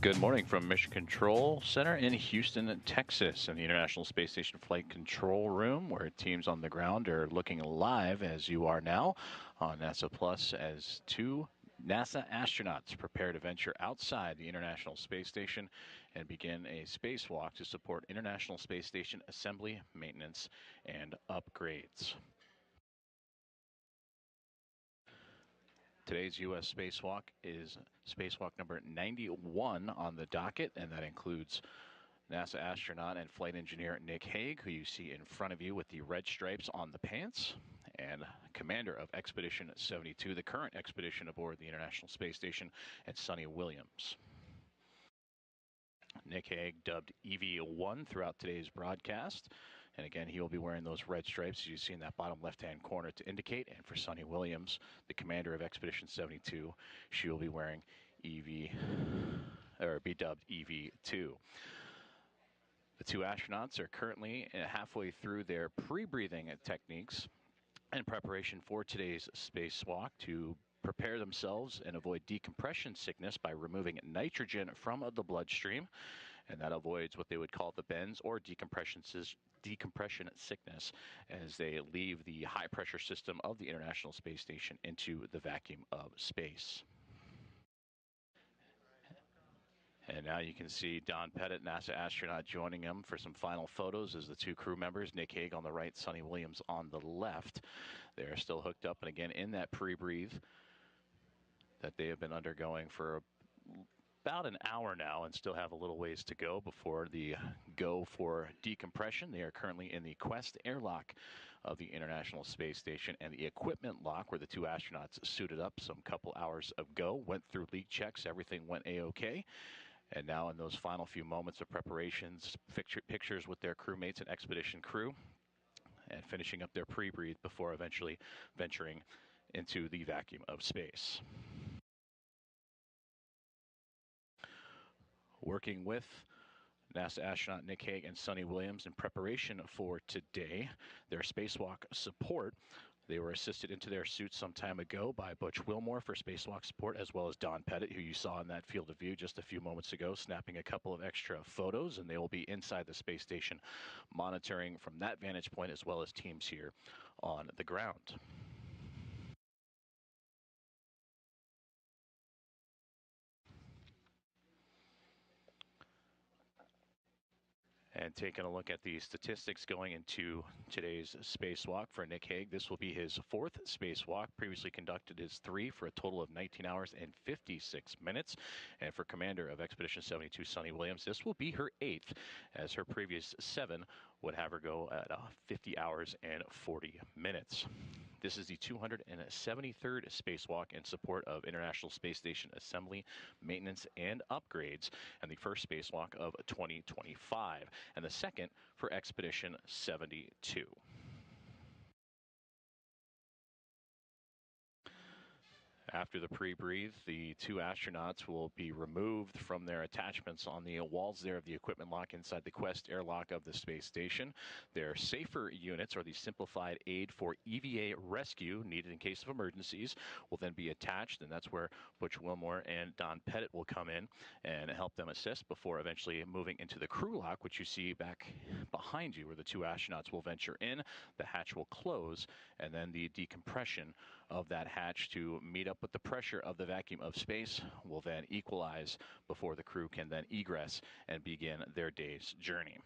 Good morning from Mission Control Center in Houston, Texas, in the International Space Station Flight Control Room, where teams on the ground are looking live, as you are now, on NASA Plus, as two NASA astronauts prepare to venture outside the International Space Station and begin a spacewalk to support International Space Station assembly, maintenance, and upgrades. Today's U.S. spacewalk is spacewalk number 91 on the docket, and that includes NASA astronaut and flight engineer Nick Hague, who you see in front of you with the red stripes on the pants, and commander of Expedition 72, the current expedition aboard the International Space Station, and Sonny Williams. Nick Hague, dubbed EV1 throughout today's broadcast. And again, he will be wearing those red stripes, as you see in that bottom left-hand corner to indicate. And for Sonny Williams, the commander of Expedition 72, she will be wearing be dubbed EV2. The two astronauts are currently halfway through their pre-breathing techniques in preparation for today's spacewalk to prepare themselves and avoid decompression sickness by removing nitrogen from the bloodstream, and that avoids what they would call the bends or decompression sickness as they leave the high-pressure system of the International Space Station into the vacuum of space. And now you can see Don Pettit, NASA astronaut, joining him for some final photos as the two crew members, Nick Hague on the right, Sonny Williams on the left. They are still hooked up and again in that pre-breathe that they have been undergoing for about an hour now and still have a little ways to go before the go for decompression. They are currently in the Quest airlock of the International Space Station, and the equipment lock where the two astronauts suited up some couple hours ago went through leak checks. Everything went A-OK. And now in those final few moments of preparations, pictures with their crewmates and expedition crew, and finishing up their pre-breathe before eventually venturing into the vacuum of space. Working with NASA astronaut Nick Hague and Sonny Williams in preparation for today, their spacewalk support. They were assisted into their suits some time ago by Butch Wilmore for spacewalk support, as well as Don Pettit, who you saw in that field of view just a few moments ago, snapping a couple of extra photos, and they will be inside the space station monitoring from that vantage point, as well as teams here on the ground. And taking a look at the statistics going into today's spacewalk for Nick Hague, this will be his fourth spacewalk. Previously conducted his 3 for a total of 19 hours and 56 minutes. And for commander of Expedition 72, Sonny Williams, this will be her 8th, as her previous 7 would have her go at 50 hours and 40 minutes. This is the 273rd spacewalk in support of International Space Station assembly, maintenance, and upgrades, and the first spacewalk of 2025, and the second for Expedition 72. After the pre-breathe, the two astronauts will be removed from their attachments on the walls there of the equipment lock inside the Quest airlock of the space station. Their safer units, or the simplified aid for EVA rescue needed in case of emergencies, will then be attached, and that's where Butch Wilmore and Don Pettit will come in and help them assist before eventually moving into the crew lock, which you see back behind you, where the two astronauts will venture in. The hatch will close, and then the decompression of that hatch to meet up with the pressure of the vacuum of space will then equalize before the crew can then egress and begin their day's journey.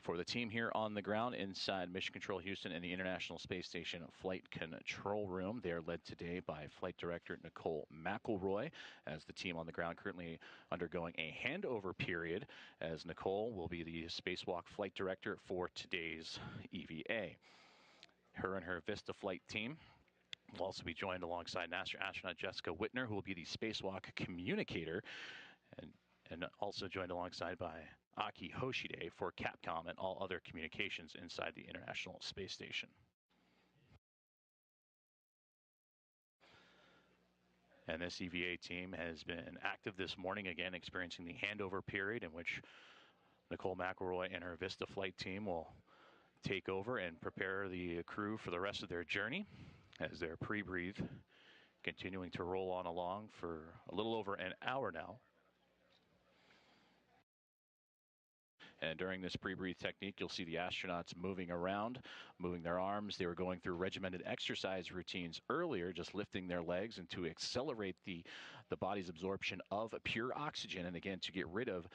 For the team here on the ground inside Mission Control Houston and the International Space Station Flight Control Room, they are led today by Flight Director Nicole McElroy, as the team on the ground currently undergoing a handover period, as Nicole will be the Spacewalk Flight Director for today's EVA. Her and her Vista flight team will also be joined alongside NASA astronaut Jessica Whitner, who will be the Spacewalk Communicator, and also joined alongside by Aki Hoshide for Capcom and all other communications inside the International Space Station. And this EVA team has been active this morning, again experiencing the handover period in which Nicole McElroy and her Vista flight team will take over and prepare the crew for the rest of their journey as their pre-breathe continuing to roll on along for a little over an hour now. And during this pre-breathe technique, you'll see the astronauts moving around, moving their arms. They were going through regimented exercise routines earlier, just lifting their legs, and to accelerate the body's absorption of pure oxygen, and again, to get rid of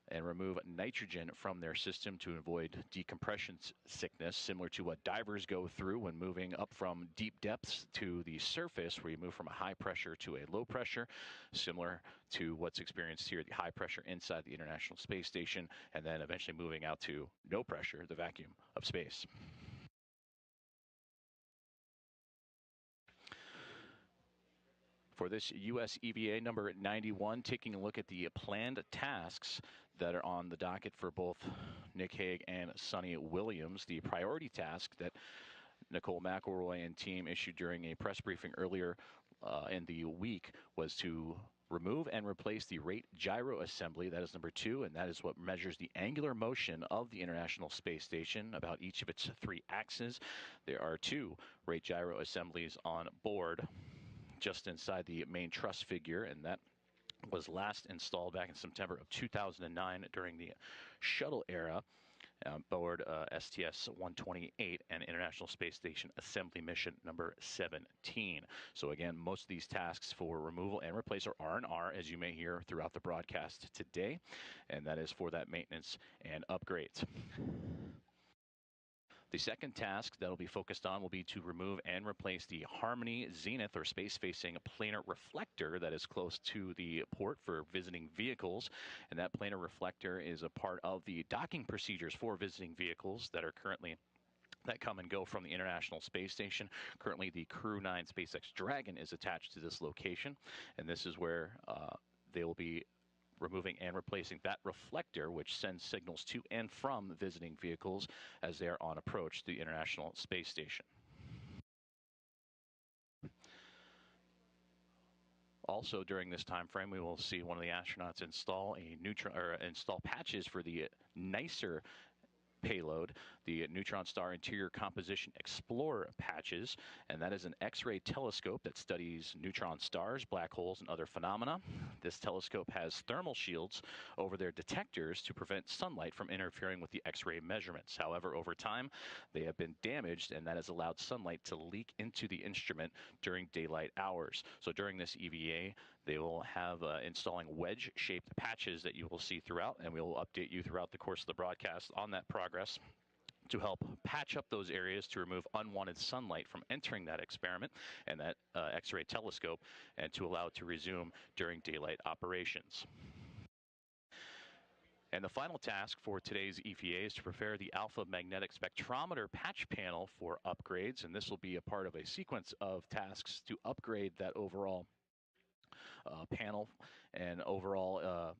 and remove nitrogen from their system to avoid decompression sickness, similar to what divers go through when moving up from deep depths to the surface, where you move from a high pressure to a low pressure, similar to what's experienced here at the high pressure inside the International Space Station, and then eventually moving out to no pressure, the vacuum of space. For this U.S. EVA number 91, taking a look at the planned tasks that are on the docket for both Nick Hague and Sonny Williams. The priority task that Nicole McElroy and team issued during a press briefing earlier in the week was to remove and replace the rate gyro assembly. That is number 2, and that is what measures the angular motion of the International Space Station about each of its 3 axes. There are 2 rate gyro assemblies on board just inside the main truss figure, and that was last installed back in September of 2009 during the shuttle era aboard STS-128 and International Space Station Assembly Mission number 17. So again, most of these tasks for removal and replace are R&R, as you may hear throughout the broadcast today, and that is for that maintenance and upgrades. The second task that will be focused on will be to remove and replace the Harmony Zenith or space-facing planar reflector that is close to the port for visiting vehicles. And that planar reflector is a part of the docking procedures for visiting vehicles that come and go from the International Space Station. Currently, the Crew 9 SpaceX Dragon is attached to this location, and this is where they will be removing and replacing that reflector, which sends signals to and from visiting vehicles as they are on approach to the International Space Station. Also, during this time frame, we will see one of the astronauts install install patches for the nicer payload, the Neutron Star Interior Composition Explorer patches, and that is an X-ray telescope that studies neutron stars, black holes, and other phenomena. This telescope has thermal shields over their detectors to prevent sunlight from interfering with the X-ray measurements. However, over time, they have been damaged, and that has allowed sunlight to leak into the instrument during daylight hours. So during this EVA, they will have installing wedge-shaped patches that you will see throughout, and we will update you throughout the course of the broadcast on that progress to help patch up those areas to remove unwanted sunlight from entering that experiment and that X-ray telescope, and to allow it to resume during daylight operations. And the final task for today's EVA is to prepare the alpha magnetic spectrometer patch panel for upgrades, and this will be a part of a sequence of tasks to upgrade that overall panel and overall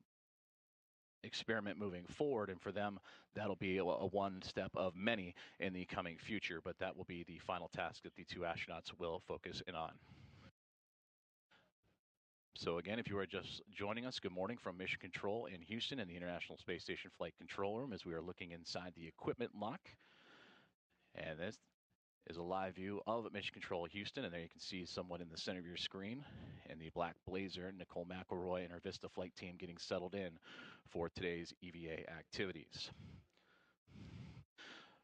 experiment moving forward. And for them, that'll be a one step of many in the coming future, but that will be the final task that the 2 astronauts will focus in on. So again, if you are just joining us, good morning from Mission Control in Houston in the International Space Station Flight Control Room as we are looking inside the equipment lock. And this is a live view of Mission Control Houston, and there you can see someone in the center of your screen in the black blazer, Nicole McElroy and her Vista flight team getting settled in for today's EVA activities.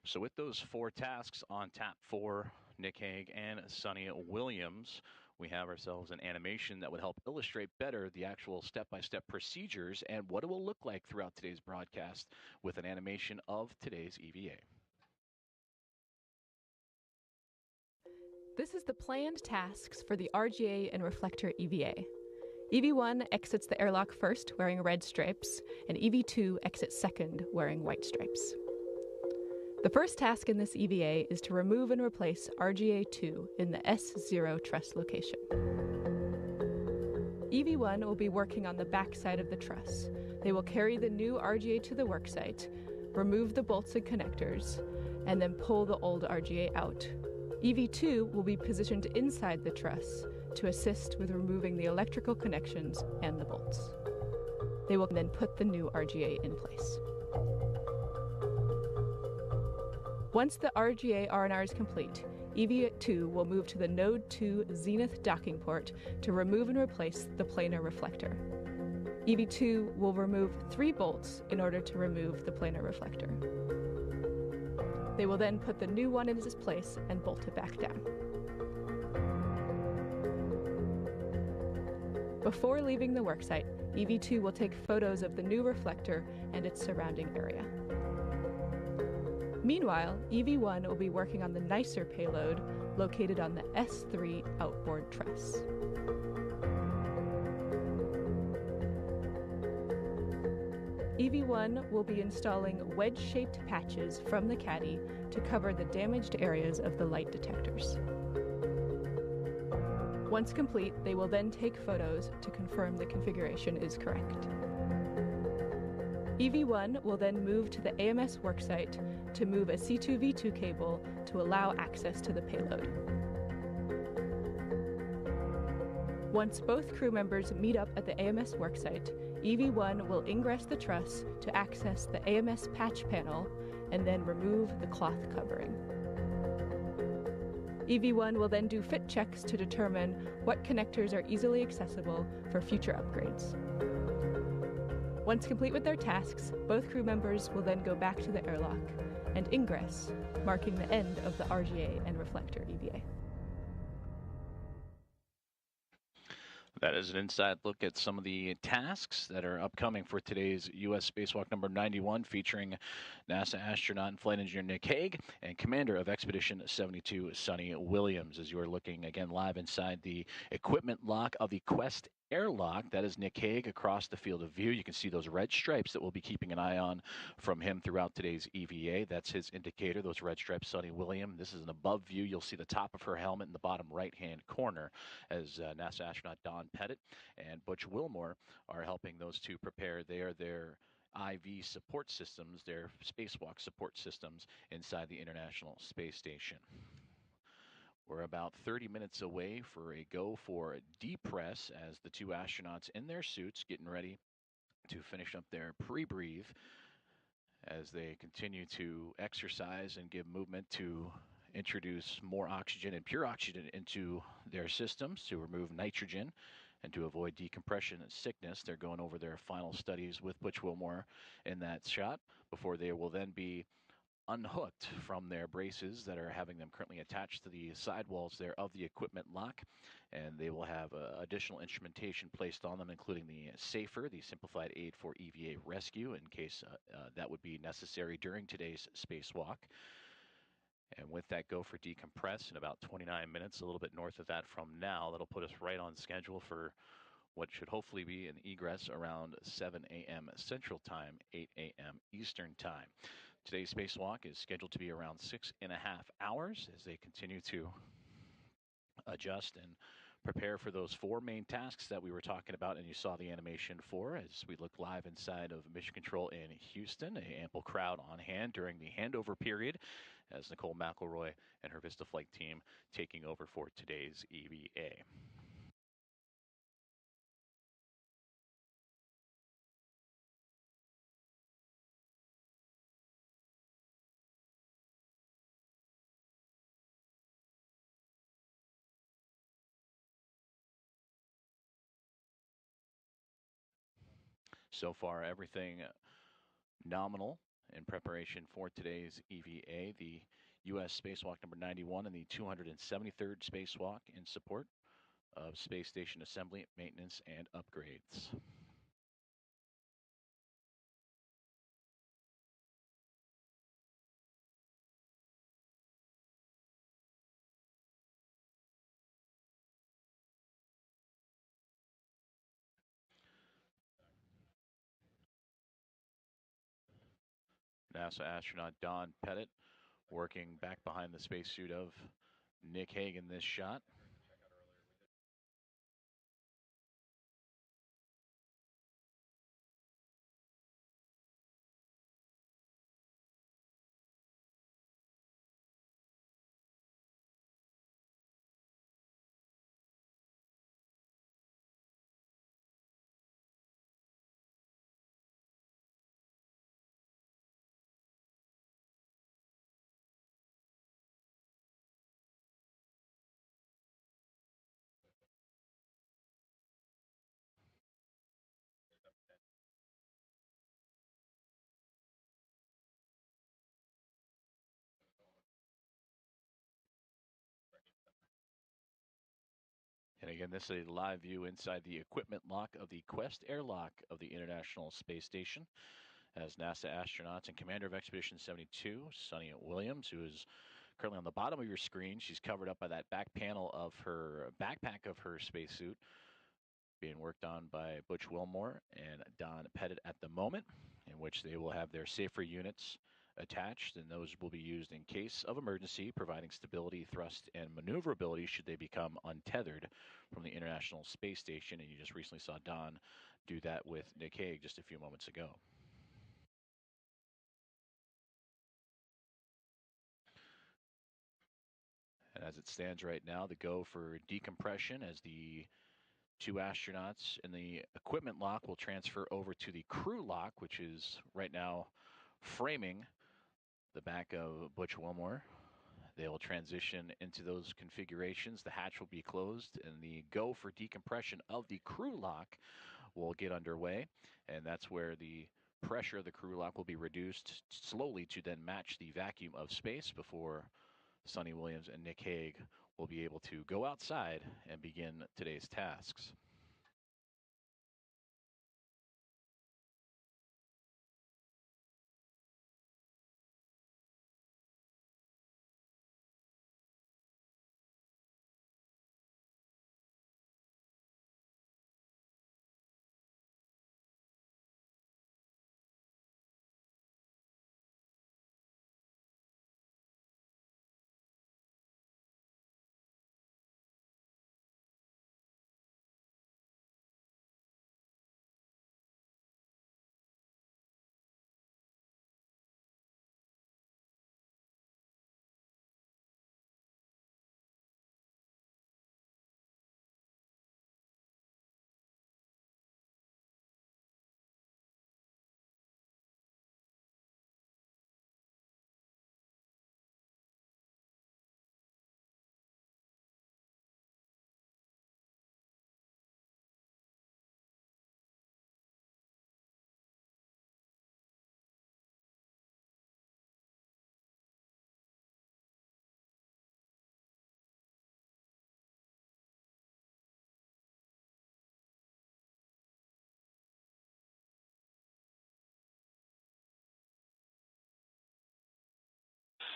So with those 4 tasks on tap for Nick Hague and Sonny Williams, we have ourselves an animation that would help illustrate better the actual step-by-step procedures and what it will look like throughout today's broadcast with an animation of today's EVA. This is the planned tasks for the RGA and reflector EVA. EV1 exits the airlock first wearing red stripes, and EV2 exits second wearing white stripes. The first task in this EVA is to remove and replace RGA2 in the S0 truss location. EV1 will be working on the back side of the truss. They will carry the new RGA to the worksite, remove the bolts and connectors, and then pull the old RGA out. EV2 will be positioned inside the truss to assist with removing the electrical connections and the bolts. They will then put the new RGA in place. Once the RGA R&R is complete, EV2 will move to the Node 2 Zenith docking port to remove and replace the planar reflector. EV2 will remove 3 bolts in order to remove the planar reflector. They will then put the new one in its place and bolt it back down. Before leaving the worksite, EV2 will take photos of the new reflector and its surrounding area. Meanwhile, EV1 will be working on the nicer payload located on the S3 outboard truss. EV1 will be installing wedge-shaped patches from the caddy to cover the damaged areas of the light detectors. Once complete, they will then take photos to confirm the configuration is correct. EV1 will then move to the AMS worksite to move a C2V2 cable to allow access to the payload. Once both crew members meet up at the AMS worksite, EV1 will ingress the truss to access the AMS patch panel and then remove the cloth covering. EV1 will then do fit checks to determine what connectors are easily accessible for future upgrades. Once complete with their tasks, both crew members will then go back to the airlock and ingress, marking the end of the RGA and reflector EVA. That is an inside look at some of the tasks that are upcoming for today's U.S. Spacewalk number 91, featuring NASA astronaut and flight engineer Nick Hague and commander of Expedition 72, Sonny Williams. As you are looking again live inside the equipment lock of the Quest airlock, that is Nick Hague across the field of view. You can see those red stripes that we'll be keeping an eye on from him throughout today's EVA. That's his indicator, those red stripes, Sonny Williams. This is an above view. You'll see the top of her helmet in the bottom right-hand corner as NASA astronaut Don Pettit and Butch Wilmore are helping those two prepare their IV support systems, their spacewalk support systems inside the International Space Station. We're about 30 minutes away for a go for depress as the two astronauts in their suits getting ready to finish up their pre-breathe as they continue to exercise and give movement to introduce more oxygen and pure oxygen into their systems to remove nitrogen and to avoid decompression and sickness. They're going over their final studies with Butch Wilmore in that shot before they will then be unhooked from their braces that are having them currently attached to the sidewalls there of the equipment lock, and they will have additional instrumentation placed on them, including the SAFER, the Simplified Aid for EVA Rescue, in case that would be necessary during today's spacewalk. And with that go for decompress in about 29 minutes, a little bit north of that from now, that'll put us right on schedule for what should hopefully be an egress around 7 a.m. Central Time, 8 a.m. Eastern Time. Today's spacewalk is scheduled to be around 6.5 hours as they continue to adjust and prepare for those 4 main tasks that we were talking about and you saw the animation for as we look live inside of Mission Control in Houston. An ample crowd on hand during the handover period as Nicole McElroy and her Vista Flight team taking over for today's EVA. So far, everything nominal in preparation for today's EVA, the U.S. Spacewalk number 91 and the 273rd Spacewalk in support of space station assembly, maintenance, and upgrades. NASA astronaut Don Pettit working back behind the spacesuit of Nick Hague in this shot. And again, this is a live view inside the equipment lock of the Quest airlock of the International Space Station, as NASA astronauts and Commander of Expedition 72, Sunny Williams, who is currently on the bottom of your screen. She's covered up by that back panel of her backpack of her spacesuit, being worked on by Butch Wilmore and Don Pettit at the moment, in which they will have their safer units attached, and those will be used in case of emergency, providing stability, thrust, and maneuverability should they become untethered from the International Space Station. And you just recently saw Don do that with Nick Hague just a few moments ago. And as it stands right now, the go for decompression, as the two astronauts in the equipment lock will transfer over to the crew lock, which is right now framing the back of Butch Wilmore. They will transition into those configurations. The hatch will be closed, and the go for decompression of the crew lock will get underway. And that's where the pressure of the crew lock will be reduced slowly to then match the vacuum of space before Sunny Williams and Nick Hague will be able to go outside and begin today's tasks.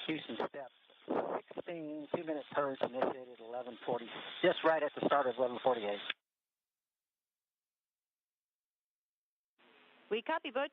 Houston step 16, 2-minute purge initiated 11:40, just right at the start of 11:48. We copy, Butch.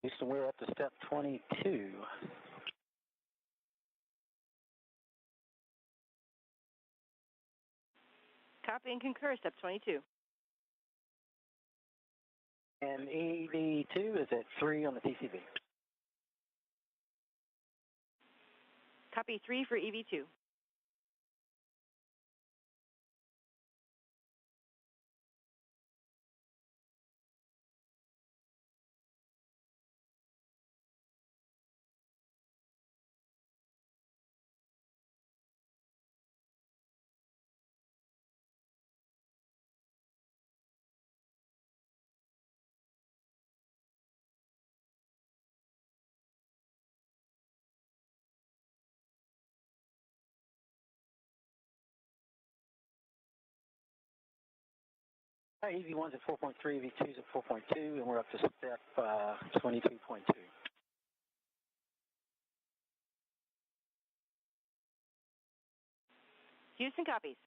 Houston, we're up to step 22. Copy and concur, step 22. And EV2 is at 3 on the TCV. Copy 3 for EV2. EV1's at 4.3, EV2's at 4.2, and we're up to step 22.2. Houston copies.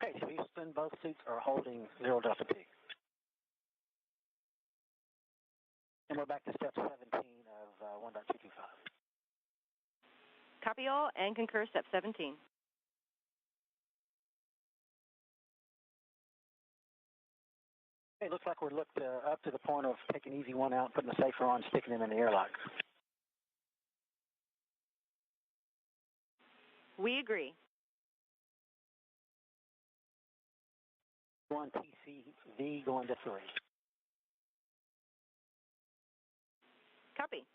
Okay, so Houston, both suits are holding 0 Delta P. And we're back to step 17 of 1.225. Copy all and concur, step 17. It looks like we're looked up to the point of taking EV1 out, putting the safer on, sticking him in the airlock. We agree. 1 TCV going to 3. Copy.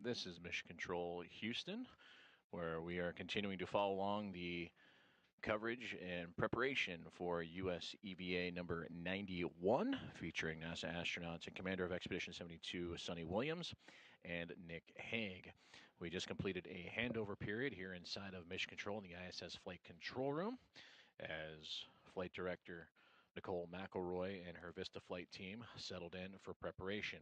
This is Mission Control Houston, where we are continuing to follow along the Coverage and preparation for U.S. EVA number 91, featuring NASA astronauts and Commander of Expedition 72, Sonny Williams, and Nick Hague. We just completed a handover period here inside of Mission Control in the ISS Flight Control Room as Flight Director Nicole McElroy and her Vista Flight team settled in for preparation.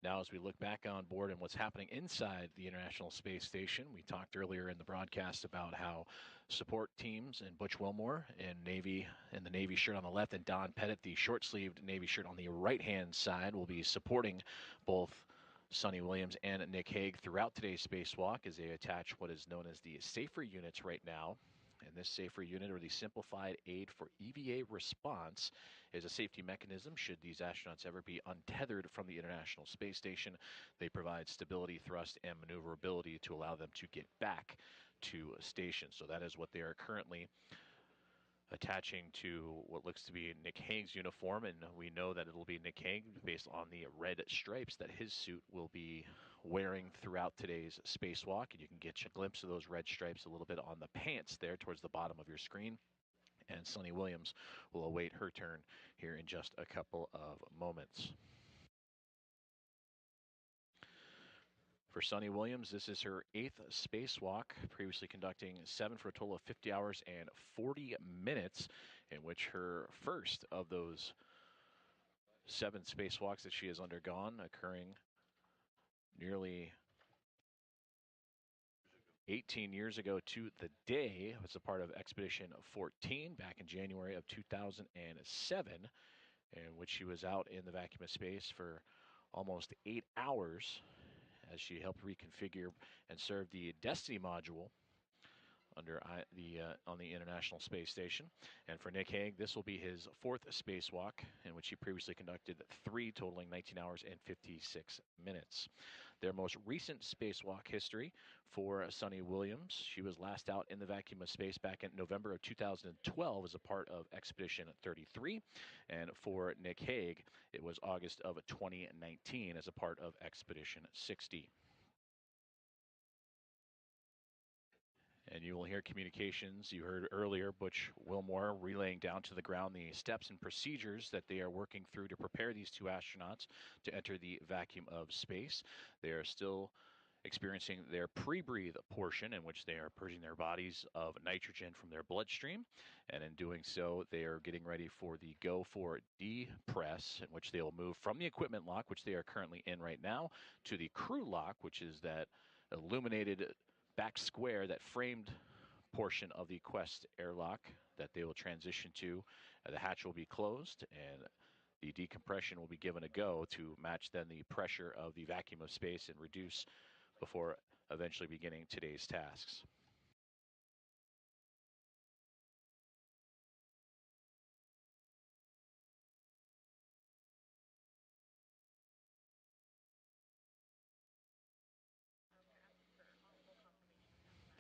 Now, as we look back on board and what's happening inside the International Space Station, we talked earlier in the broadcast about how support teams and Butch Wilmore in the Navy shirt on the left, and Don Pettit, the short-sleeved Navy shirt on the right-hand side, will be supporting both Sonny Williams and Nick Hague throughout today's spacewalk as they attach what is known as the SAFER units right now. And this SAFER unit, or the Simplified Aid for EVA Response, is a safety mechanism should these astronauts ever be untethered from the International Space Station. They provide stability, thrust, and maneuverability to allow them to get back to a station. So that is what they are currently attaching to what looks to be Nick Hague's uniform, and we know that it'll be Nick Hague based on the red stripes that his suit will be wearing throughout today's spacewalk. And you can get a glimpse of those red stripes a little bit on the pants there towards the bottom of your screen. And Sonny Williams will await her turn here in just a couple of moments. For Sonny Williams, this is her 8th spacewalk, previously conducting 7 for a total of 50 hours and 40 minutes, in which her first of those 7 spacewalks that she has undergone, occurring nearly 18 years ago to the day, was a part of Expedition 14 back in January of 2007, in which she was out in the vacuum of space for almost 8 hours as she helped reconfigure and serve the Destiny module on the International Space Station. And for Nick Hague, this will be his 4th spacewalk, in which he previously conducted 3, totaling 19 hours and 56 minutes. Their most recent spacewalk history for Sonny Williams, she was last out in the vacuum of space back in November of 2012 as a part of Expedition 33. And for Nick Hague, it was August of 2019 as a part of Expedition 60. And you will hear communications. You heard earlier Butch Wilmore relaying down to the ground the steps and procedures that they are working through to prepare these 2 astronauts to enter the vacuum of space. They are still experiencing their pre-breathe portion, in which they are purging their bodies of nitrogen from their bloodstream. And in doing so, they are getting ready for the go for depress, in which they will move from the equipment lock, which they are currently in right now, to the crew lock, which is that illuminated back square, that framed portion of the Quest airlock that they will transition to. The hatch will be closed and the decompression will be given a go to match then the pressure of the vacuum of space and reduce before eventually beginning today's tasks.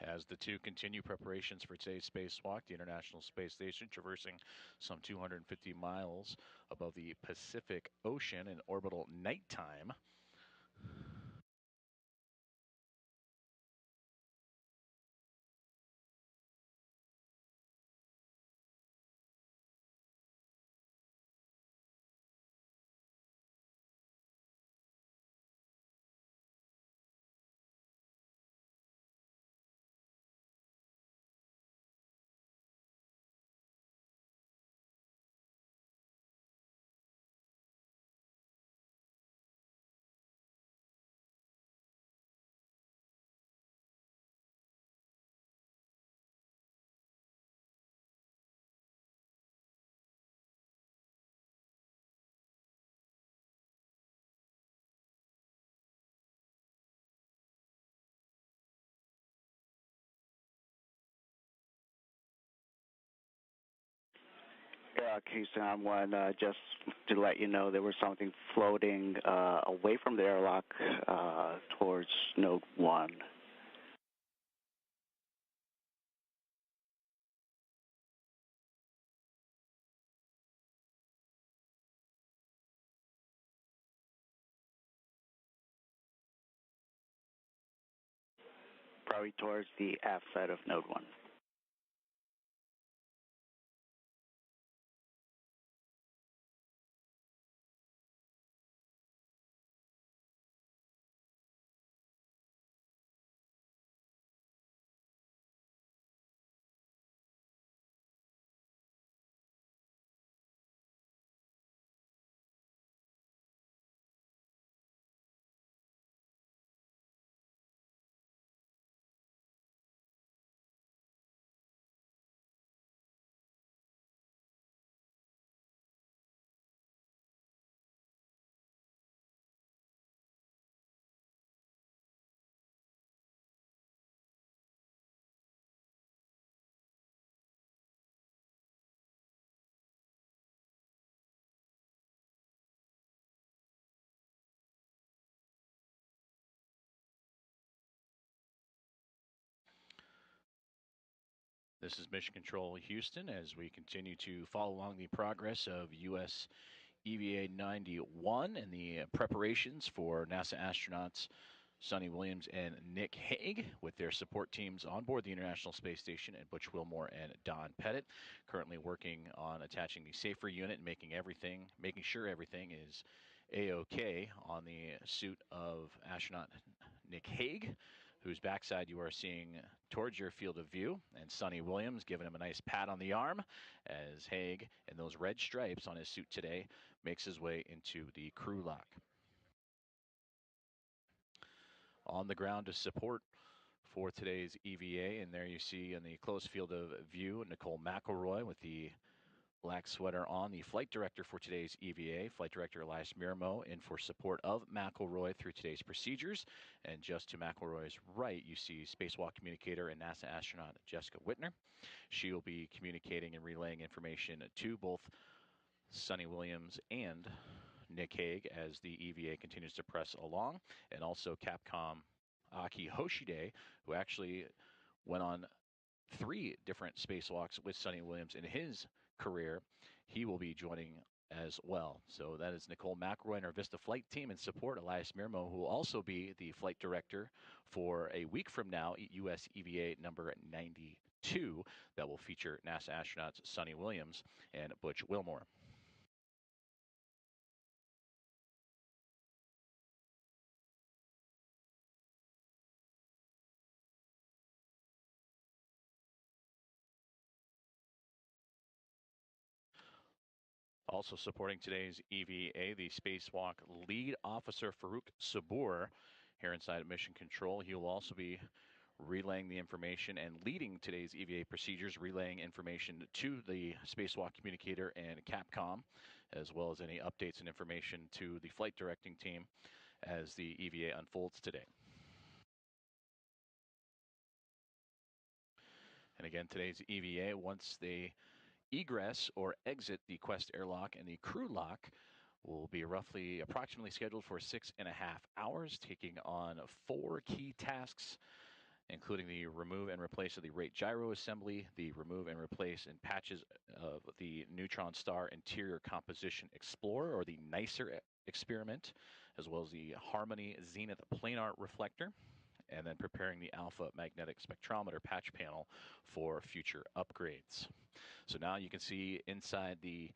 As the 2 continue preparations for today's spacewalk, the International Space Station traversing some 250 miles above the Pacific Ocean in orbital nighttime. Houston, I'm one. Just to let you know, there was something floating away from the airlock towards Node 1. Probably towards the aft side of Node 1. This is Mission Control Houston as we continue to follow along the progress of U.S. EVA 91 and the preparations for NASA astronauts Sonny Williams and Nick Hague with their support teams on board the International Space Station, and Butch Wilmore and Don Pettit currently working on attaching the safer unit and making sure everything is A-OK on the suit of astronaut Nick Hague, whose backside you are seeing towards your field of view, and Sonny Williams giving him a nice pat on the arm as Hague, and those red stripes on his suit today, makes his way into the crew lock. On the ground to support for today's EVA, and there you see in the close field of view Nicole McElroy with the black sweater on, the flight director for today's EVA, Flight Director Elias Miramo, in for support of McElroy through today's procedures. And just to McElroy's right, you see Spacewalk communicator and NASA astronaut Jessica Whitner. She will be communicating and relaying information to both Sonny Williams and Nick Hague as the EVA continues to press along, and also Capcom Aki Hoshide, who actually went on 3 different spacewalks with Sonny Williams in his career. He will be joining as well. So that is Nicole McElroy and our Vista flight team in support. Elias Miramo, who will also be the flight director for a week from now, U.S. EVA number 92, that will feature NASA astronauts Sonny Williams and Butch Wilmore. Also supporting today's EVA, the Spacewalk lead officer, Farouk Sabur, here inside of Mission Control. He will also be relaying the information and leading today's EVA procedures, relaying information to the Spacewalk communicator and Capcom, as well as any updates and information to the flight directing team as the EVA unfolds today. And again, today's EVA, once they egress or exit the Quest airlock, and the crew lock will be approximately scheduled for 6.5 hours, taking on 4 key tasks, including the remove and replace of the rate gyro assembly, the remove and replace in patches of the neutron star interior composition explorer, or the NICER experiment, as well as the Harmony Zenith planar reflector, and then preparing the alpha magnetic spectrometer patch panel for future upgrades. So now you can see inside the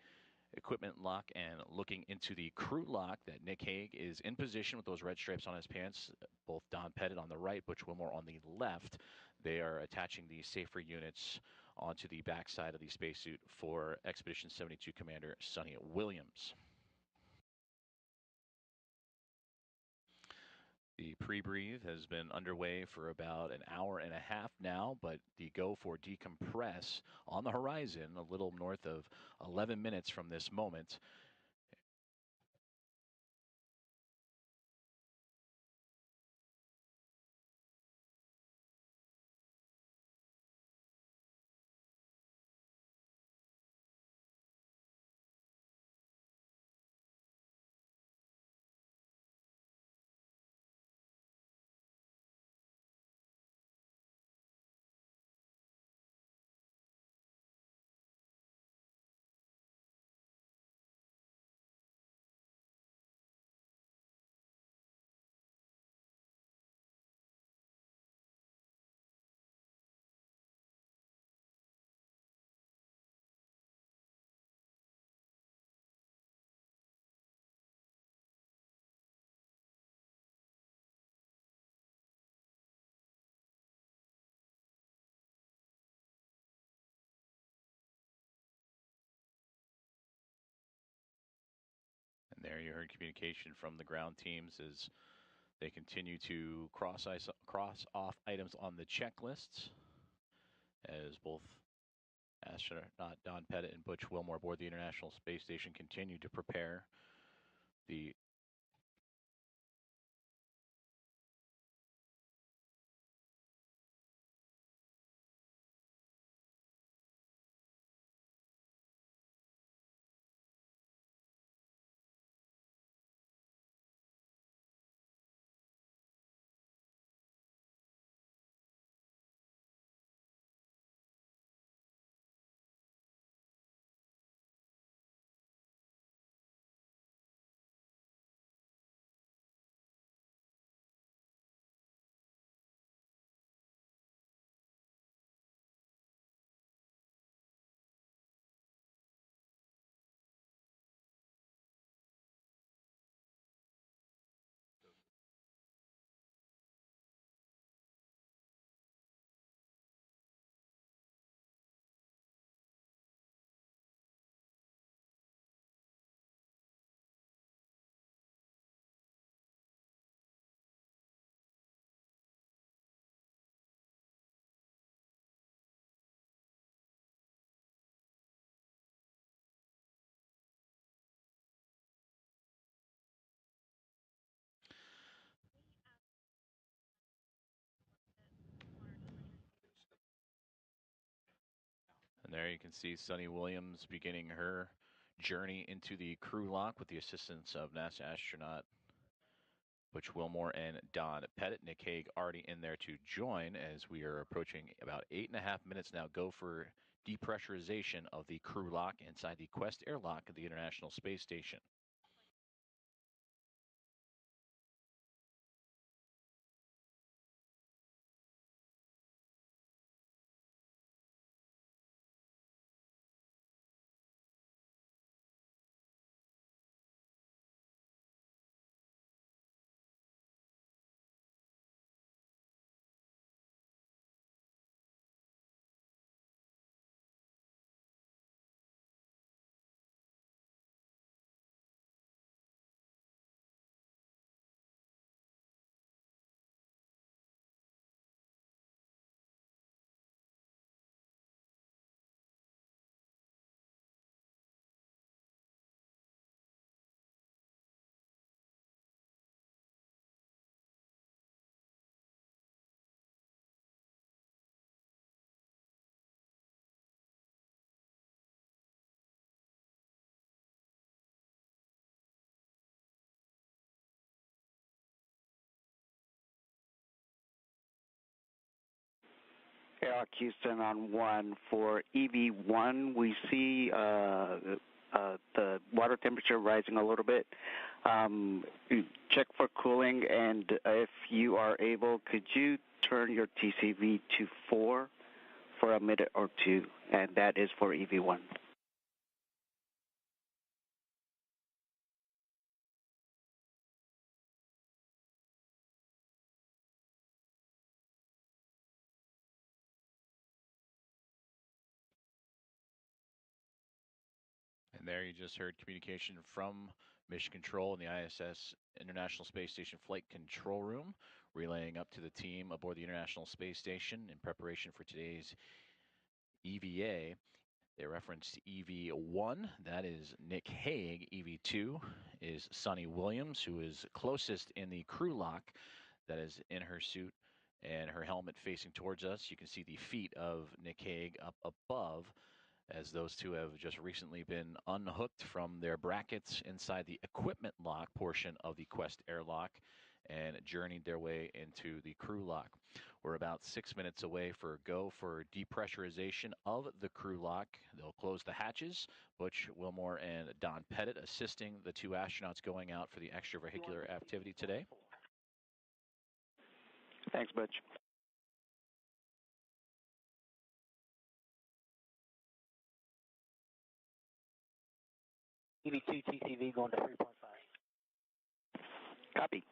equipment lock and looking into the crew lock that Nick Hague is in position with those red stripes on his pants, both Don Pettit on the right, Butch Wilmore on the left. They are attaching the safer units onto the backside of the spacesuit for Expedition 72 Commander Sonny Williams. The pre-breathe has been underway for about an hour and a half now, but the go for decompress on the horizon, a little north of 11 minutes from this moment. And there you heard communication from the ground teams as they continue to cross off items on the checklists, as both astronaut Don Pettit and Butch Wilmore aboard the International Space Station continue to prepare the there you can see Sunny Williams beginning her journey into the crew lock with the assistance of NASA astronaut Butch Wilmore and Don Pettit. Nick Hague already in there to join as we are approaching about 8.5 minutes now. Go for depressurization of the crew lock inside the Quest airlock of the International Space Station. Airlock Houston on 1 for EV1. We see the water temperature rising a little bit. Check for cooling, and if you are able, could you turn your TCV to 4 for a minute or two, and that is for EV1. And there you just heard communication from Mission Control in the ISS International Space Station Flight Control Room, relaying up to the team aboard the International Space Station in preparation for today's EVA. They referenced EV1, that is Nick Hague. EV2 is Sunny Williams, who is closest in the crew lock, that is in her suit and her helmet facing towards us. You can see the feet of Nick Hague up above, as those two have just recently been unhooked from their brackets inside the equipment lock portion of the Quest airlock and journeyed their way into the crew lock. We're about 6 minutes away for go for depressurization of the crew lock. They'll close the hatches. Butch Wilmore and Don Pettit assisting the two astronauts going out for the extravehicular activity today. Thanks, Butch. EV2 TCV going to 3.5. Copy.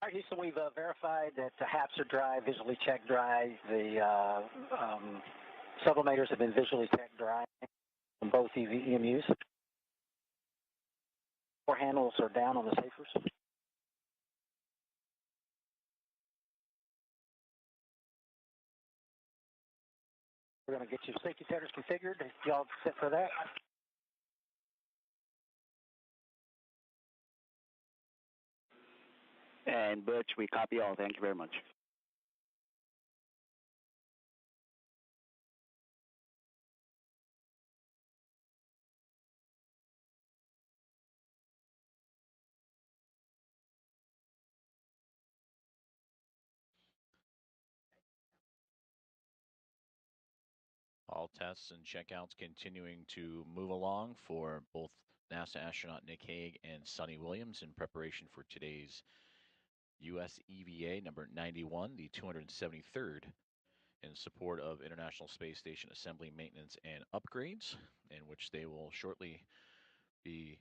All right, Houston, we've verified that the HAPs are dry, visually checked dry. The sublimators have been visually checked dry on both EMUs. Door handles are down on the safers. We're going to get you safety tethers configured. Y'all set for that? And Butch, we copy all. Thank you very much. All tests and checkouts continuing to move along for both NASA astronaut Nick Hague and Sunny Williams in preparation for today's U.S. EVA number 91, the 273rd, in support of International Space Station assembly, maintenance, and upgrades, in which they will shortly be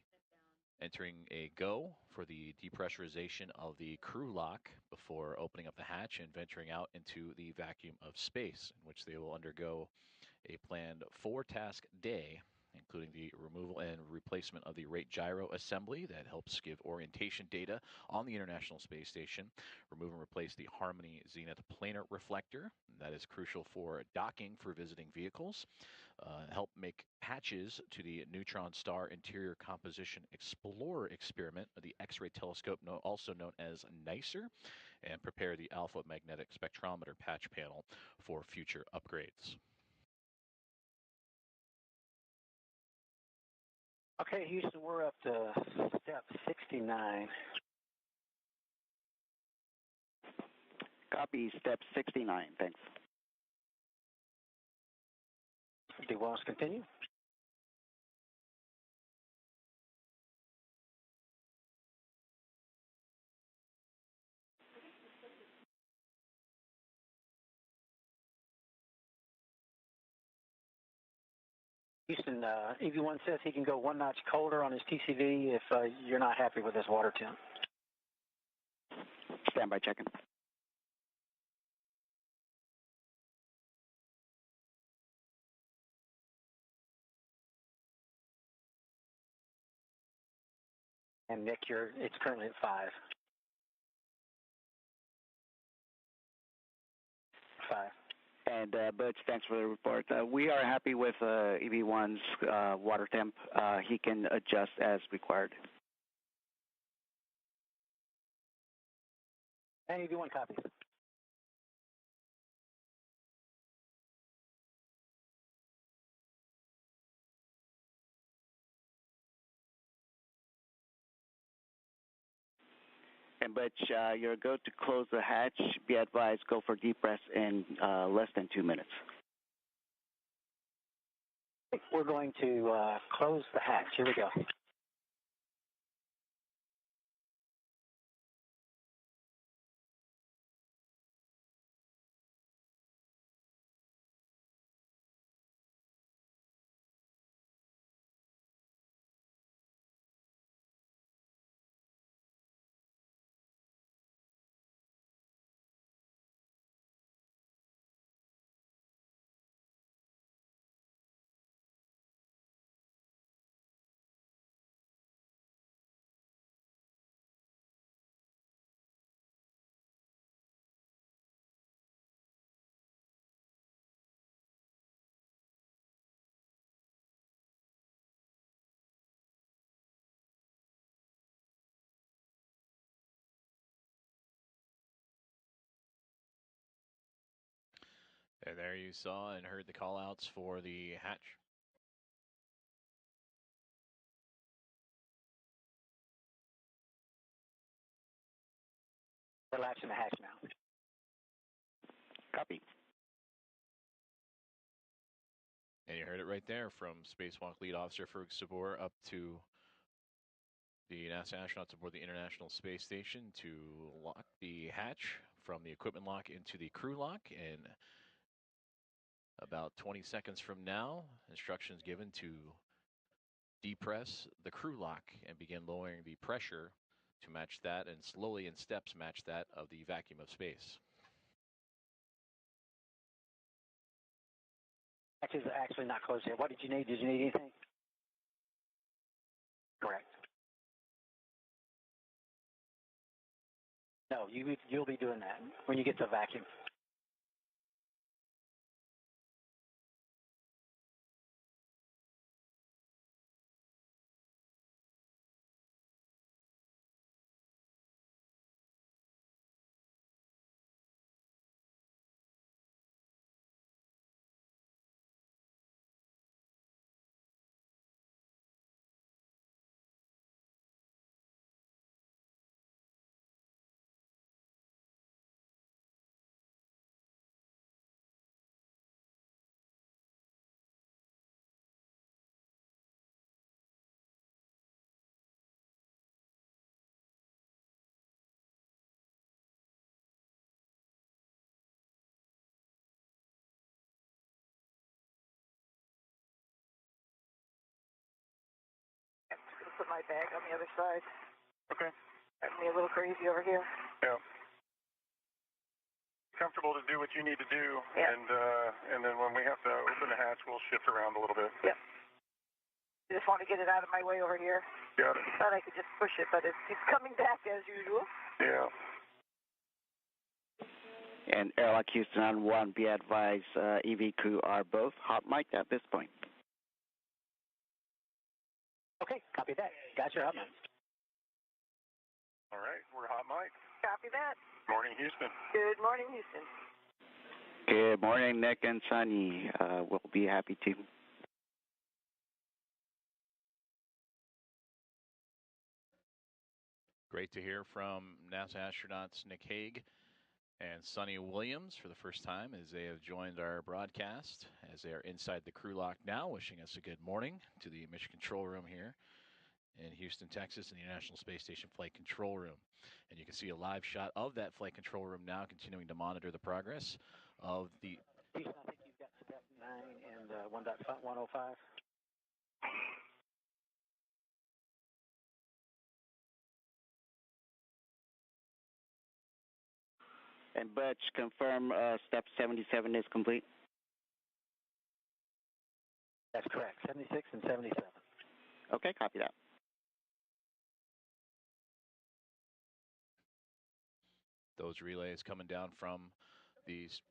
entering a go for the depressurization of the crew lock before opening up the hatch and venturing out into the vacuum of space, in which they will undergo a planned 4-task day including the removal and replacement of the rate gyro assembly that helps give orientation data on the International Space Station. Remove and replace the Harmony Zenith planar reflector. That is crucial for docking for visiting vehicles. Help make patches to the neutron star interior composition explorer experiment, the X-ray telescope, also known as NICER, and prepare the alpha magnetic spectrometer patch panel for future upgrades. Okay, Houston, we're up to step 69. Copy, step 69. Thanks. Do you want us to continue? Houston, EV1 says he can go 1 notch colder on his TCV if you're not happy with his water temp. Standby checking. And Nick, it's currently at 5. 5. And Butch, thanks for the report. We are happy with EV1's water temp. He can adjust as required. And EV1 copies. And Butch, you're go to close the hatch. Be advised, go for depress in less than 2 minutes. We're going to close the hatch. Here we go. And there you saw and heard the call outs for the hatch. Relaxing the hatch now. Copy. And you heard it right there from Spacewalk Lead Officer Ferg Sabor up to the NASA astronauts aboard the International Space Station to lock the hatch from the equipment lock into the crew lock. And about 20 seconds from now, instructions given to depress the crew lock and begin lowering the pressure to match that and slowly in steps match that of the vacuum of space. Hatch is actually not closed yet. What did you need? Did you need anything? Correct. No, you'll be doing that when you get to vacuum. Put my bag on the other side. Okay. Drives me a little crazy over here. Yeah. Comfortable to do what you need to do, yeah. And then when we have to open the hatch, we'll shift around a little bit. Yep. I just want to get it out of my way over here. Got it. Thought I could just push it, but it's coming back as usual. Yeah. And Airlock Houston on 1, be advised, EV crew are both hot mic'd at this point. Okay, copy that. Got your hot mic. All right, we're hot mic. Copy that. Morning, Houston. Good morning, Houston. Good morning, Nick and Sunny. We'll be happy to. Great to hear from NASA astronauts Nick Hague and Sonny Williams for the first time as they have joined our broadcast, as they are inside the crew lock now, wishing us a good morning to the mission control room here in Houston, Texas, in the International Space Station Flight Control Room. And you can see a live shot of that flight control room now, continuing to monitor the progress of the... Houston, I think you've got step 9 and 1.105. And Butch, confirm step 77 is complete? That's correct, 76 and 77. Okay, copy that. Those relays coming down from these.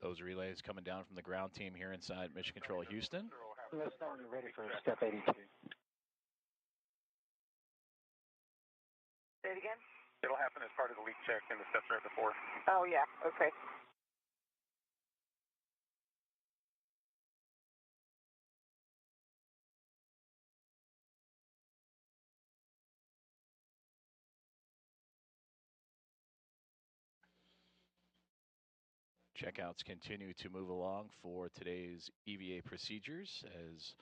Those relays coming down from the ground team here inside Mission Control Houston. Let's start when you're ready for step 82. Say it again? It'll happen as part of the leak check in the steps right before. Oh, yeah. Okay. Checkouts continue to move along for today's EVA procedures as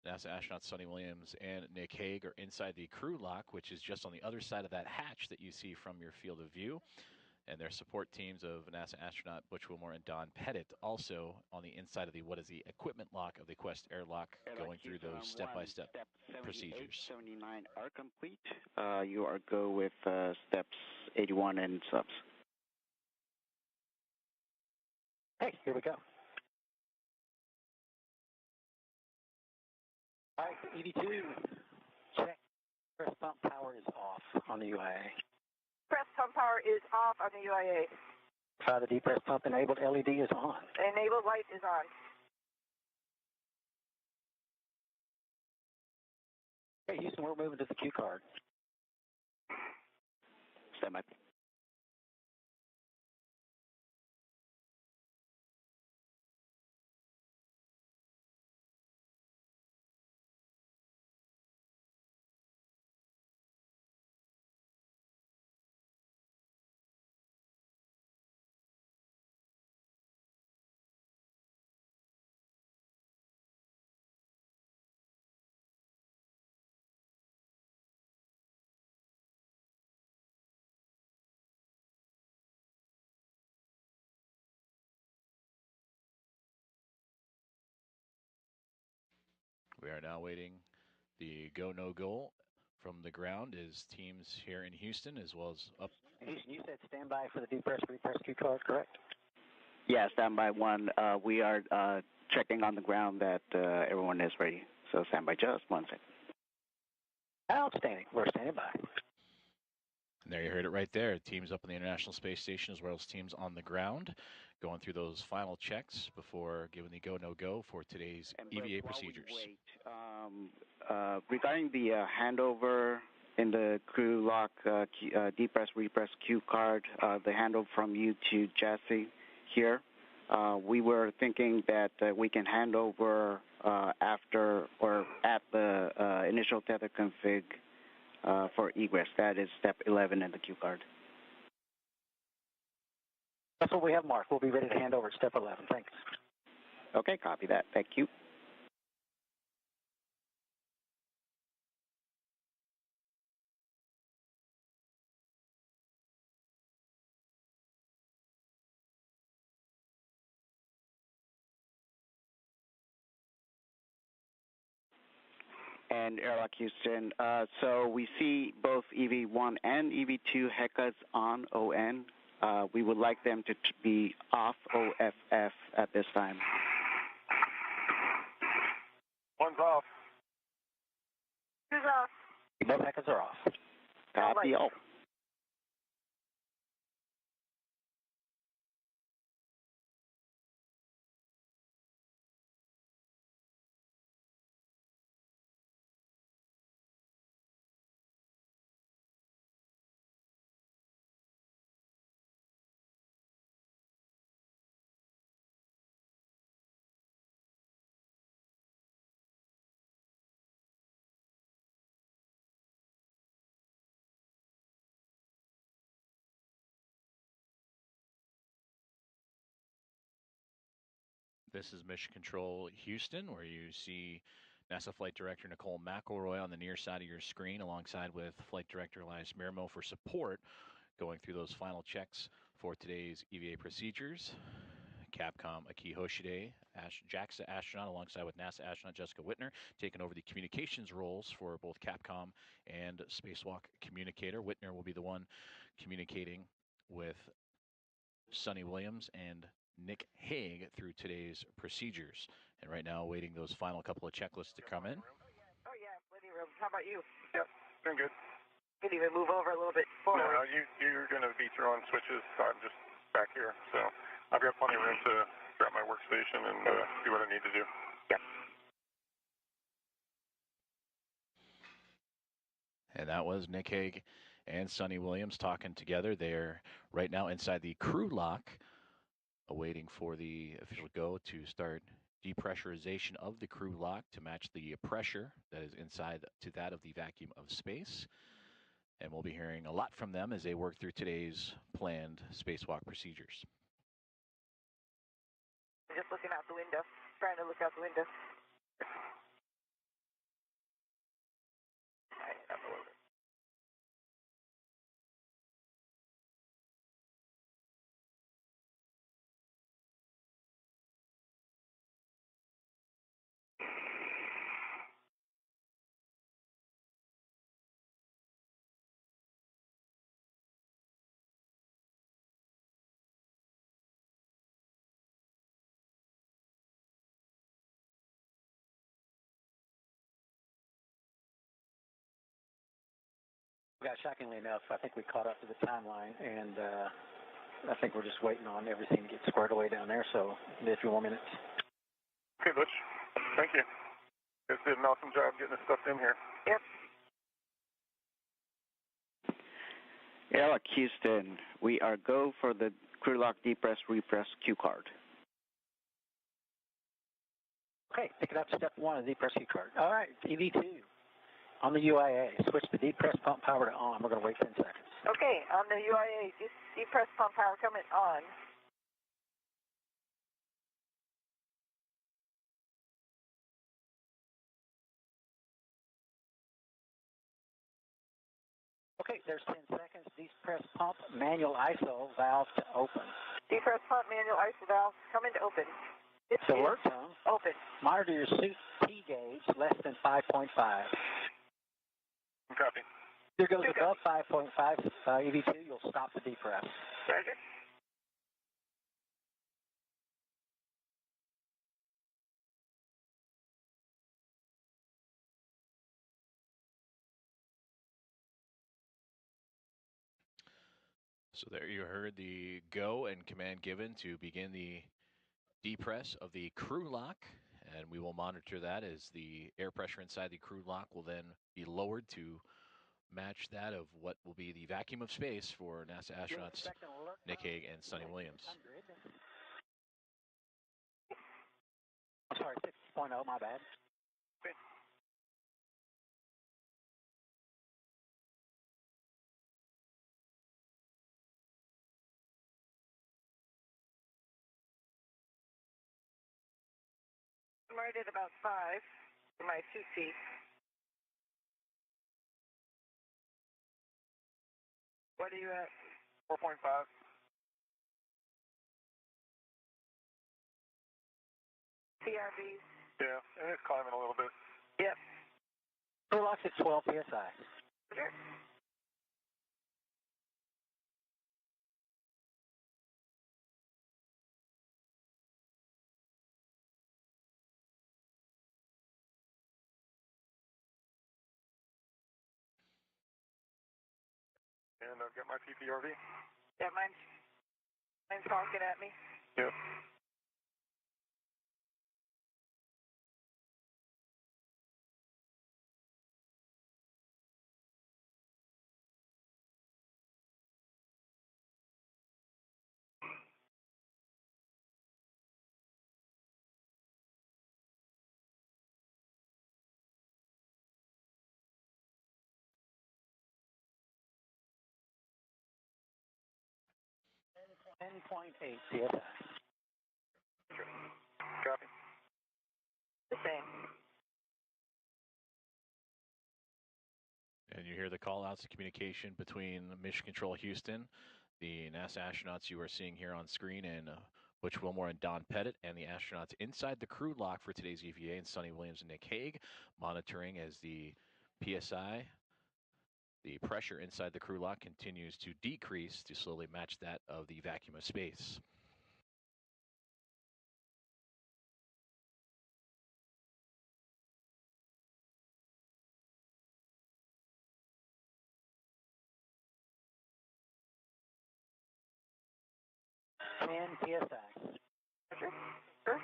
NASA astronauts Sonny Williams and Nick Hague are inside the crew lock, which is just on the other side of that hatch that you see from your field of view. And their support teams of NASA astronaut Butch Wilmore and Don Pettit also on the inside of the equipment lock of the Quest airlock, going through those step-by-step procedures. 79 are complete. You are go with steps 81 and subs. Hey, here we go. All right, EV2, check. Press pump power is off on the UIA. Press pump power is off on the UIA. The depress pump enabled LED is on. Enabled light is on. Hey, Houston, we're moving to the Q card. Stand by. We are now waiting the go, no go from the ground as teams here in Houston as well as up. Houston, you said stand by for the depress repress Q card, correct? Yeah, stand by 1. We are checking on the ground that everyone is ready. So stand by just 1 second. Outstanding. We're standing by. And there you heard it right there. Teams up in the International Space Station as well as teams on the ground going through those final checks before giving the go, no go for today's EVA procedures. Regarding the handover in the crew lock, depress, repress Q card, the handover from you to Jesse here, we were thinking that we can hand over after or at the initial tether config for egress. That is step 11 in the Q card. That's what we have marked. We'll be ready to hand over at step 11. Thanks. Okay, copy that. Thank you. And Airlock Houston. So we see both EV1 and EV2 HECAs on ON. We would like them to be off OFF at this time. One's off. Who's off? Both heckers are off. Copy all. This is Mission Control Houston, where you see NASA Flight Director Nicole McElroy on the near side of your screen, alongside with Flight Director Elias Mirmo for support, going through those final checks for today's EVA procedures. Capcom Aki Hoshide, JAXA astronaut, alongside with NASA astronaut Jessica Whitner, taking over the communications roles for both Capcom and Spacewalk communicator. Whitner will be the one communicating with Sonny Williams and Nick Hague through today's procedures. And right now, waiting those final couple of checklists to come in. Oh, yeah, plenty of room. How about you? Yep, doing good. Could even move over a little bit forward. No, you're going to be throwing switches, so I'm just back here. So I've got plenty of room to grab my workstation and do what I need to do. Yep. And that was Nick Hague and Sonny Williams talking together. They're right now inside the crew lock, awaiting for the official go to start depressurization of the crew lock to match the pressure that is inside to that of the vacuum of space. And we'll be hearing a lot from them as they work through today's planned spacewalk procedures. Just looking out the window, trying to look out the window. Shockingly enough, I think we caught up to the timeline, and I think we're just waiting on everything to get squared away down there, so maybe a few more minutes. Okay, Butch. Thank you. You guys did an awesome job getting this stuff in here. Yep. Airlock Houston, we are go for the crew lock depress repress cue card. Okay, pick it up, step one of the depress cue card. All right, EV2 on the UIA. Switch the depress pump power to on. We're going to wait 10 seconds. Okay, on the UIA, depress pump power coming on. Okay, there's 10 seconds. Depress pump manual ISO valve to open. Depress pump manual ISO valve coming to open. It's Alert tone. Open. Monitor your suit T gauge less than 5.5. Copy. If it goes above 5.5 EV2, you'll stop the depress. Roger. So there you heard the go and command given to begin the depress of the crew lock, and we will monitor that as the air pressure inside the crew lock will then be lowered to match that of what will be the vacuum of space for NASA astronauts Nick Hague and Sonny Williams. I'm sorry, 6.0, my bad. I'm right at about 5 for my suit seat. What are you at? 4.5. CRBs? Yeah, and it's climbing a little bit. Yep. Crew lock's at 12 psi. Roger. And I've got my PPRV. Yeah, mine's honking at me. Yep. Ten point eight psi. Copy. The same. And you hear the call outs of communication between Mission Control Houston, the NASA astronauts you are seeing here on screen, and Butch Wilmore and Don Pettit, and the astronauts inside the crew lock for today's EVA, and Sonny Williams and Nick Hague, monitoring as the PSI, the pressure inside the crew lock, continues to decrease to slowly match that of the vacuum of space. Ten psi. Roger. Sure.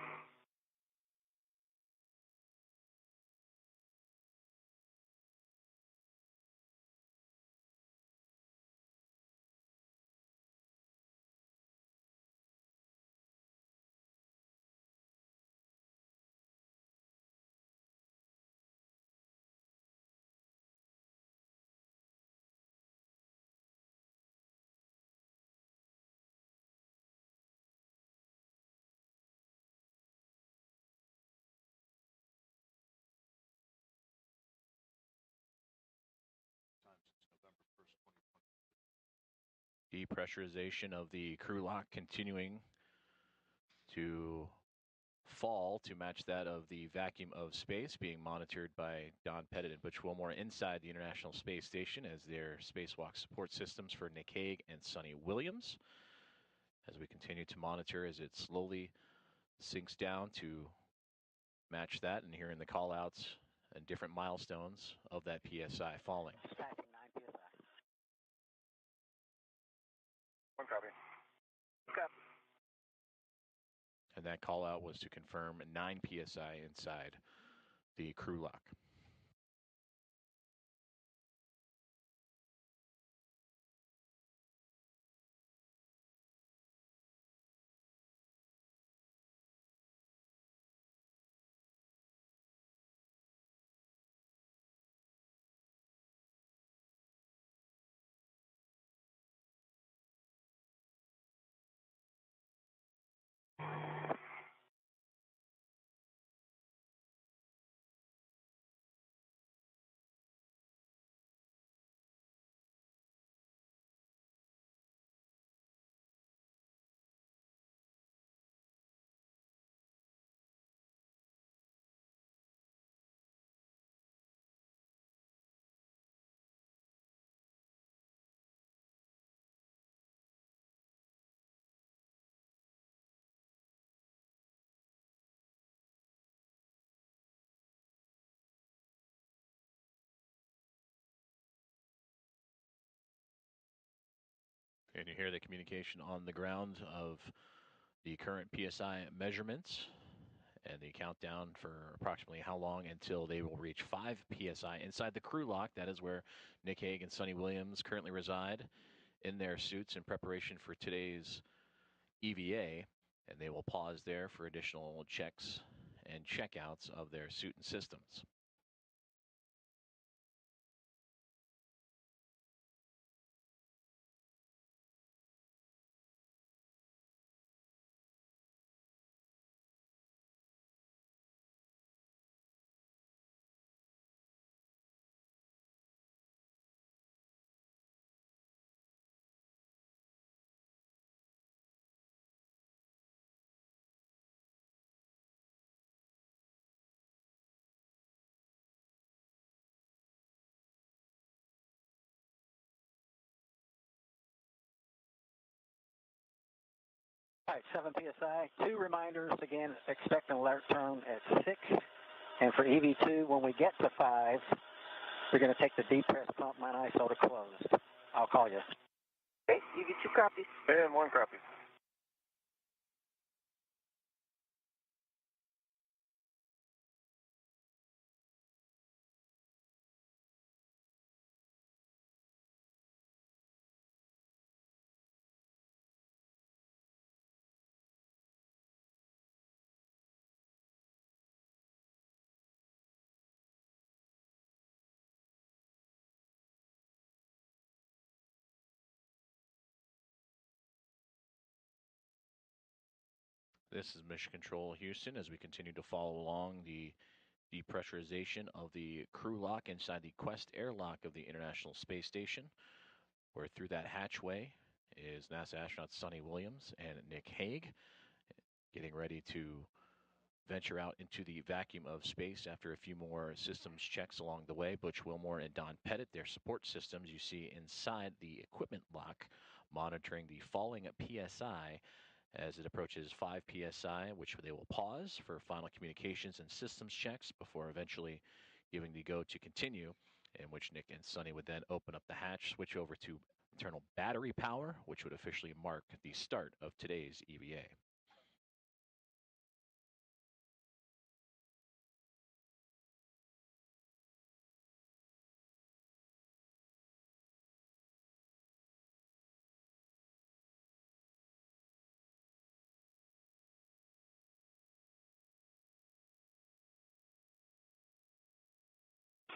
Depressurization of the crew lock continuing to fall to match that of the vacuum of space, being monitored by Don Pettit and Butch Wilmore inside the International Space Station as their spacewalk support systems for Nick Hague and Sonny Williams. As we continue to monitor as it slowly sinks down to match that, and hearing the call outs and different milestones of that PSI falling. Passing 9 psi. One copy. Copy. And that call out was to confirm 9 psi inside the crew lock. And you hear the communication on the ground of the current PSI measurements and the countdown for approximately how long until they will reach 5 psi inside the crew lock. That is where Nick Hague and Sonny Williams currently reside in their suits in preparation for today's EVA, and they will pause there for additional checks and checkouts of their suit and systems. right, 7 PSI. 2 reminders, again, expect an alert tone at 6. And for EV2, when we get to 5, we're going to take the depress pump mine ISO to closed. I'll call you. Okay, EV2 copies. And 1 copy. This is Mission Control Houston as we continue to follow along the depressurization of the crew lock inside the Quest airlock of the International Space Station, where through that hatchway is NASA astronauts Sonny Williams and Nick Hague getting ready to venture out into the vacuum of space after a few more systems checks along the way. Butch Wilmore and Don Pettit, their support systems you see inside the equipment lock, monitoring the falling PSI as it approaches 5 PSI, which they will pause for final communications and systems checks before eventually giving the go to continue, in which Nick and Sonny would then open up the hatch, switch over to internal battery power, which would officially mark the start of today's EVA.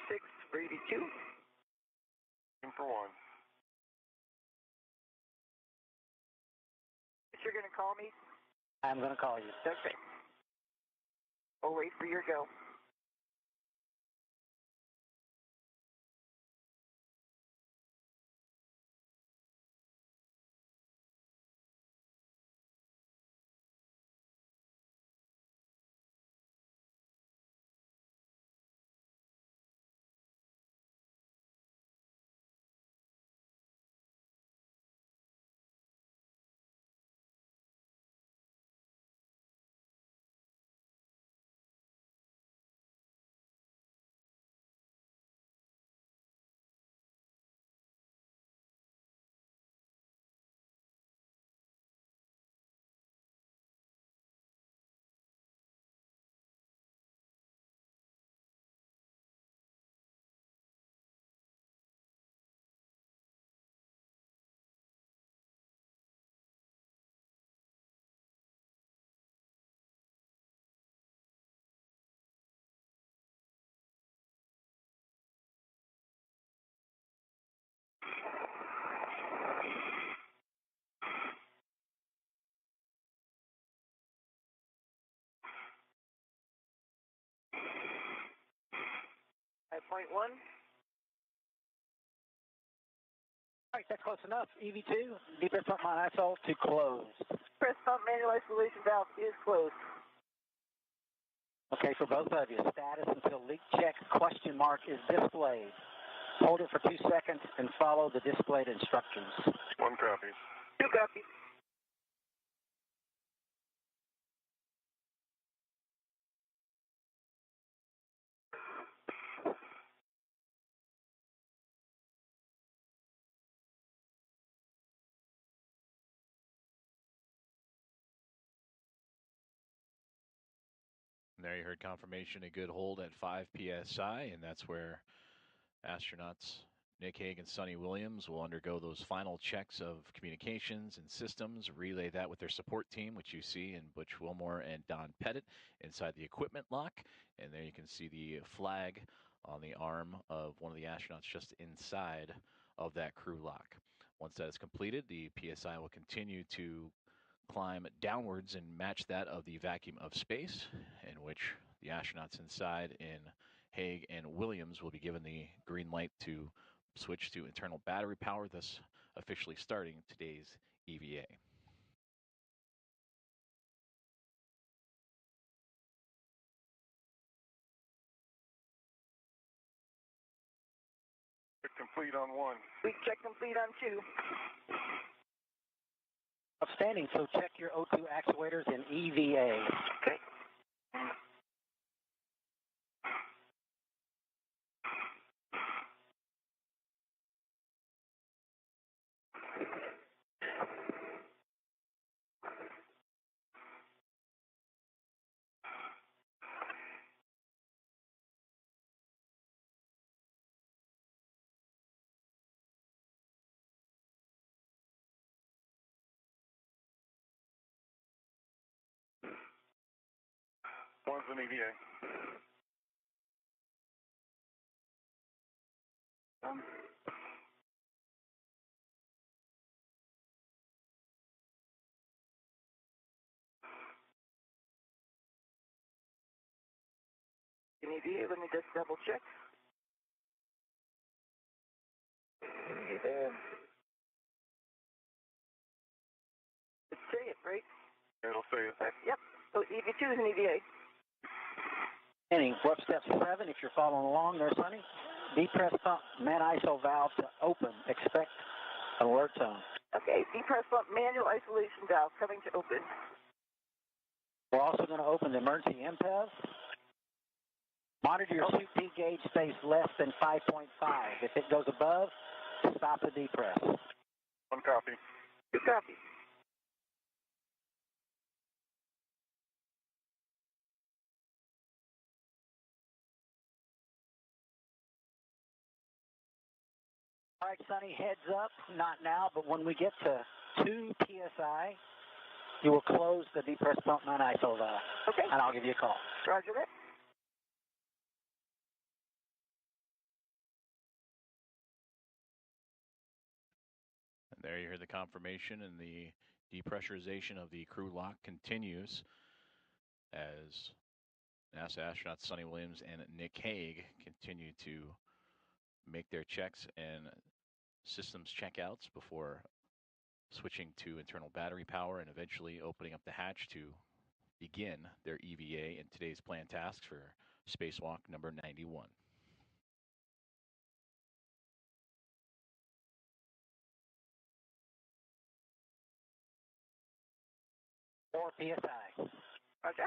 Six for EV2. Aim for 1. You're going to call me? I'm going to call you. Okay. I'll wait for your go. Point 1. All right, that's close enough. EV2, depress pump mine ISO to closed. Press pump manual isolation valve is closed. Okay, for both of you, status until leak check question mark is displayed. Hold it for 2 seconds and follow the displayed instructions. 1 copy. 2 copies. And there you heard confirmation, a good hold at 5 PSI, and that's where astronauts Nick Hague and Sonny Williams will undergo those final checks of communications and systems, relay that with their support team, which you see in Butch Wilmore and Don Pettit inside the equipment lock. And there you can see the flag on the arm of one of the astronauts just inside of that crew lock. Once that is completed, the PSI will continue to climb downwards and match that of the vacuum of space, in which the astronauts inside in Hague and Williams will be given the green light to switch to internal battery power, thus officially starting today's EVA. Complete on 1. We check complete on 2. Outstanding. So check your O2 actuators in EVA. Okay. One's an EVA. In EVA, let me just double check. EVA there. Let's say it, right? It'll say it. Yep. So EV2 is an EVA. Ending. Warp step 7, if you're following along there, Sonny. Depress pump, man ISO valve to open. Expect an alert tone. Okay, depress pump manual isolation valve coming to open. We're also going to open the emergency MPEV. Monitor your suit P gauge stays less than 5.5. If it goes above, stop the depress. One copy. Two copies. All right, Sonny, heads up, not now, but when we get to 2 PSI, you will close the depress pump man ISO valve. Okay. And I'll give you a call. Roger that. And there you hear the confirmation, and the depressurization of the crew lock continues as NASA astronauts Sonny Williams and Nick Hague continue to make their checks and systems checkouts before switching to internal battery power and eventually opening up the hatch to begin their EVA and today's planned tasks for Spacewalk number 91. Four PSI. Roger.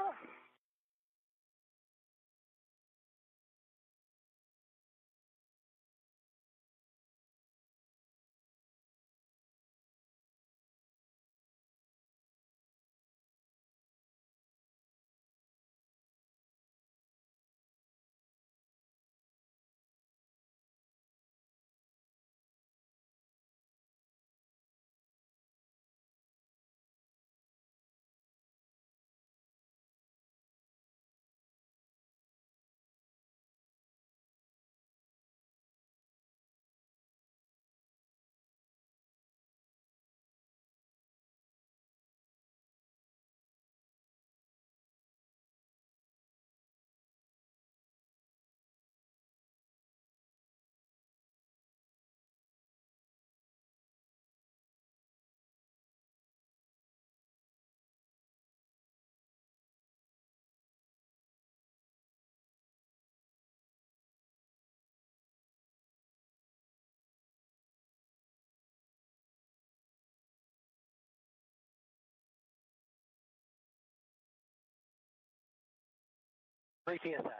Three PSI.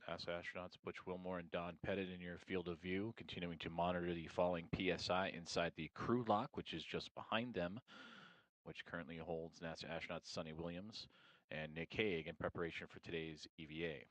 NASA astronauts Butch Wilmore and Don Pettit in your field of view, continuing to monitor the falling PSI inside the crew lock, which is just behind them, which currently holds NASA astronauts Sonny Williams and Nick Hague in preparation for today's EVA.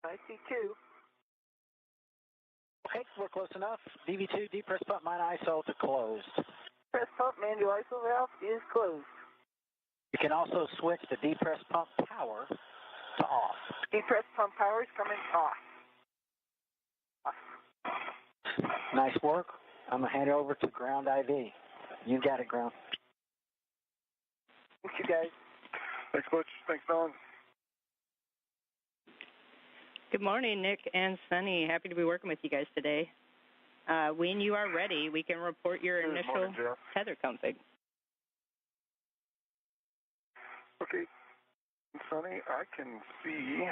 I see 2. Okay, we're close enough. DV2, depress pump mine ISO to closed. Press pump manual ISO valve is closed. You can also switch the depress pump power to off. Depress pump power is coming off. Nice work. I'm going to hand it over to ground IV. You got it, ground. Thank you, guys. Thanks, Butch. Thanks, Don. Good morning, Nick and Sunny. Happy to be working with you guys today. When you are ready, we can report your Good initial morning, Jeff. tether config. Okay, Sonny, I can see.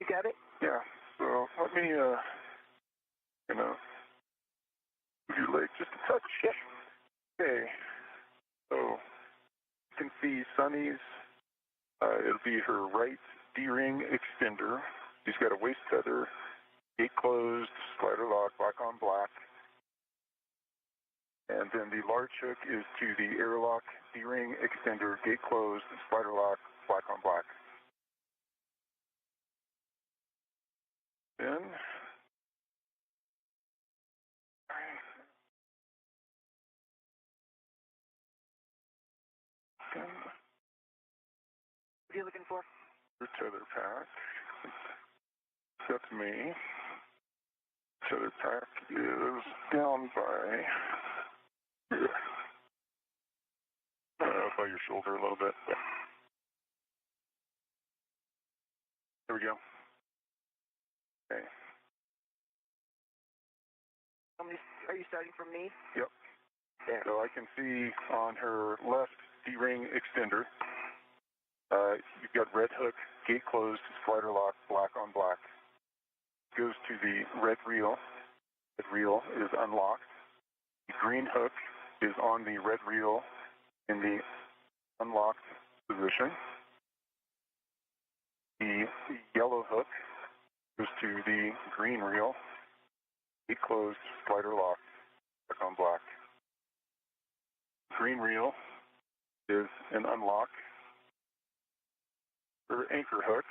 You got it? Yeah. So let me, move your leg just a touch. Yep. Okay. So you can see Sonny's. It'll be her right D-ring extender. She's got a waist tether, gate closed, slider lock, black on black. And then the large hook is to the airlock D-ring extender, gate closed, slider lock, black on black. Then, What are you looking for? your tether pack. That's me. Tether pack is down by your shoulder a little bit. There we go. Okay. How many are you starting from me? Yep. There. So I can see on her left D-ring extender, you've got red hook, gate closed, slider lock, black on black. Goes to the red reel. The reel is unlocked. The green hook is on the red reel in the unlocked position. The yellow hook goes to the green reel. Gate closed, slider lock, black on black. Green reel is an unlock. Her anchor hook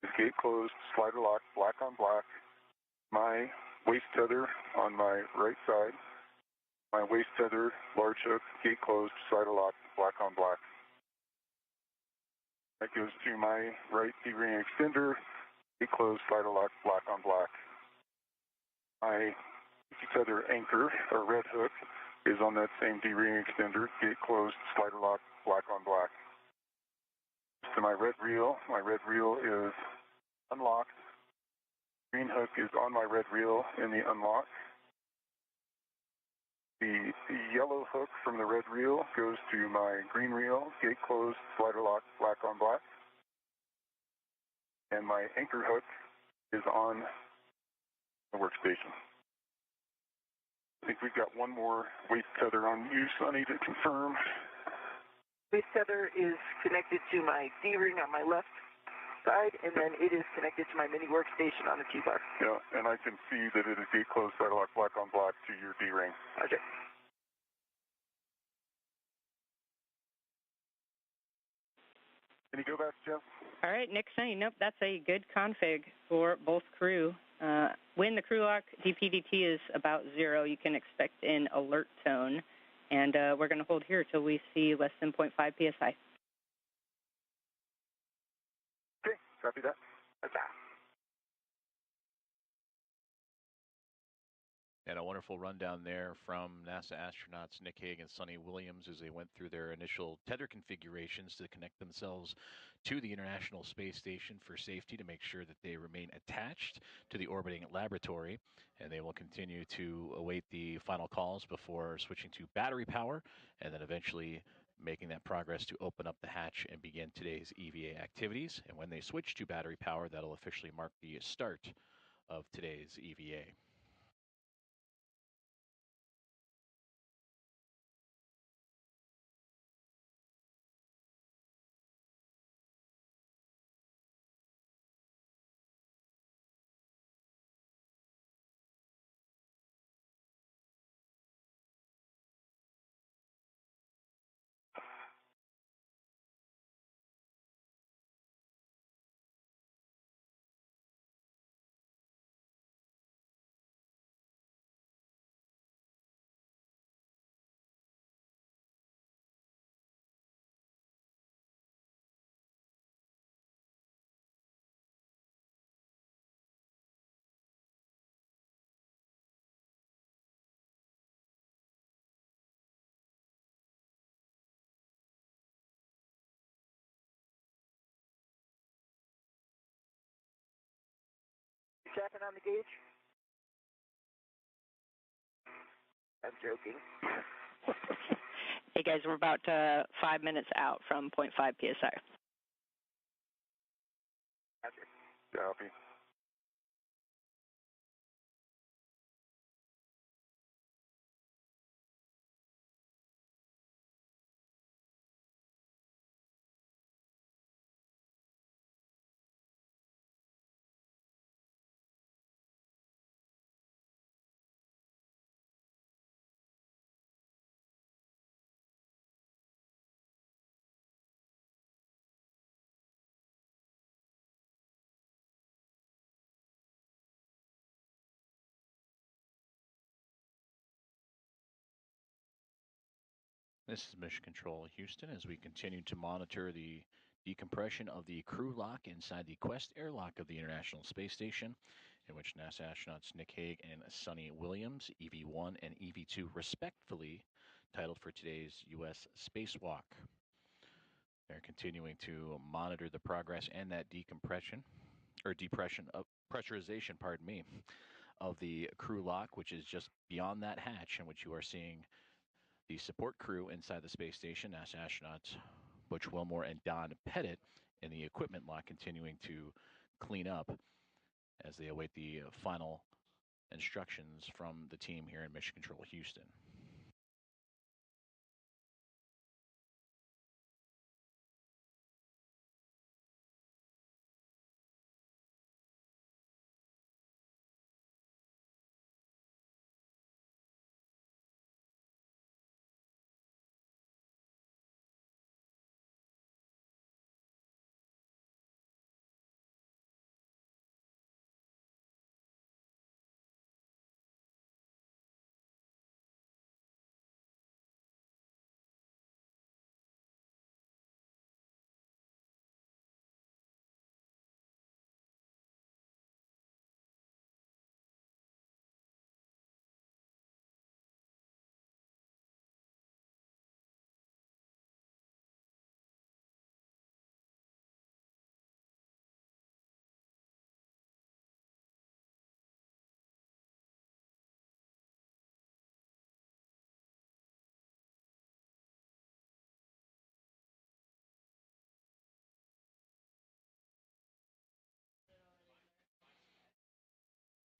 is gate closed, slider lock, black on black. My waist tether on my right side. My waist tether, large hook, gate closed, slider lock, black on black. That goes to my right D-ring extender, gate closed, slider lock, black on black. My tether anchor, or red hook, is on that same D-ring extender, gate closed, slider lock, black on black. To my red reel is unlocked. Green hook is on my red reel in the unlock. The yellow hook from the red reel goes to my green reel, gate closed, slider lock, black on black. And my anchor hook is on the workstation. I think we've got one more waist tether on you, Sonny, to confirm. Waist tether is connected to my D-ring on my left side, and then it is connected to my mini workstation on the T-bar. Yeah, and I can see that it is gate closed, slider lock, black on black to your D-ring. Roger. Any go backs, Jeff? All right, Nick, Sunny, nope, that's a good config for both crew. When the crew lock DPDT is about 0, you can expect an alert tone, and we're going to hold here till we see less than 0.5 PSI. Okay, copy that. Okay. And a wonderful rundown there from NASA astronauts Nick Hague and Sunny Williams as they went through their initial tether configurations to connect themselves to the International Space Station for safety to make sure that they remain attached to the orbiting laboratory. And they will continue to await the final calls before switching to battery power and then eventually making that progress to open up the hatch and begin today's EVA activities. And when they switch to battery power, that'll officially mark the start of today's EVA. second on the gauge? I'm joking. Hey guys, we're about 5 minutes out from 0.5 psi. Copy. This is Mission Control Houston as we continue to monitor the decompression of the crew lock inside the Quest airlock of the International Space Station, in which NASA astronauts Nick Hague and Sonny Williams, EV1 and EV2 respectively, titled for today's U.S. Spacewalk. They're continuing to monitor the progress and that depressurization, of the crew lock, which is just beyond that hatch, in which you are seeing the support crew inside the space station, NASA astronauts Butch Wilmore and Don Pettit, and the equipment lock continuing to clean up as they await the final instructions from the team here in Mission Control Houston.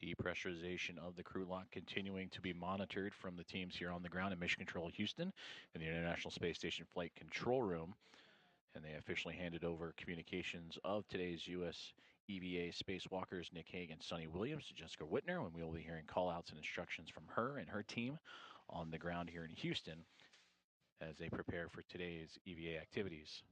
Depressurization of the crew lock continuing to be monitored from the teams here on the ground in Mission Control Houston in the International Space Station Flight Control Room. And they officially handed over communications of today's U.S. EVA spacewalkers Nick Hague and Sonny Williams to Jessica Whitner, and we will be hearing call-outs and instructions from her and her team on the ground here in Houston as they prepare for today's EVA activities.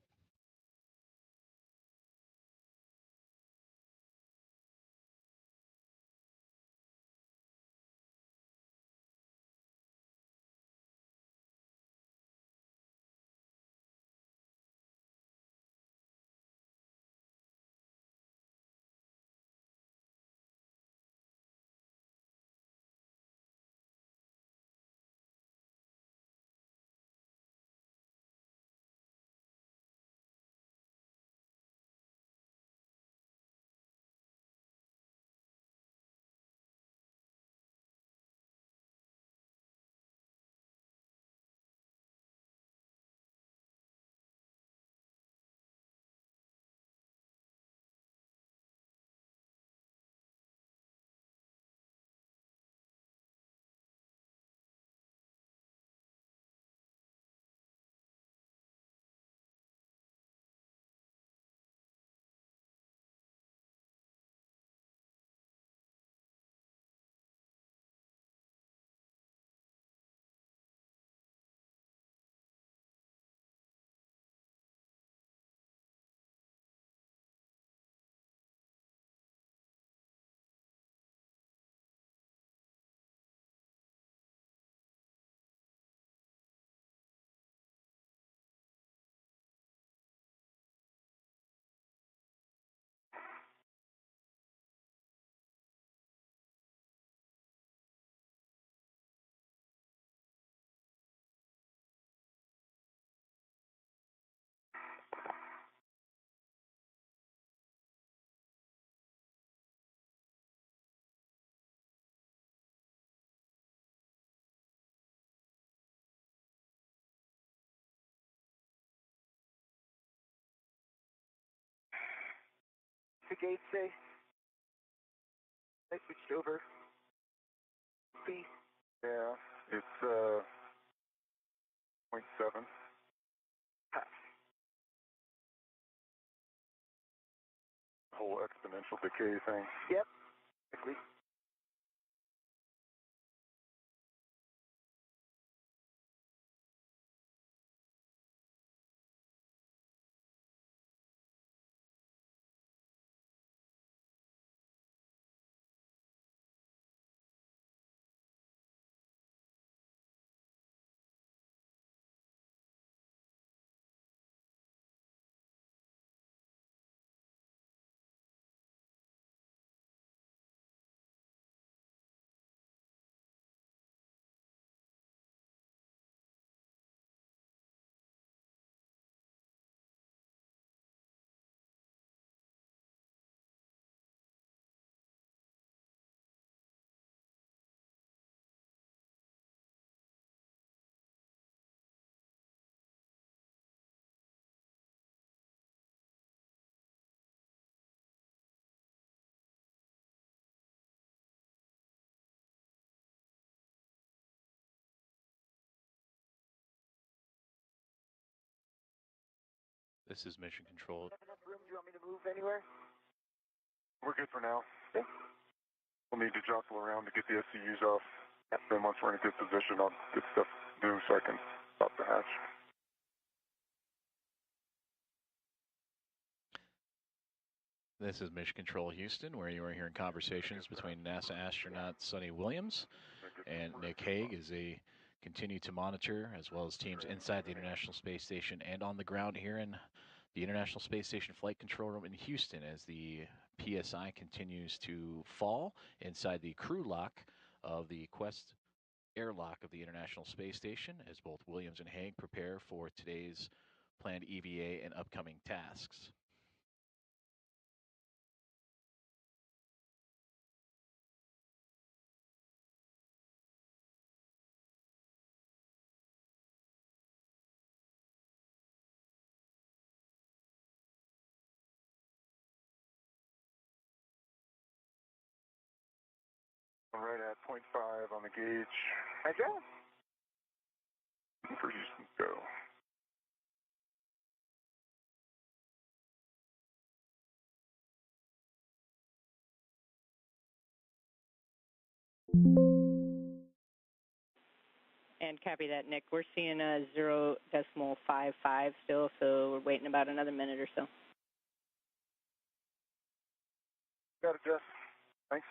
The gate say? I switched over. B. Yeah, it's 0.7. Whole exponential decay thing. Yep. Exactly. This is Mission Control. Enough room? Do you want me to move anywhere? We're good for now. Okay. We'll need to jostle around to get the SCUs off. Yep. Then once we're in a good position, I'll get stuff to do so I can stop the hatch. This is Mission Control Houston, where you are hearing conversations between NASA astronaut Sonny Williams and Nick Hague as they continue to monitor, as well as teams inside the International Space Station and on the ground here in the International Space Station Flight Control Room in Houston, as the PSI continues to fall inside the crew lock of the Quest airlock of the International Space Station, as both Williams and Hague prepare for today's planned EVA and upcoming tasks. Right at 0.5 on the gauge. Roger. For Houston, go. And copy that, Nick. We're seeing a 0.55 still, so we're waiting about another minute or so. Got it, Jeff. Thanks.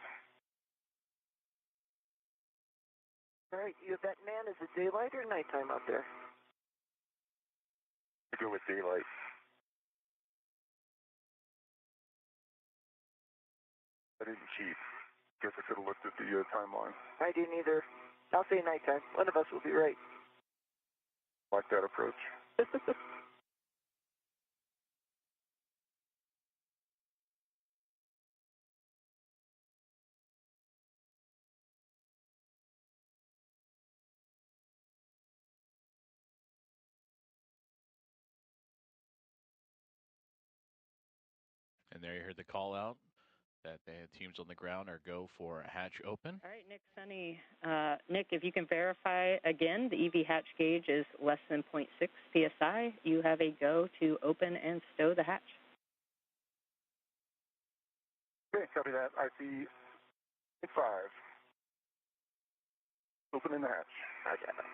All right, that man, is it daylight or nighttime out there? I go with daylight. I didn't cheat. Guess I could have looked at the timeline. I didn't either. I'll say nighttime. One of us will be right. Like that approach. And there you heard the call out that the teams on the ground are go for hatch open. All right, Nick, Sonny. Nick, if you can verify again, the EV hatch gauge is less than 0.6 psi. You have a go to open and stow the hatch. Okay, copy that. I see 5. Opening the hatch. I got it.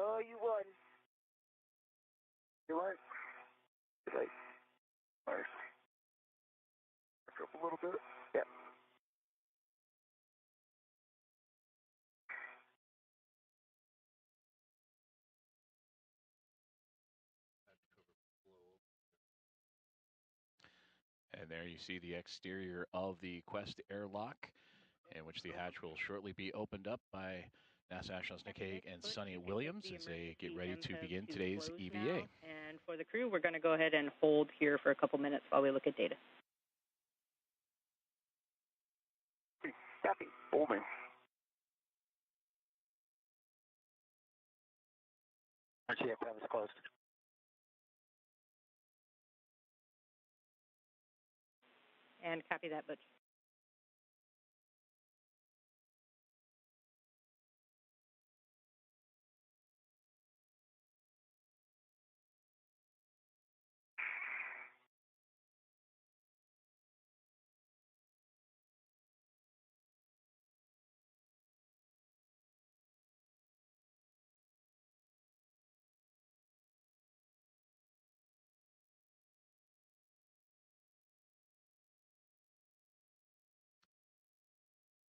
Oh, you won. Daylight. Daylight. Nice. Back up a little bit. Yep. And there you see the exterior of the Quest airlock, in which the hatch will shortly be opened up by NASA astronauts Nick Hague and Sonny Williams as they get ready to begin today's EVA. And for the crew, we're going to go ahead and hold here for a couple minutes while we look at data. Holding. RGA is closed. And copy that, Butch.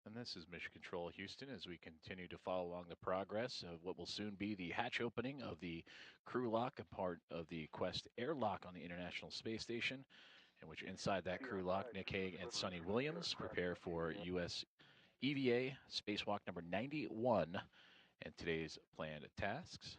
And this is Mission Control Houston as we continue to follow along the progress of what will soon be the hatch opening of the crew lock, a part of the Quest airlock on the International Space Station, in which inside that crew lock, Nick Hague and Sonny Williams prepare for U.S. EVA Spacewalk number 91 and today's planned tasks.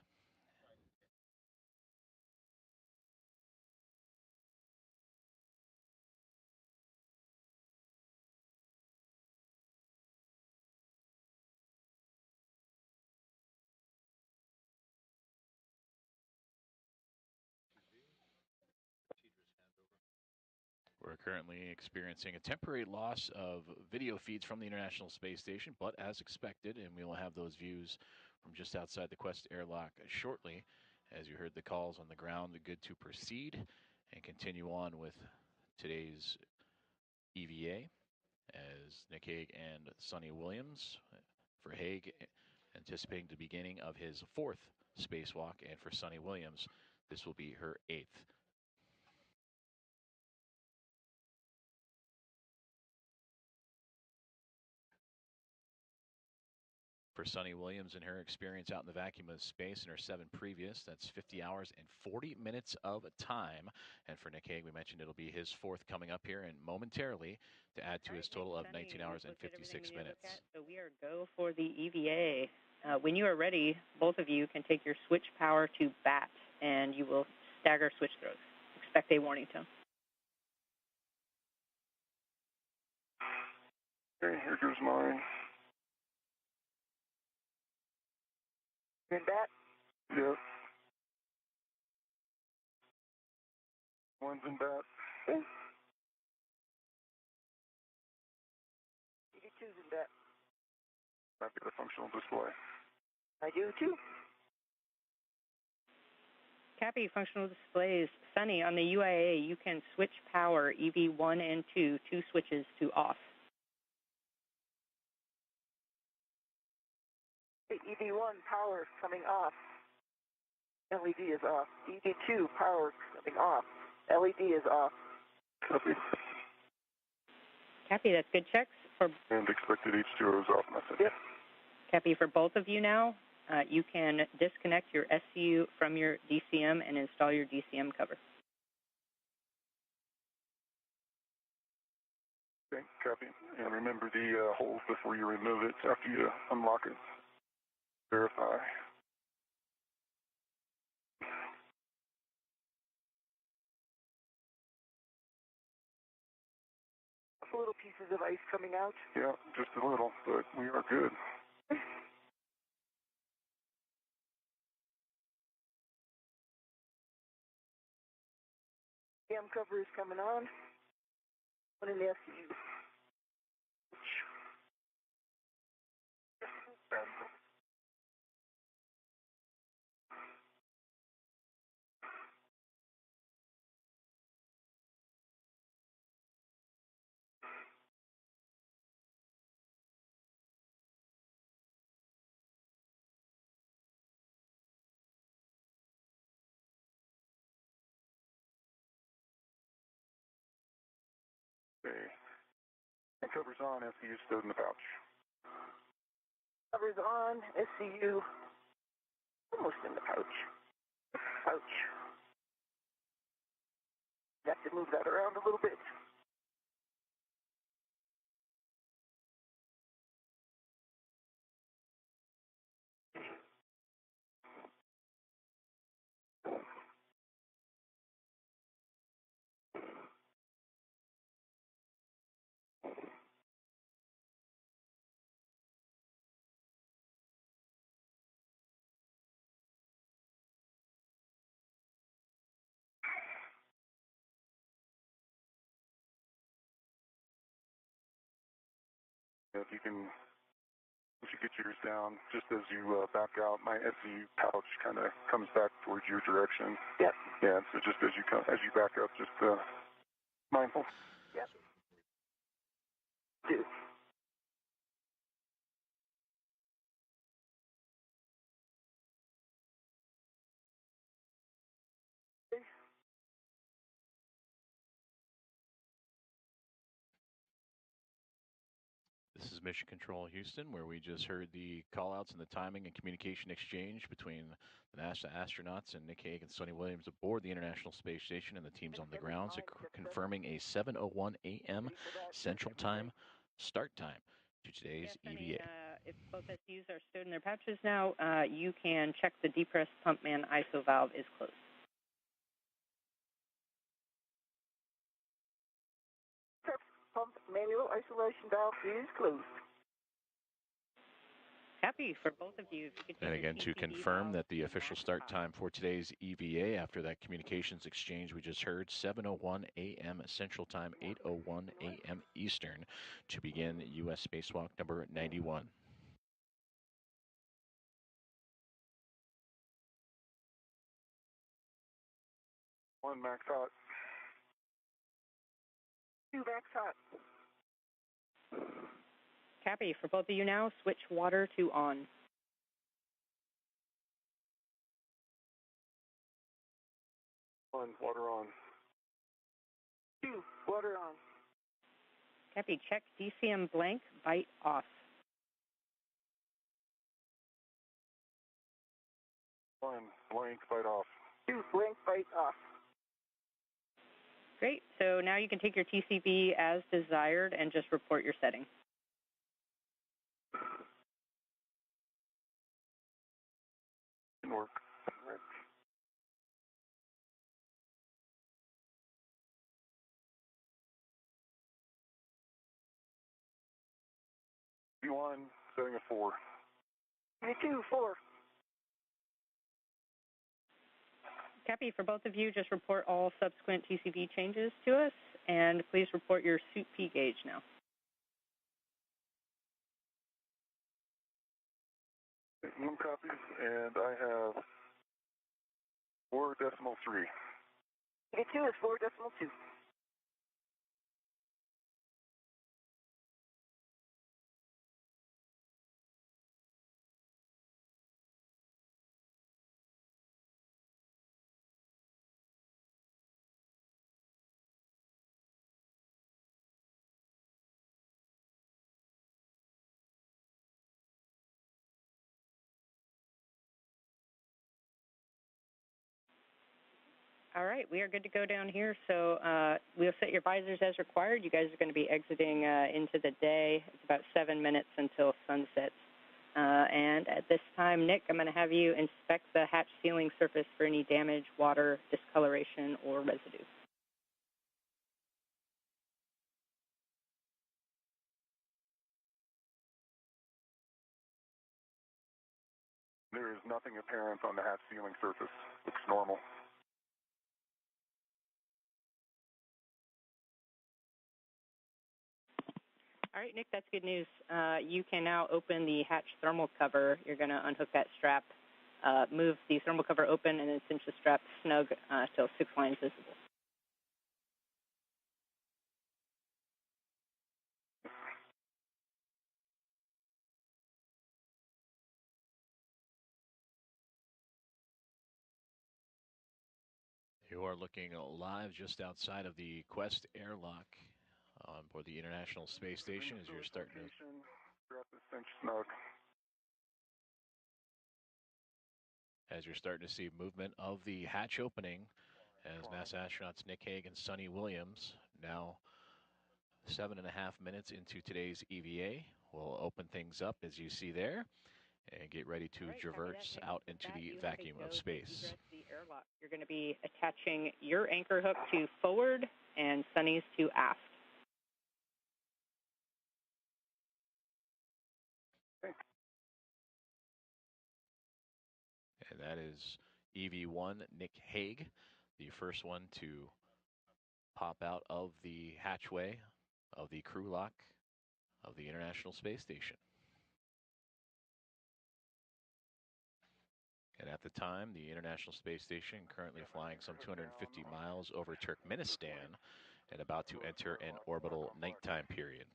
We're currently experiencing a temporary loss of video feeds from the International Space Station, but as expected, and we will have those views from just outside the Quest airlock shortly. As you heard the calls on the ground, good to proceed and continue on with today's EVA as Nick Hague and Sonny Williams. For Hague, anticipating the beginning of his 4th spacewalk, and for Sonny Williams, this will be her 8th. For Sonny Williams and her experience out in the vacuum of space in her 7 previous, that's 50 hours and 40 minutes of time. And for Nick Hague, we mentioned it'll be his 4th coming up here and momentarily to add to his total of 19 hours and 56 minutes. So we are go for the EVA. When you are ready, both of you can take your switch power to BAT, and you will stagger switch throws. Expect a warning tone. Okay, here goes mine. In bat? Yep. One's in bat. Okay. EV2's in bat. I've got a functional display. I do too. Copy functional displays. Sonny, on the UIA, you can switch power EV1 and 2 switches to off. EV1 power coming off. LED is off. EV2 power coming off. LED is off. Copy. Copy, that's good checks. And expected H2O is off message. Yep. Copy for both of you now. You can disconnect your SCU from your DCM and install your DCM cover. Okay, copy. And remember the holes before you remove it after you unlock it. Verify. Little pieces of ice coming out. Yeah, just a little, but we are good. Cam cover is coming on. One in the SCU. Okay. The cover's on, SCU stowed in the pouch. Cover's on. SCU almost in the pouch. Pouch. Have to move that around a little bit. If you get yours down, just as you back out, my SU pouch kind of comes back towards your direction. Yep. Yeah. So just as you back up, just mindful. Yep. Do. This is Mission Control Houston, where we just heard the callouts and the timing and communication exchange between the NASA astronauts and Nick Hague and Sonny Williams aboard the International Space Station and the teams on the ground, confirming a 7:01 a.m. Central Time start time to today's EVA. If both SUs are stowed in their pouches now, you can check the depressed pump man ISO valve is closed. Pump manual isolation valve is closed. Happy for both of you. And again, to confirm that the official start time for today's EVA after that communications exchange we just heard, 7:01 a.m. Central Time, 8:01 a.m. Eastern, to begin U.S. Spacewalk number 91. One max hot. 2 max hot. Cappy, for both of you now, switch water to on. One, water on. 2, water on. Cappy, check DCM blank, bite off. 1, blank, bite off. 2, blank, bite off. Great. So now you can take your TCV as desired and just report your setting. Didn't work. Right. V1, setting a 4. V2, 4. Cappy, for both of you, just report all subsequent TCV changes to us, and please report your suit P gauge now. One copies, and I have 4.3. V2 is 4.2. All right, we are good to go down here. So we'll set your visors as required. You guys are going to be exiting into the day. It's about 7 minutes until sunset. And at this time, Nick, I'm going to have you inspect the hatch sealing surface for any damage, water, discoloration, or residue. There is nothing apparent on the hatch sealing surface. Looks normal. All right, Nick, that's good news. You can now open the hatch thermal cover. You're going to unhook that strap, move the thermal cover open, and then cinch the strap snug till 6 lines visible. You are looking live just outside of the Quest airlock on board the International Space Station as you're starting to... Strap the cinch snug. As you're starting to see movement of the hatch opening as NASA astronauts Nick Hague and Sonny Williams, now 7.5 minutes into today's EVA, will open things up as you see there and get ready to traverse out into the vacuum of space. You're going to be attaching your anchor hook to forward and Sonny's to aft. And that is EV1 Nick Hague, the first one to pop out of the hatchway of the crew lock of the International Space Station. And at the time, the International Space Station currently flying some 250 miles over Turkmenistan and about to enter an orbital nighttime period.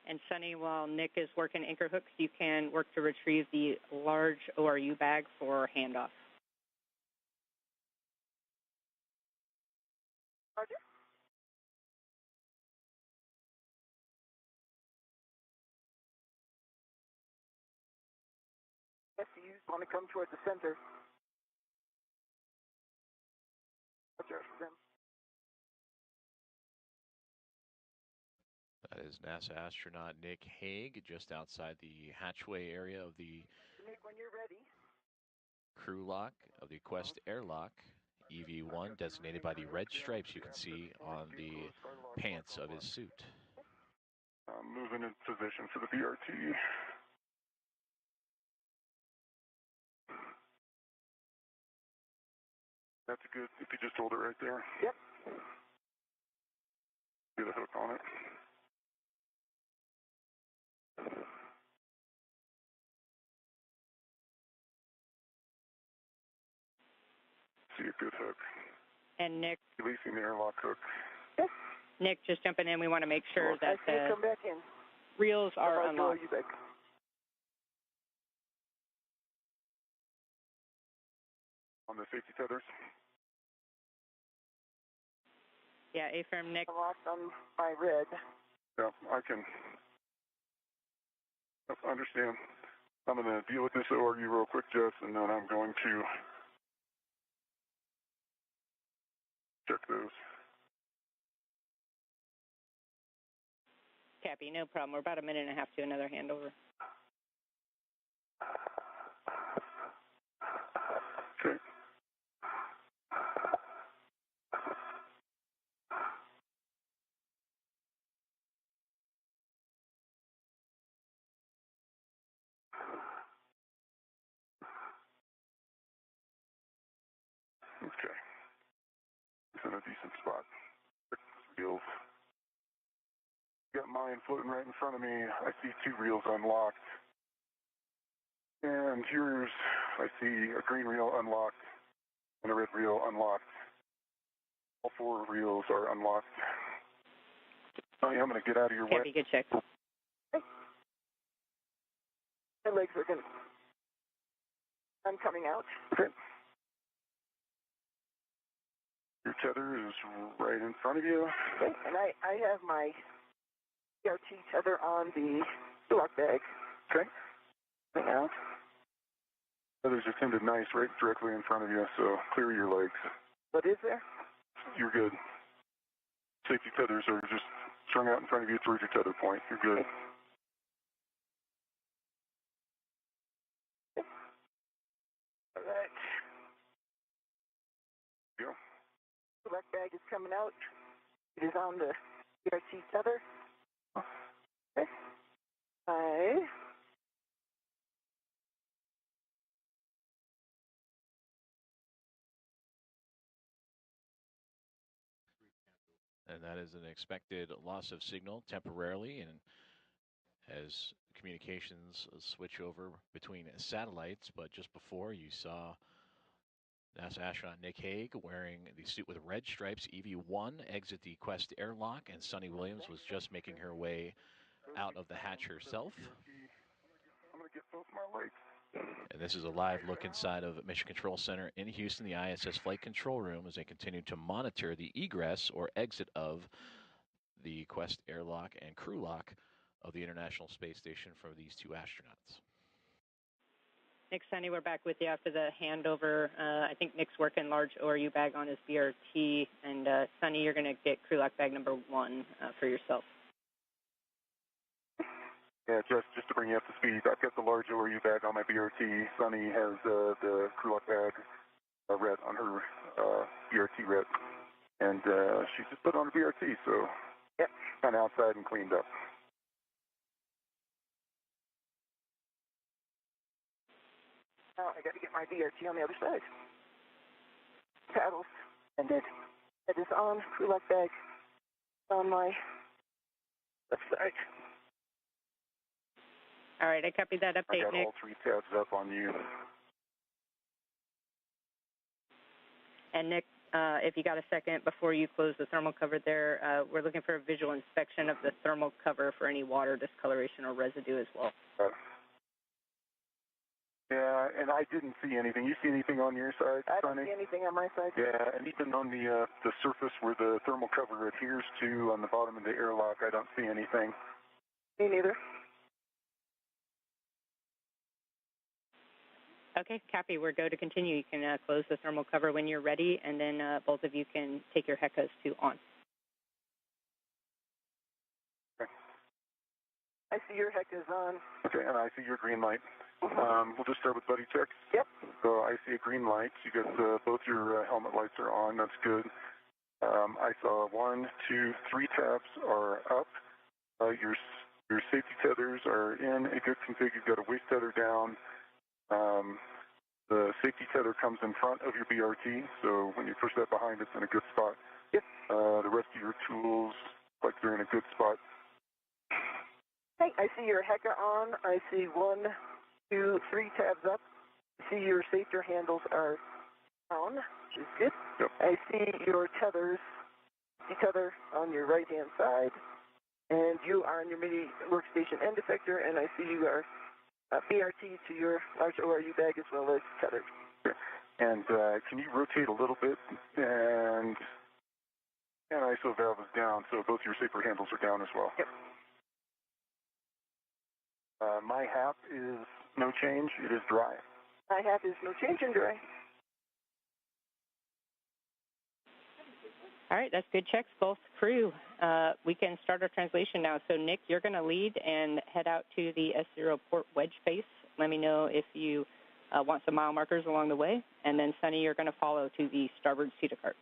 And Sunny, while Nick is working anchor hooks, you can work to retrieve the large ORU bag for handoff. Roger. SCUs want to come towards the center. Roger them. That is NASA astronaut Nick Hague just outside the hatchway area of the Nick, when you're ready. crew lock of the Quest airlock, EV1, designated by the red stripes you can see on the pants of his suit. Moving into position for the BRT. That's good. If you just hold it right there. Yep. Get a hook on it. See a good hook. And Nick, Releasing the airlock hook. Yes. Nick, just jumping in, we want to make sure that the come back in. reels are unlocked. You back. On the safety tethers. Yeah, A-firm Nick. Locked on my red. Yeah, I can understand. I'm going to deal with this ORU real quick, Jess, and then I'm going to check those. Cappy, no problem. We're about a minute and a half to another handover. Okay. Okay. It's in a decent spot. Reels. Got mine floating right in front of me. I see 2 reels unlocked. And yours, I see a green reel unlocked and a red reel unlocked. All 4 reels are unlocked. Oh, yeah, I'm going to get out of your way. Cappy, good check. Hey. My legs are going to... I'm coming out. Okay. Your tether is right in front of you. Okay. And I have my BRT tether on the lock bag. Okay. Coming out. Tethers are tended nice right directly in front of you, so clear your legs. What is there? You're good. Safety tethers are just strung out in front of you towards your tether point. You're good. All right. Go. The lock bag is coming out. It is on the BRT tether. Okay. And that is an expected loss of signal temporarily, and as communications switch over between satellites. But just before, you saw NASA astronaut Nick Hague wearing the suit with red stripes, EV1, exit the Quest airlock, and Sunny Williams was just making her way out of the hatch herself. I'm going to get both my legs. And this is a live look inside of Mission Control Center in Houston, the ISS Flight Control Room, as they continue to monitor the egress or exit of the Quest airlock and crew lock of the International Space Station for these two astronauts. Nick, Sunny, we're back with you after the handover. I think Nick's working large ORU bag on his BRT, and Sunny, you're going to get crew lock bag number 1 for yourself. Yeah, just to bring you up to speed, I've got the large ORU bag on my BRT. Sunny has the crew lock bag red on her BRT red, and she just put on a BRT, so yep, kind of outside and cleaned up. Now I got to get my BRT on the other side. Paddles ended. It is on. Crew lock bag on my left side. All right, I copied that update, I got Nick. all 3 tabs up on you. And Nick, if you got a second before you close the thermal cover there, we're looking for a visual inspection of the thermal cover for any water discoloration or residue as well. Yeah, and I didn't see anything. You see anything on your side, I Sonny? don't see anything on my side. Yeah, and even on the surface where the thermal cover adheres to on the bottom of the airlock, I don't see anything. Me neither. Okay, copy. We're go to continue. You can close the thermal cover when you're ready, and then both of you can take your HECAs to on. Okay. I see your HECAs on. Okay, and I see your green light. We'll just start with buddy checks. Yep. So I see a green light. You got both your helmet lights are on. That's good. I saw 1, 2, 3 tabs are up. Your safety tethers are in a good config. You've got a waist tether down. The safety tether comes in front of your BRT, so when you push that behind, it's in a good spot. Yep. The rest of your tools, like they're in a good spot. Hey, I see your HECA on. I see 1, 2, 3 tabs up. I see your safety handles are down, which is good. Yep. I see your tethers, the tether on your right-hand side, and you are on your mini workstation end effector, and I see you are BRT to your large ORU bag as well as tethered. And can you rotate a little bit? And ISO valve is down, so both your safer handles are down as well. Yep. My HAP is no change. It is dry. My HAP is no change and dry. All right, that's good checks, both crew. We can start our translation now. So, Nick, you're going to lead and head out to the S0 port wedge face. Let me know if you want some mile markers along the way. And then, Sunny, you're going to follow to the starboard CETA cart.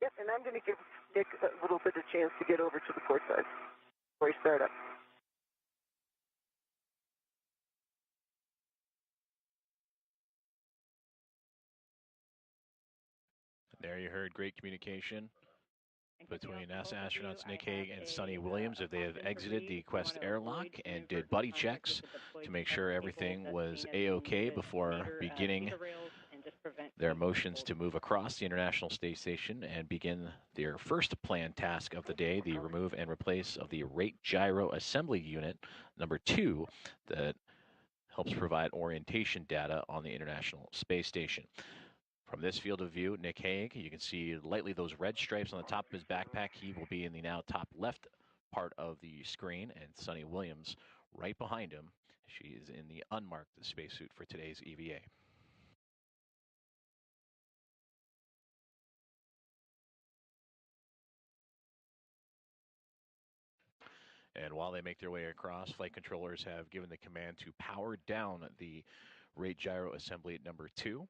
Yep, and I'm going to give Nick a little bit of chance to get over to the port side before we start up. There you heard great communication between NASA astronauts Nick Hague and Sonny Williams as they have exited the Quest airlock and did buddy checks to make sure everything was A-OK before beginning their motions to move across the International Space Station and begin their first planned task of the day, the remove and replace of the Rate Gyro Assembly Unit number 2 that helps provide orientation data on the International Space Station. From this field of view, Nick Hague, you can see lightly those red stripes on the top of his backpack. He will be in the now top left part of the screen, and Sonny Williams right behind him. She is in the unmarked spacesuit for today's EVA. And while they make their way across, flight controllers have given the command to power down the Rate Gyro Assembly at number 2,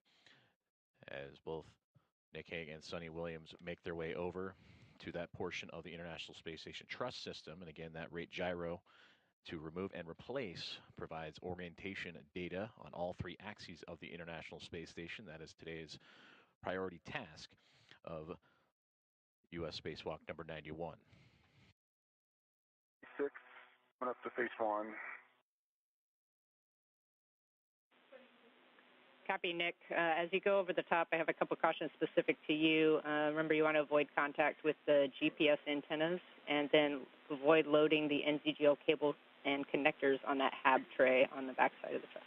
as both Nick Hague and Sonny Williams make their way over to that portion of the International Space Station truss system. And again, that rate gyro to remove and replace provides orientation data on all 3 axes of the International Space Station. That is today's priority task of U.S. Spacewalk number 91. 6, went up to phase 1. Copy, Nick. As you go over the top, I have a couple cautions specific to you. Remember, you want to avoid contact with the GPS antennas, and then avoid loading the NZGL cable and connectors on that hab tray on the back side of the truck.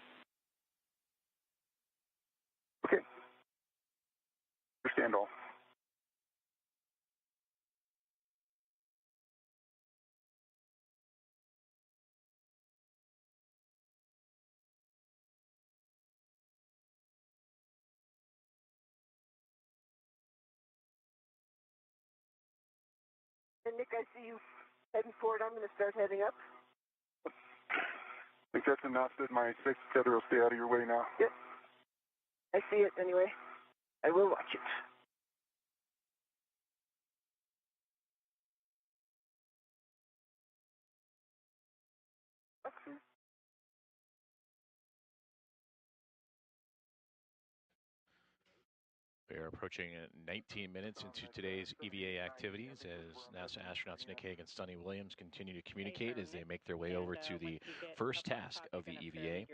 Okay. Understand all. Nick, I see you heading forward. I'm going to start heading up. I think that's enough that my fixed tether will stay out of your way now. Yep. I see it anyway. I will watch it. Okay. We are approaching 19 minutes into today's EVA activities as NASA astronauts Nick Hague and Sonny Williams continue to communicate as they make their way over to the first task of the EVA,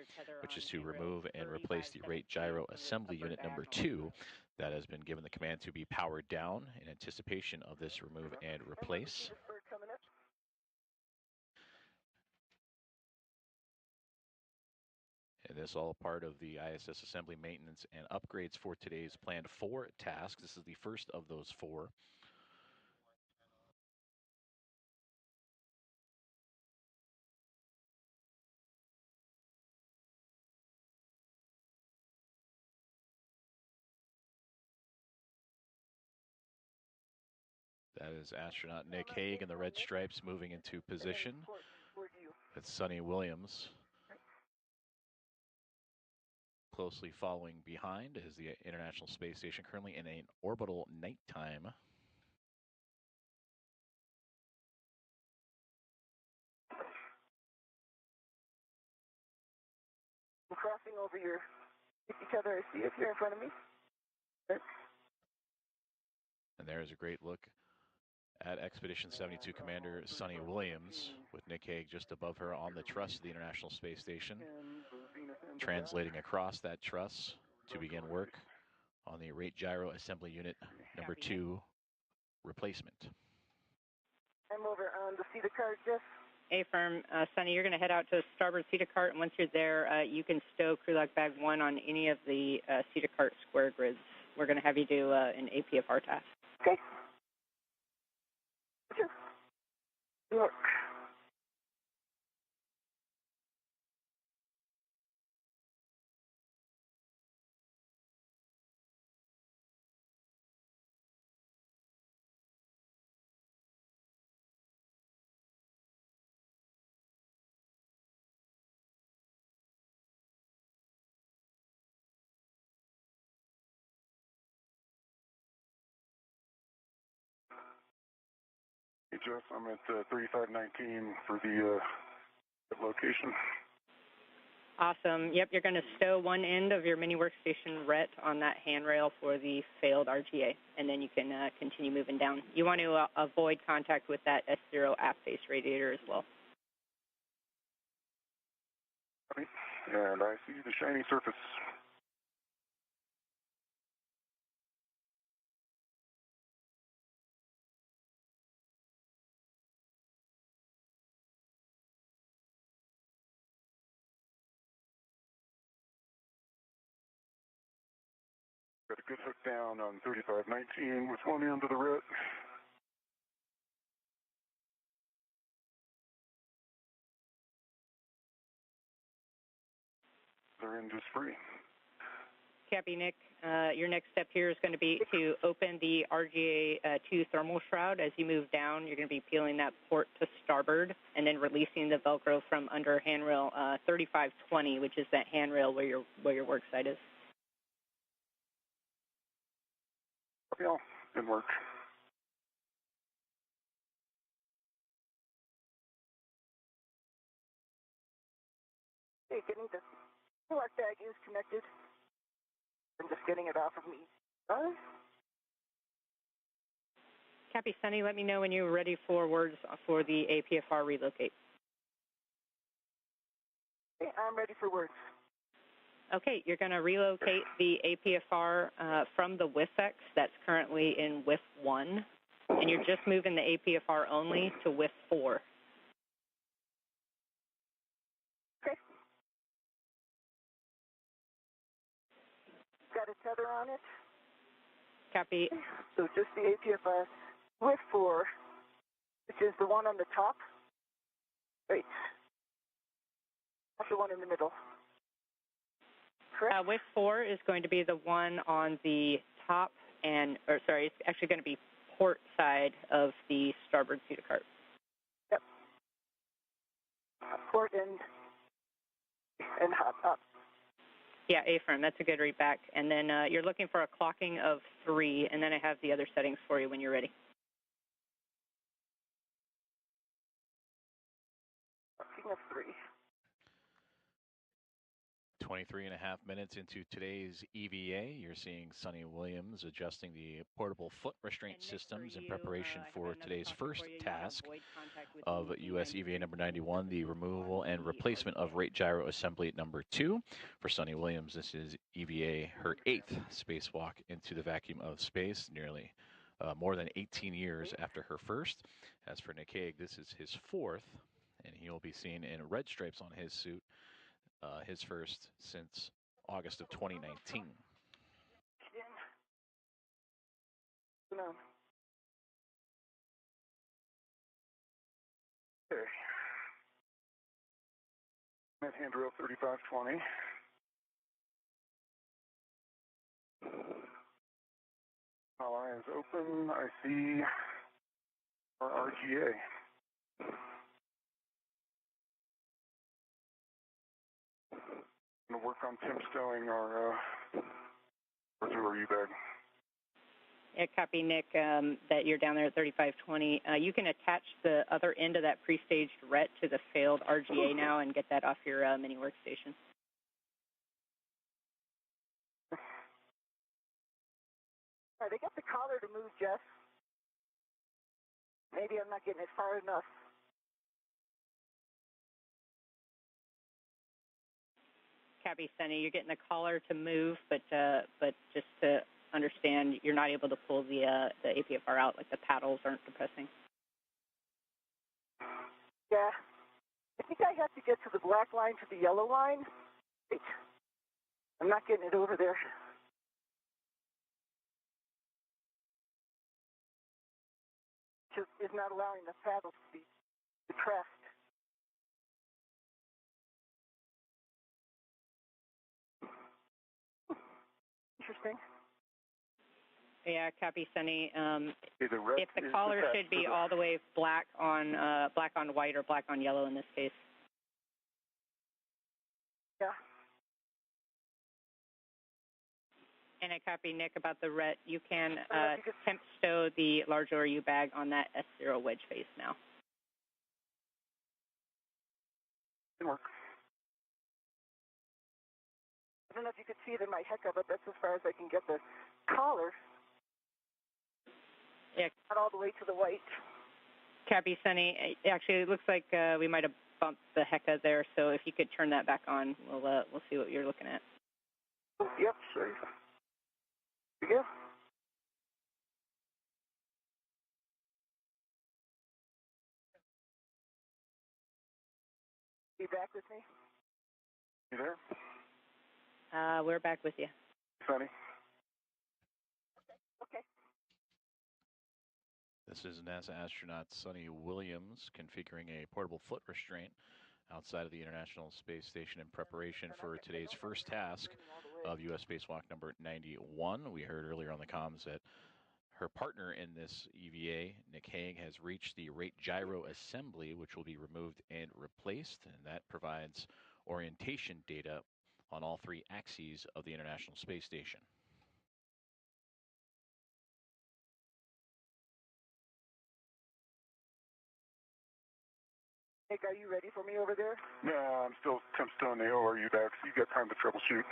which is to remove and replace the rate gyro assembly unit number 2 that has been given the command to be powered down in anticipation of this remove and replace. And this is all part of the ISS assembly maintenance and upgrades for today's planned 4 tasks. This is the first of those 4. That is astronaut Nick Hague in the red stripes moving into position with Sonny Williams closely following behind as the International Space Station currently in an orbital nighttime. I'm crossing over each other. I see it here in front of me. Okay. And there's a great look at Expedition 72 Commander Sonny Williams with Nick Hague just above her on the truss of the International Space Station, translating across that truss to begin work on the rate gyro assembly unit number 2 replacement. I'm over on the seated cart, Jeff. A-firm. Sonny, you're going to head out to the starboard seated cart, and once you're there, you can stow crew lock bag 1 on any of the seated cart square grids. We're going to have you do an APFR task. Okay. Look. Hey, Jeff, I'm at 3519 for the location. Awesome. Yep, you're going to stow one end of your mini workstation RET on that handrail for the failed RGA, and then you can continue moving down. You want to avoid contact with that S0 aft face radiator as well. Okay. And I see the shiny surface. Got a good hook down on 3519 with one end of the RET. Their end is free. Copy, Nick. Your next step here is going to be to open the RGA-2 thermal shroud. As you move down, you're going to be peeling that port to starboard and then releasing the Velcro from under handrail 3520, which is that handrail where your work site is. Yeah, good work. Hey, getting the lock bag is connected. I'm just getting it off of me. Copy, Sonny. Let me know when you're ready for words for the APFR relocate. Hey, I'm ready for words. Okay, you're going to relocate the APFR from the WIFX that's currently in WIF 1, and you're just moving the APFR only to WIF 4. Okay. Got a tether on it. Copy. So just the APFR WIF 4, which is the one on the top. Wait. That's the one in the middle. Correct? WIF 4 is going to be the one on the top it's actually going to be port side of the starboard pseudocart. Yep. Port and hop up. Yeah, A-firm. That's a good read back. And then you're looking for a clocking of 3, and then I have the other settings for you when you're ready. Clocking of 3. 23.5 minutes into today's EVA, you're seeing Sonny Williams adjusting the portable foot restraint systems in preparation for today's first task of U.S. EVA number 91, the removal and replacement of rate gyro assembly number 2. For Sonny Williams, this is EVA, her 8th spacewalk into the vacuum of space, nearly more than 18 years after her first. As for Nick Hague, this is his 4th, and he'll be seen in red stripes on his suit. His first since August of 2019. No. Okay. Met handrail 3520. All eyes open. I see our RGA. Going to work on temp stowing our auxiliary bag. Yeah, copy, Nick, that you're down there at 3520. You can attach the other end of that pre-staged RET to the failed RGA now and get that off your mini workstation. All right, I got the collar to move, Jeff. Maybe I'm not getting it far enough. Copy, Sonny. You're getting the collar to move, but just to understand, you're not able to pull the APFR out, like the paddles aren't depressing. Yeah. I think I have to get to the black line to the yellow line. Wait. I'm not getting it over there. Just is not allowing the paddles to be depressed. Interesting. Yeah, copy, Sonny. If the collar should be all the way black on white or black on yellow in this case. Yeah. And I copy, Nick, about the RET. You can temp stow the large ORU bag on that S0 wedge face now. Good work. I don't know if you could see it in my HECA, but that's as far as I can get the collar. Yeah. Not all the way to the white. Copy, Sonny. Actually, it looks like we might have bumped the HECA there, so if you could turn that back on, we'll see what you're looking at. Oh, yep, sure. Here we go. You back with me? You there? We're back with you. Sonny? Okay. This is NASA astronaut Sonny Williams configuring a portable foot restraint outside of the International Space Station in preparation for today's first task of U.S. Spacewalk number 91. We heard earlier on the comms that her partner in this EVA, Nick Hague, has reached the rate gyro assembly, which will be removed and replaced, and that provides orientation data on all 3 axes of the International Space Station. Nick, are you ready for me over there? Yeah, I'm still temp stowing the ORU bag, so you got time to troubleshoot.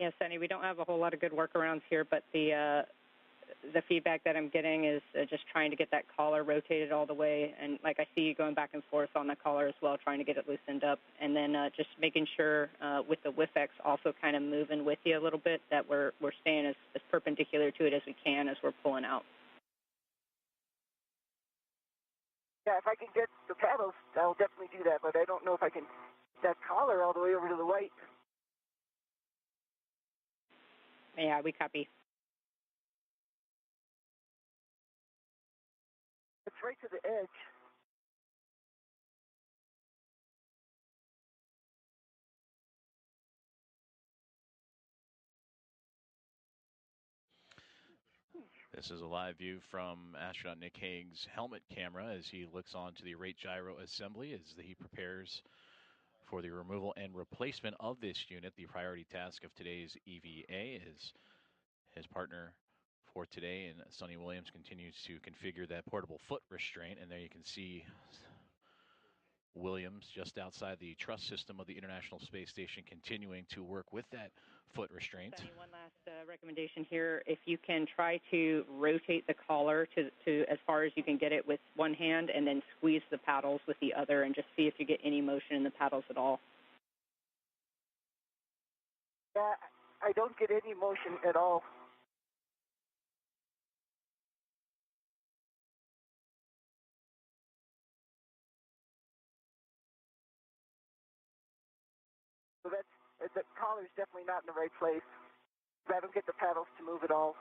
Yeah, Sonny, we don't have a whole lot of good workarounds here, but the feedback that I'm getting is just trying to get that collar rotated all the way, and like I see you going back and forth on the collar as well, trying to get it loosened up, and then just making sure with the WIFX also kind of moving with you a little bit, that we're staying as perpendicular to it as we can as we're pulling out. Yeah, if I can get the paddles, I'll definitely do that, but I don't know if I can get that collar all the way over to the white. Yeah, we copy. It's right to the edge. This is a live view from astronaut Nick Hague's helmet camera as he looks onto the rate gyro assembly as he prepares for the removal and replacement of this unit. The priority task of today's EVA is his partner for today, and Sonny Williams continues to configure that portable foot restraint. And there you can see Williams just outside the truss system of the International Space Station continuing to work with that foot restraint. Sonny, one last recommendation here. If you can try to rotate the collar to as far as you can get it with one hand and then squeeze the paddles with the other and just see if you get any motion in the paddles at all. Yeah, I don't get any motion at all. So the collar's definitely not in the right place. I don't get the paddles to move at all.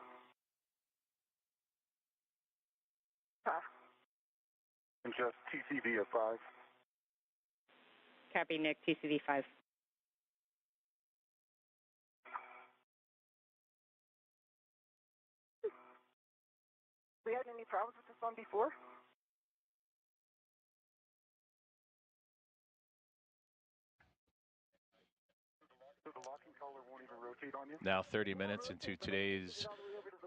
And just TCV of 5. Copy, Nick, TCV 5. We had any problems with this one before? So the locking collar won't even rotate on you? Now 30 minutes into today's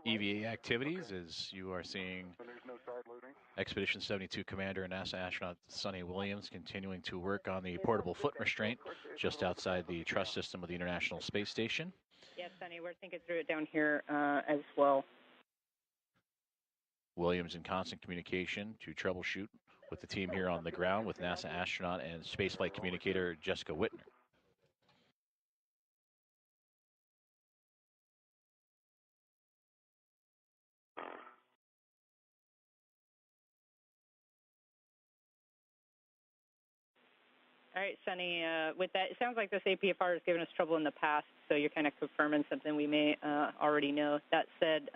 EVA activities as you are seeing So there's no side loading? Expedition 72 Commander and NASA astronaut Sonny Williams continuing to work on the portable foot restraint just outside the truss system of the International Space Station. Yes, Sonny, we're thinking through it down here as well. Williams in constant communication to troubleshoot with the team here on the ground with NASA astronaut and spaceflight communicator Jessica Whitner. All right, Sonny, with that, it sounds like this APFR has given us trouble in the past, so you're kind of confirming something we may already know. That said,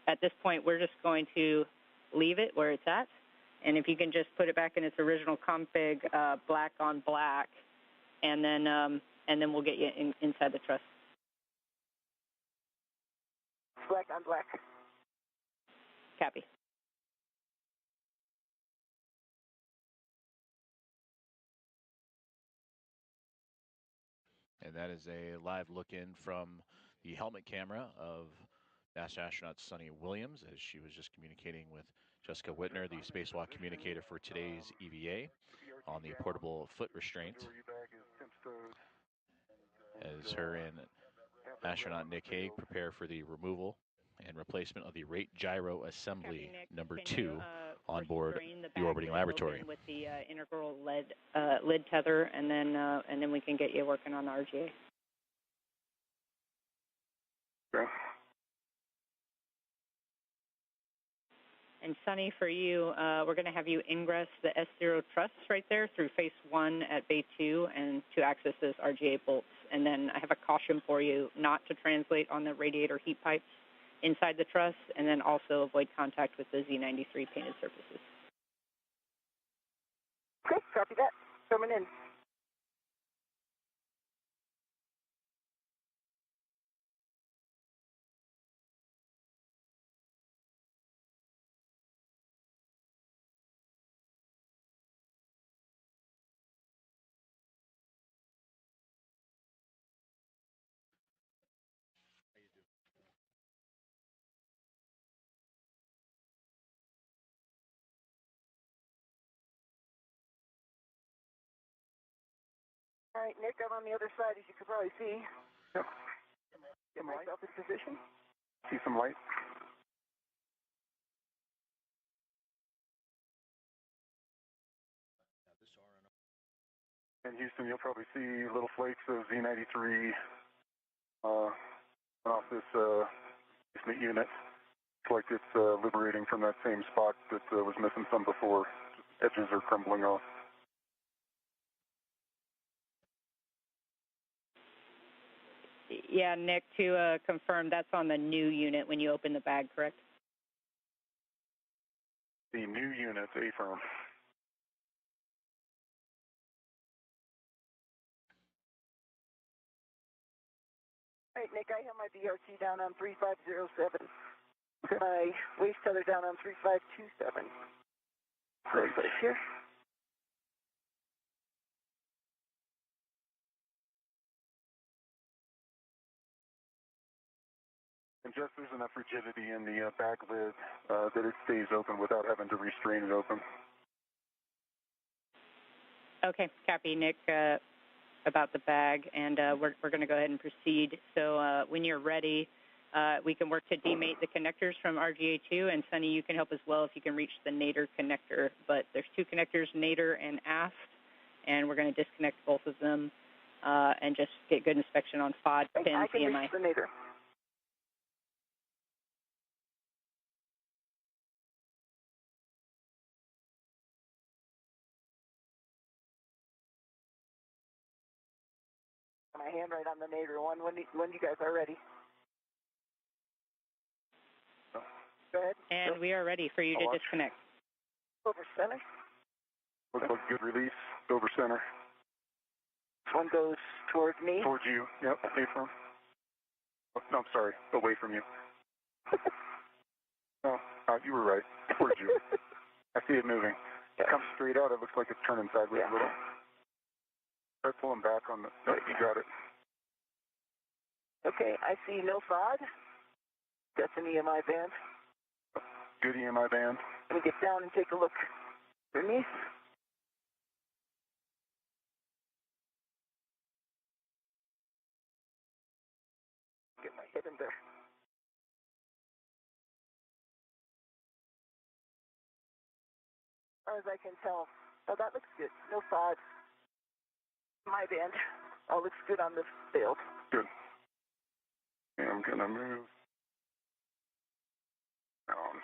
at this point, we're just going to leave it where it's at, and if you can just put it back in its original config, black on black, and then we'll get you inside the truss. Black on black. Copy. And that is a live look in from the helmet camera of NASA astronaut Sonny Williams as she was just communicating with Jessica Whitner, the Spacewalk communicator for today's EVA, on the portable foot restraint. As her and astronaut Nick Hague prepare for the removal and replacement of the rate gyro assembly number 2 on board the orbiting laboratory. With the integral lid tether, and then we can get you working on the RGA. Okay. And Sonny, for you, we're going to have you ingress the S0 truss right there through phase 1 at bay 2 and to access those RGA bolts. And then I have a caution for you not to translate on the radiator heat pipes inside the truss, and then also avoid contact with the Z93 painted surfaces. Okay, copy that. Coming in. All right, Nick, I'm on the other side, as you can probably see. Yep. Get myself in position. See some light? In Houston, you'll probably see little flakes of Z93 off this unit. It's like it's liberating from that same spot that was missing some before. Edges are crumbling off. Yeah, Nick, to confirm, that's on the new unit when you open the bag, correct? The new unit, A-firm. All right, Nick, I have my BRT down on 3507. My waste tether down on 3527. Great. Place here. And just there's enough rigidity in the bag lid that it stays open without having to restrain it open. Okay, copy, Nick, about the bag, and we're going to go ahead and proceed. So when you're ready, we can work to demate the connectors from RGA2, and Sunny, you can help as well if you can reach the nadir connector. But there's two connectors, nadir and aft, and we're going to disconnect both of them and just get good inspection on FOD, pin, I can CMI. reach the nadir. My hand right on the nadir one when you guys are ready. Go ahead. And we are ready for you to disconnect. Over center. Looks like good release. Over center. One goes towards me. Towards you. Yep. A-firm. Oh, no, I'm sorry. Away from you. No, you were right. Towards you. I see it moving. It comes straight out. It looks like it's turning sideways a little. Try pulling back on the... No, you got it. Okay, I see no FOD. That's an EMI band. Good EMI band. Let me get down and take a look underneath. Get my head in there. As far as I can tell. Oh, that looks good. No FOD. My band. All looks good on this field. Good. Okay, I'm going to move down.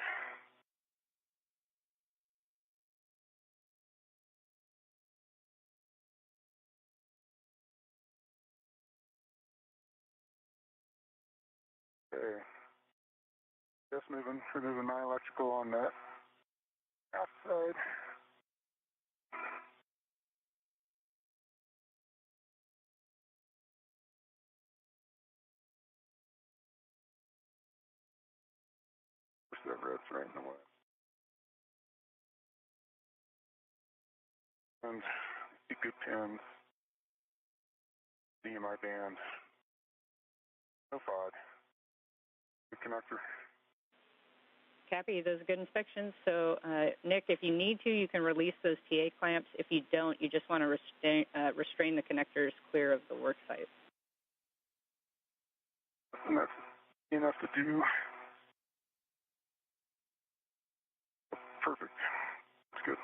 Okay. Just removing my electrical on that outside. Push that red's right in the way. And see good pins. EMI band. No FOD. Good connector. Copy, those are good inspections. So, Nick, if you need to, you can release those TA clamps. If you don't, you just want to restrain the connectors clear of the work site. And that's enough to do. Perfect. That's good.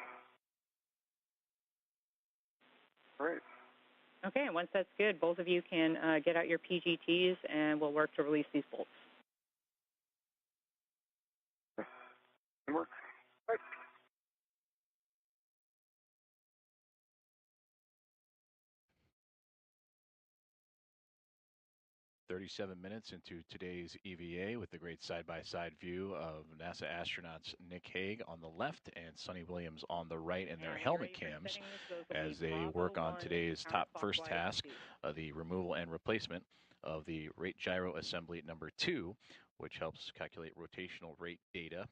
All right. Okay, and once that's good, both of you can get out your PGTs, and we'll work to release these bolts. Good work. Right. 37 minutes into today's EVA with the great side-by-side view of NASA astronauts Nick Hague on the left and Sonny Williams on the right in their helmet cams as they work on today's top first task, the removal and replacement of the rate gyro assembly number 2, which helps calculate rotational rate data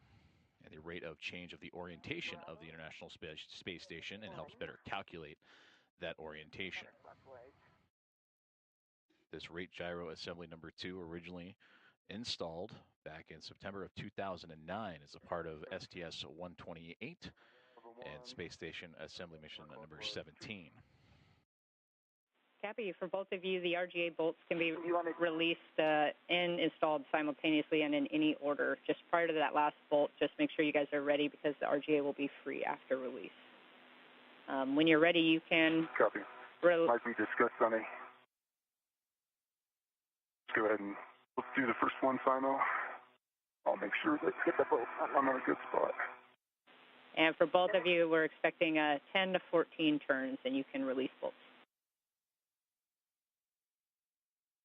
and the rate of change of the orientation of the International Space Station and helps better calculate that orientation. This rate gyro assembly number 2 originally installed back in September of 2009 as a part of STS-128 and Space Station Assembly Mission number 17. Copy. For both of you, the RGA bolts can be released and installed simultaneously and in any order. Just prior to that last bolt, just make sure you guys are ready because the RGA will be free after release. When you're ready, you can... Copy. Like we discussed, Sonny. Go ahead and let's do the first one, Simo. I'll make sure that I'm in a good spot. And for both of you, we're expecting 10 to 14 turns, and you can release bolts.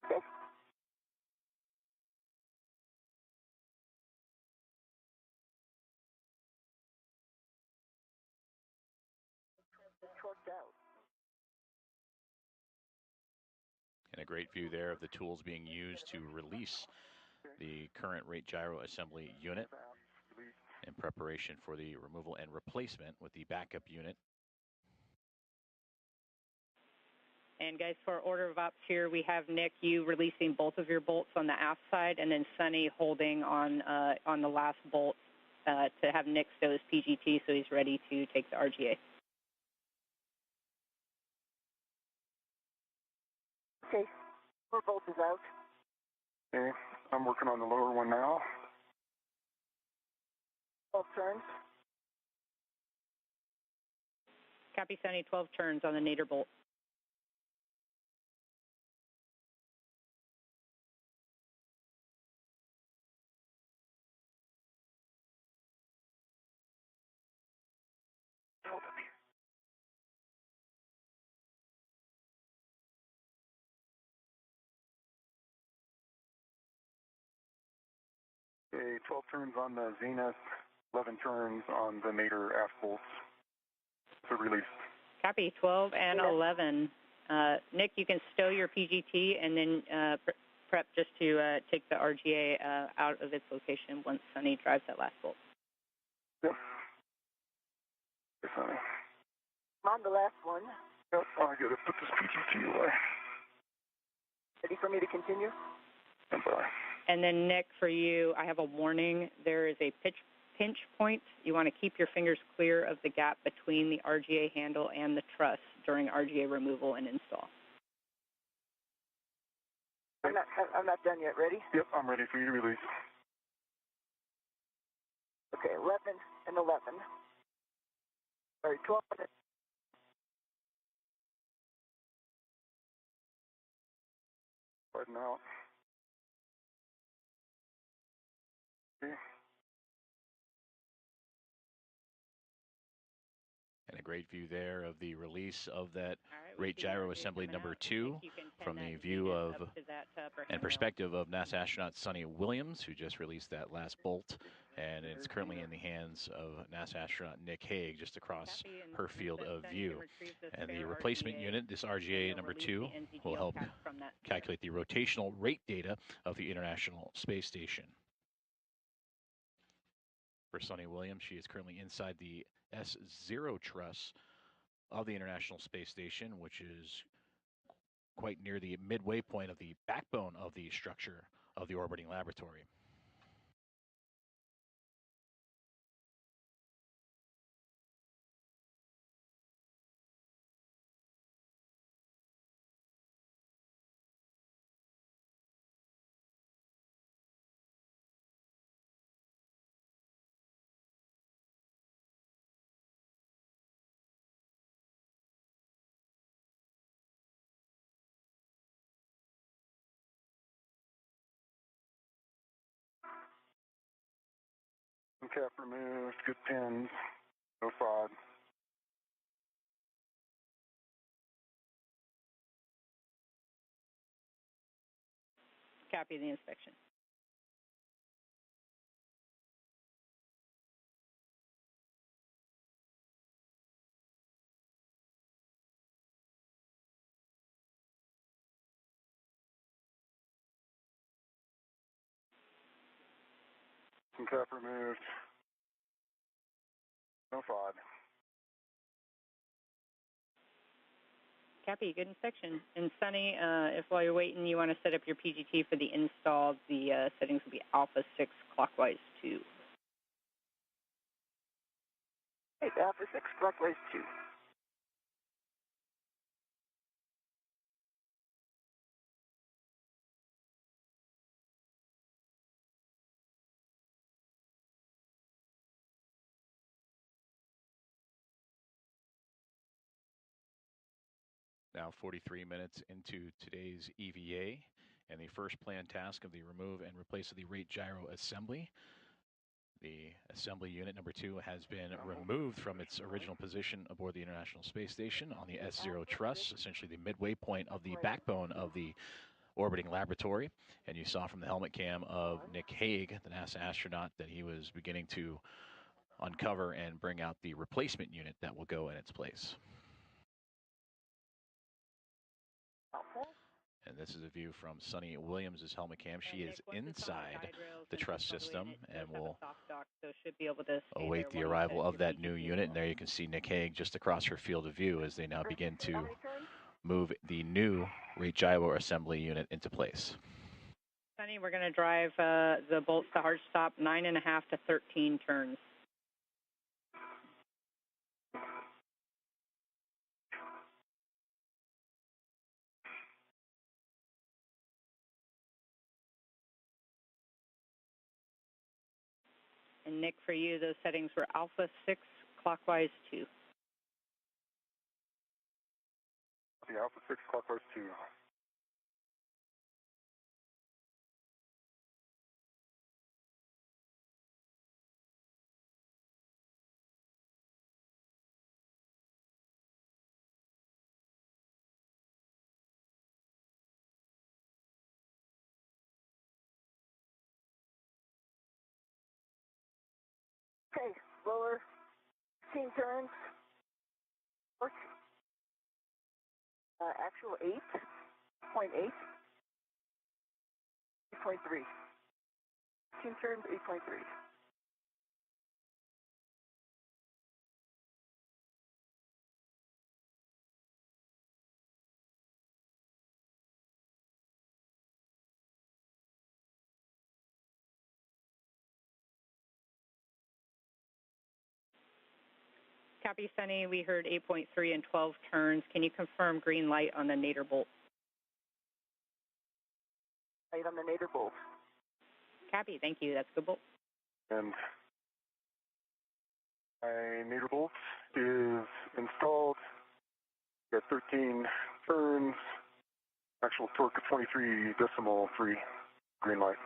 Okay. out. And a great view there of the tools being used to release the current rate gyro assembly unit in preparation for the removal and replacement with the backup unit. And guys, for order of ops here, we have Nick, you releasing both of your bolts on the aft side, and then Sonny holding on the last bolt to have Nick stow his PGT so he's ready to take the RGA. Okay, 4 bolts is out. Okay, I'm working on the lower one now. 12 turns. Copy, Sonny, 12 turns on the nadir bolt. Okay, 12 turns on the Zenith, 11 turns on the nadir aft bolts. So release. Copy, 12 and 11. Nick, you can stow your PGT and then prep just to take the RGA out of its location once Sonny drives that last bolt. Yep. Okay, Sonny. I'm on the last one. Yep, I gotta put this PGT away. Ready for me to continue? And bye. And then, Nick, for you, I have a warning. There is a pinch point. You want to keep your fingers clear of the gap between the RGA handle and the truss during RGA removal and install. I'm not done yet. Ready? Yep, I'm ready for you to release. Okay, 11 and 11. Sorry, 12 and Sliding out. Okay. And a great view there of the release of that rate gyro assembly number 2 from the view of and perspective of NASA astronaut Sonny Williams, who just released that last bolt. And it's currently in the hands of NASA astronaut Nick Hague, just across her field of view. And the replacement unit, this RGA number 2, will help calculate the rotational rate data of the International Space Station. For Sonny Williams, she is currently inside the S0 truss of the International Space Station, which is quite near the midway point of the backbone of the structure of the orbiting laboratory. Cap removed, good pins, no FOD. Copy the inspection. Cap removed, no FOD. Copy, good inspection. And Sonny, if while you're waiting you want to set up your PGT for the install, the settings will be Alpha 6 clockwise 2. Hey, Alpha 6 clockwise 2. Now 43 minutes into today's EVA, and the first planned task of the remove and replace of the rate gyro assembly. The assembly unit number 2 has been removed from its original position aboard the International Space Station on the S0 truss, essentially the midway point of the backbone of the orbiting laboratory. And you saw from the helmet cam of Nick Hague, the NASA astronaut, that he was beginning to uncover and bring out the replacement unit that will go in its place. And this is a view from Sunny Williams' helmet cam. She is inside the truss system and will await the arrival of that new unit. And there you can see Nick Hague just across her field of view as they now begin to move the new rate gyro assembly unit into place. Sunny, we're going to drive the bolts to hard stop 9.5 to 13 turns. And Nick, for you, those settings were Alpha 6, clockwise 2. The Alpha 6, clockwise 2. Okay, lower 16 turns. Actual 8.8. 8.3. 16 turns, 8.3. Copy, Sunny. We heard 8.3 and 12 turns. Can you confirm green light on the nadir bolt? Light on the nadir bolt. Copy. Thank you. That's good bolt. And my nadir bolt is installed. Got 13 turns. Actual torque of 23.3. Green light.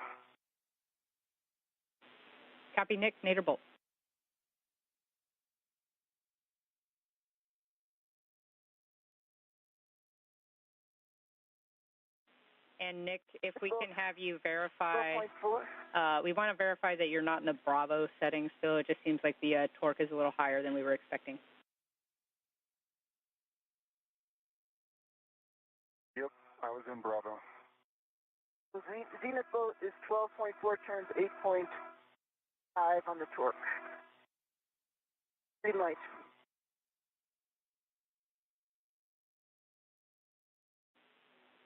Copy, Nick. Nadir bolt. And Nick, if we can have you verify, we want to verify that you're not in the Bravo setting still. It just seems like the torque is a little higher than we were expecting. Yep, I was in Bravo. The zenith bolt is 12.4 turns, 8.5 on the torque. Green light.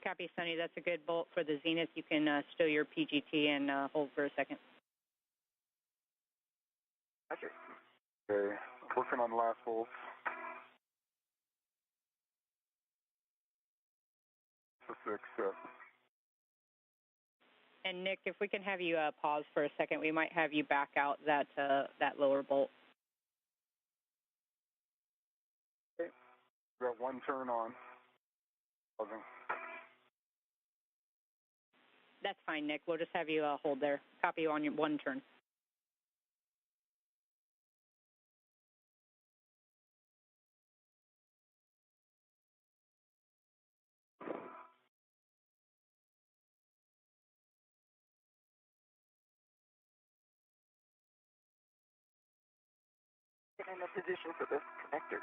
Copy, Sunny. That's a good bolt for the zenith. You can stow your PGT and hold for a second. Roger. Okay, working on the last bolt. The 6 set. And Nick, if we can have you pause for a second, we might have you back out that lower bolt. Okay, got one turn on. Pausing. That's fine, Nick. We'll just have you hold there. Copy you on your one turn. Get in a position for the connector.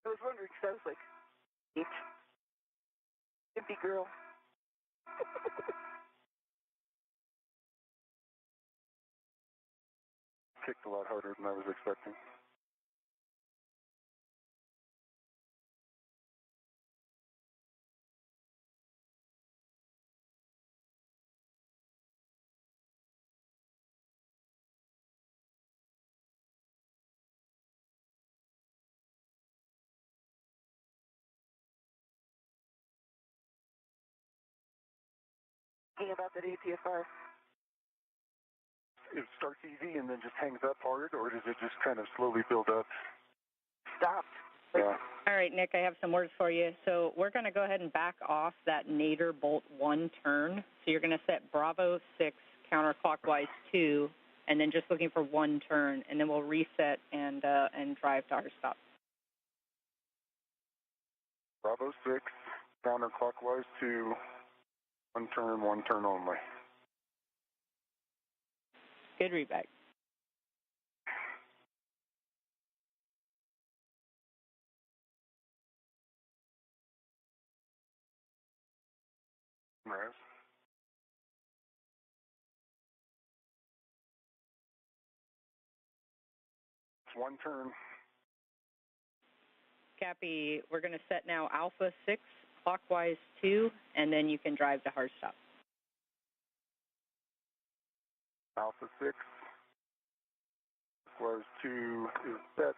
I was wondering, because I was like, Wimpy girl. Kicked a lot harder than I was expecting. Thinking about that APFR. It starts easy and then just hangs up hard, or does it just kind of slowly build up? Stopped. Yeah. All right, Nick, I have some words for you. So we're going to go ahead and back off that nadir bolt 1 turn. So you're going to set Bravo 6 counterclockwise 2, and then just looking for 1 turn, and then we'll reset and drive to our stop. Bravo 6, counterclockwise 2, 1 turn only. Good readback. 1 turn. Copy. We're going to set now Alpha 6, clockwise 2, and then you can drive to hard stop. Alpha 6, clockwise 2 is set.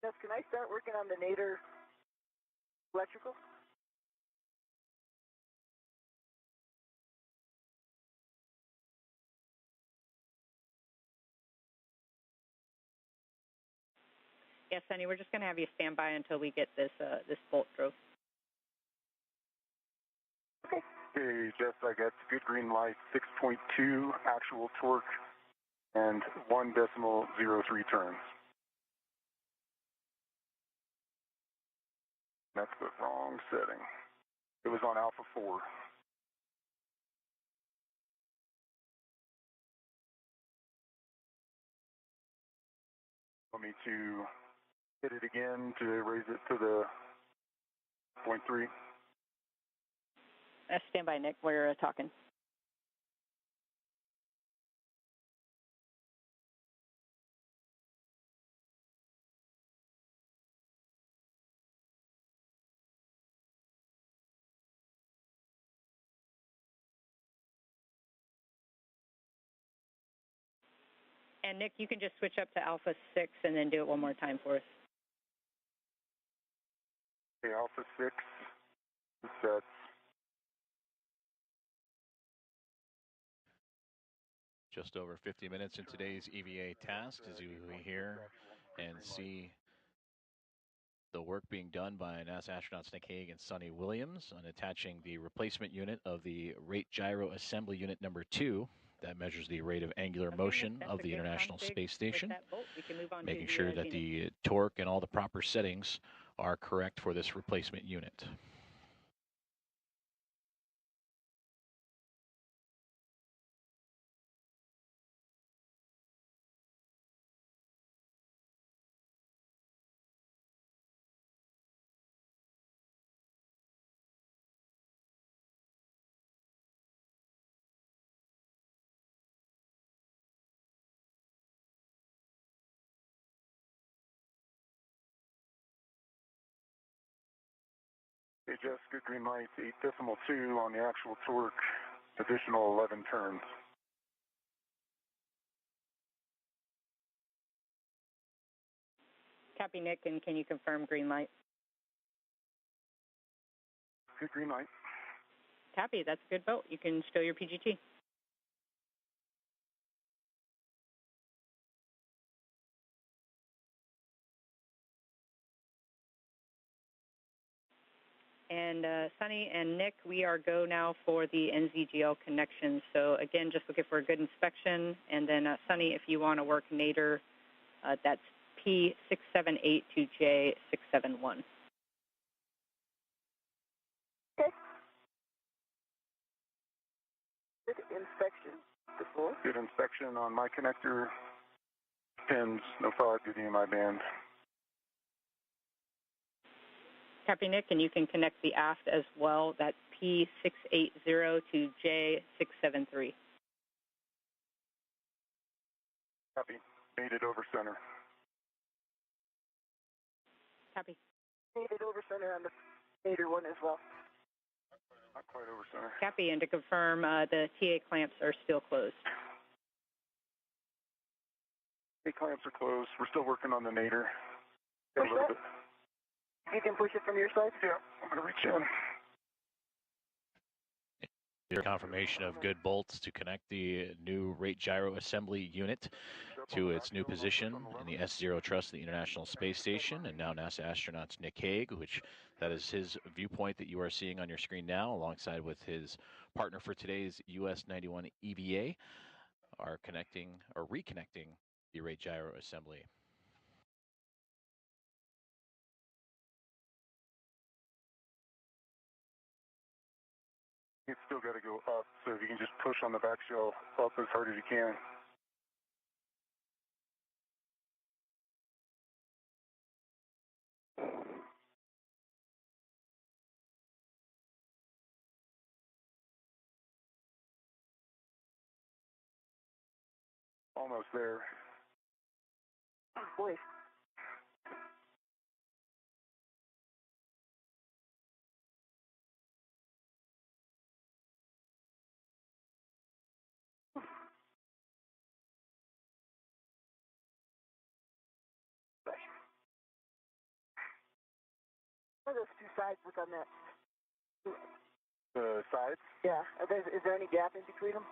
Jeff, can I start working on the nadir electrical? Yes, Sonny, we're just going to have you stand by until we get this this bolt drove. Okay, Jeff, I got good green light, 6.2 actual torque, and 1.03 turns. That's the wrong setting. It was on Alpha 4. Want me to hit it again to raise it to the 0.3? Stand by, Nick. We're talking. And Nick, you can just switch up to Alpha 6 and then do it one more time for us. Okay, Alpha 6 is set. Just over 50 minutes in today's EVA tasks, as you hear and see the work being done by NASA astronauts Nick Hague and Sonny Williams on attaching the replacement unit of the Rate Gyro Assembly Unit number 2 that measures the rate of angular motion of the International Space Station, making sure that the torque and all the proper settings are correct for this replacement unit. Okay, Jeff, good green light, 8.2 on the actual torque, additional 11 turns. Copy, Nick, and can you confirm green light? Good green light. Copy, that's a good boat. You can stow your PGT. And Sonny and Nick, we are go now for the NZGL connection. So again, just looking for a good inspection. And then Sonny, if you want to work nadir, that's P678 to J671. Okay. Good inspection before. Good inspection on my connector. Pins, no fog, good EMI band. Copy, Nick, and you can connect the aft as well. That's P680 to J673. Copy. Made it over center. Copy. Made it over center on the nadir one as well. Not quite over center. Copy, and to confirm, the TA clamps are still closed. The clamps are closed. We're still working on the nadir. Push that? You can push it from your side? Yeah, I'm going to reach in. Your confirmation of good bolts to connect the new Rate Gyro Assembly Unit to its new position in the S0 thrust of the International Space Station. And now NASA astronauts Nick Hague, which that is his viewpoint that you are seeing on your screen now, alongside with his partner for today's US 91 EVA, are connecting or reconnecting the rate gyro assembly. It's still got to go up, so if you can just push on the back shell up as hard as you can. Almost there. Oh, boy. How do those two sides look on that? The sides? Yeah. Is there any gap in between them?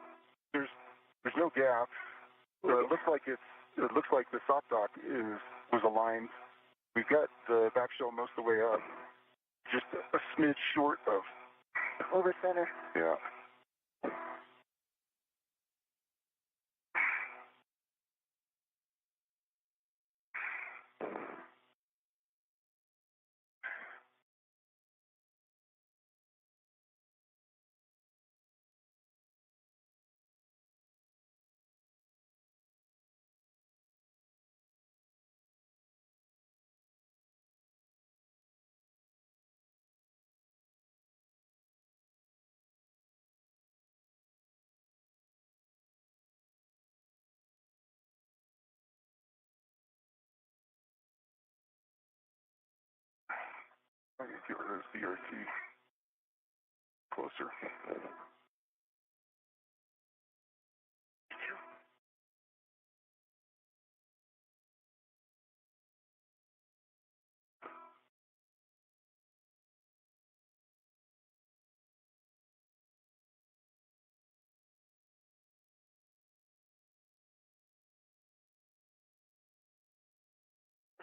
There's no gap. It looks like the soft dock was aligned. We've got the back shell most of the way up. Just a smidge short of over center. Yeah. I'm going to get rid of this BRT closer.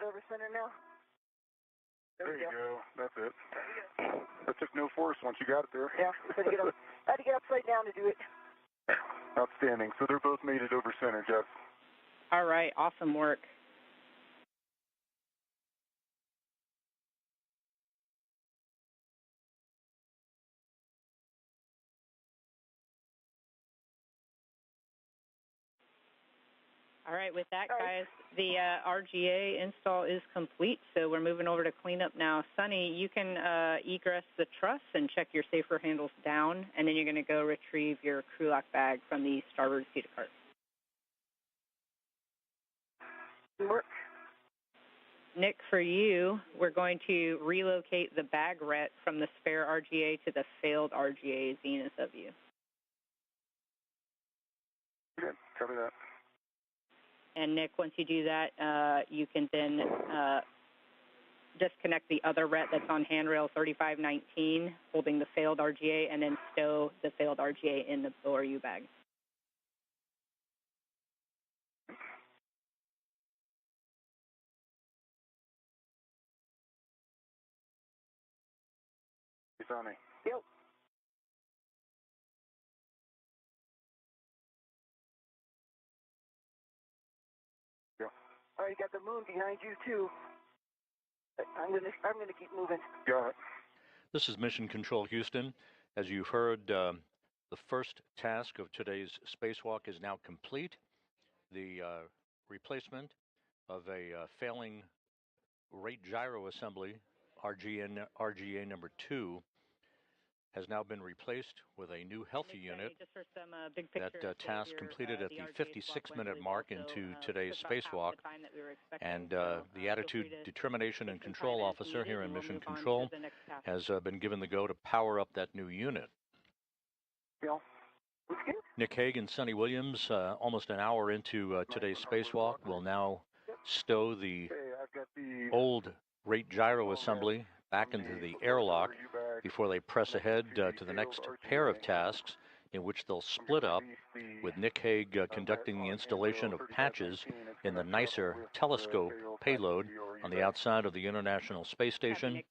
Over center now. There you go. That's it. That took no force once you got it there. Yeah, I had to get upside down to do it. Outstanding. So they're both made it over center, Jeff. All right, awesome work. All right, with that, guys, the RGA install is complete, so we're moving over to cleanup now. Sunny, you can egress the truss and check your safer handles down, and then you're going to go retrieve your crew lock bag from the starboard feeder cart. Work. Nick, for you, we're going to relocate the bag ret from the spare RGA to the failed RGA zenith of you. Good, cover that. And Nick, once you do that, you can then disconnect the other ret that's on handrail 3519, holding the failed RGA, and then stow the failed RGA in the ORU bag. You saw me. Yep. Yeah. All right, you got the moon behind you too. I'm gonna keep moving. Got it. This is Mission Control Houston. As you've heard, the first task of today's spacewalk is now complete. The replacement of a failing rate gyro assembly, RGA number 2, has now been replaced with a new healthy unit. That task completed at the 56-minute mark into today's spacewalk. And the Attitude Determination and Control Officer here in Mission Control has been given the go to power up that new unit. Nick Hague and Sonny Williams, almost an hour into today's spacewalk, will now stow the old rate gyro assembly back into the airlock before they press ahead to the next pair of tasks in which they'll split up, with Nick Hague conducting the installation of patches in the nicer telescope payload on the outside of the International Space Station.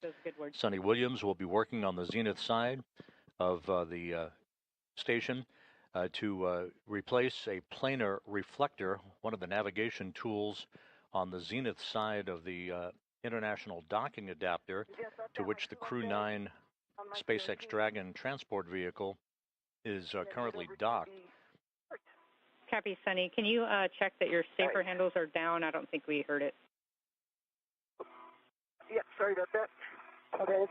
Sonny Williams will be working on the zenith side of the station to replace a planar reflector, one of the navigation tools on the zenith side of the International Docking Adapter, to which the Crew 9 SpaceX Dragon transport vehicle is currently docked. Copy, Sonny. Can you check that your safer handles are down? I don't think we heard it. Yeah, sorry about that. Go ahead.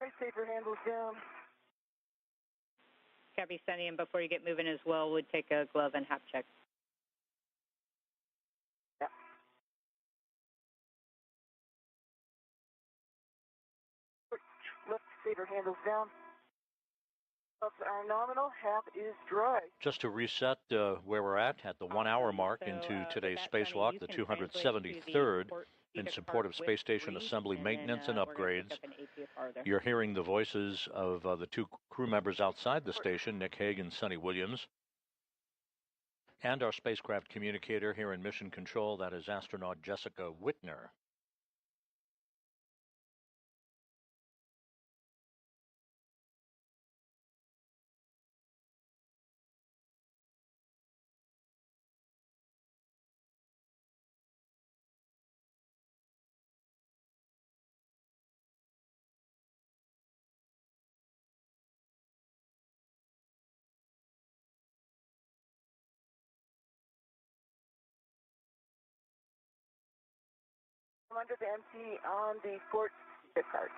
Right, safer handles down. Copy, Sonny. And before you get moving as well, we'd take a glove and hap check. Yeah. Left safer handles down. Ups are nominal. Hap is dry. Just to reset where we're at the 1 hour mark into today's spacewalk, the 273rd in support of space station assembly, maintenance, and upgrades. You're hearing the voices of the two crew members outside the station, Nick Hague and Sonny Williams, and our spacecraft communicator here in Mission Control, that is astronaut Jessica Whitner. I'm under the empty on the port card.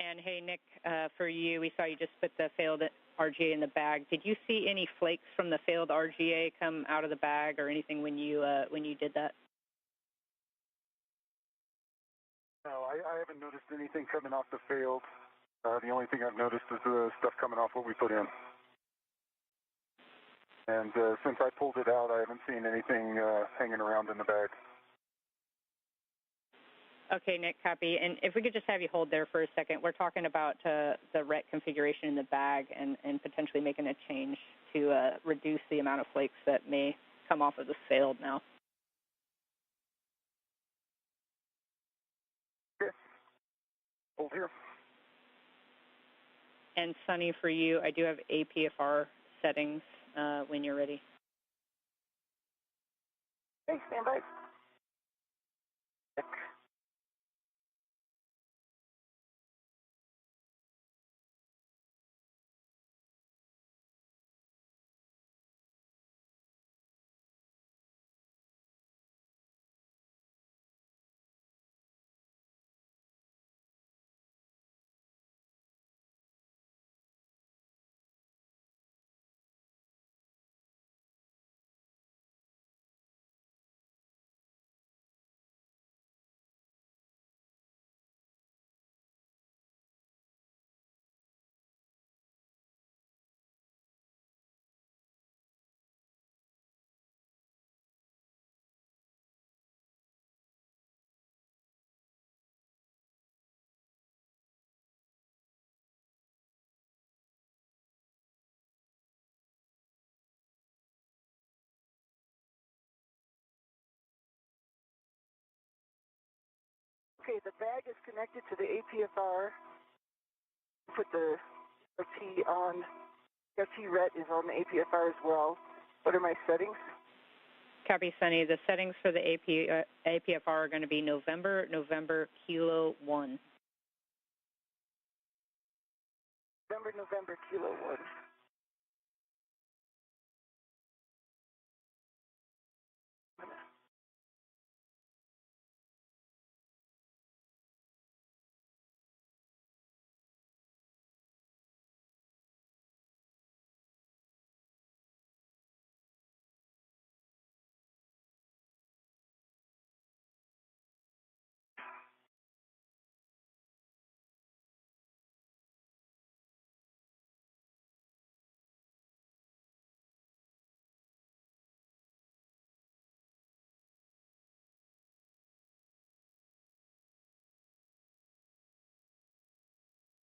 And hey, Nick, for you, we saw you just put the failed RGA in the bag. Did you see any flakes from the failed RGA come out of the bag or anything when you did that? No, I haven't noticed anything coming off the failed. The only thing I've noticed is the stuff coming off what we put in. And since I pulled it out, I haven't seen anything hanging around in the bag. Okay, Nick, copy. And if we could just have you hold there for a second. We're talking about the RET configuration in the bag and potentially making a change to reduce the amount of flakes that may come off of the failed now. Okay. Hold here. And Sonny, for you, I do have APFR settings when you're ready. Okay, stand by. Okay, the bag is connected to the APFR. Put the RT on. RT RET is on the APFR as well. What are my settings? Copy, Sonny. The settings for the APFR are going to be November, Kilo 1. November, Kilo 1.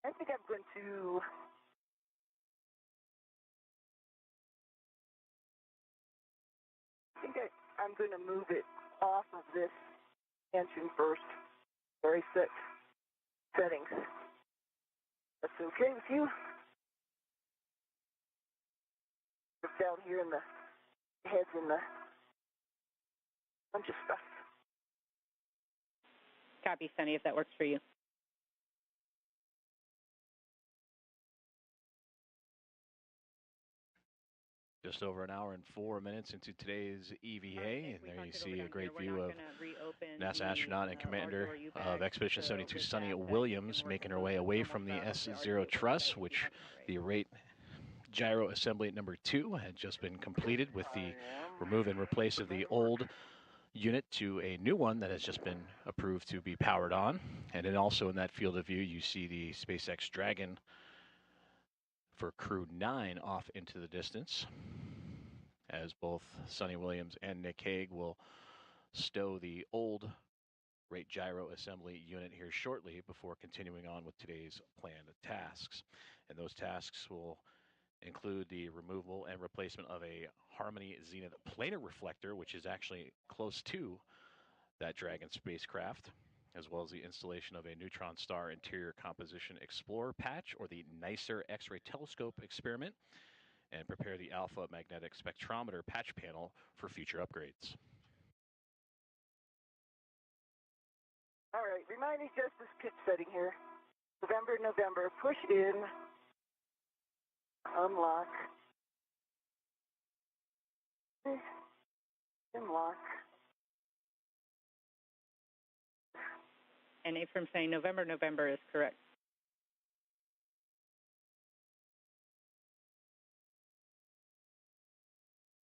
I think I'm going to I'm going to move it off of this engine first. Very set settings. That's okay with you? Down here in the heads and the bunch of stuff. Copy, Sunny, if that works for you. Just over an hour and 4 minutes into today's EVA, and there you see a great view of NASA astronaut and commander of Expedition 72, Sunny Williams, making her way away from the S0 truss, which the rate gyro assembly number 2 had just been completed with the remove and replace of the old unit to a new one that has just been approved to be powered on. And then also in that field of view, you see the SpaceX Dragon for Crew 9 off into the distance, as both Sunny Williams and Nick Hague will stow the old rate gyro assembly unit here shortly before continuing on with today's planned tasks. And those tasks will include the removal and replacement of a Harmony Zenith planar reflector, which is actually close to that Dragon spacecraft, as well as the installation of a neutron star interior composition explorer patch, or the NICER X-ray telescope experiment, and prepare the alpha magnetic spectrometer patch panel for future upgrades. All right, remind me just this pitch setting here. November, push in, unlock, unlock. And from saying November is correct.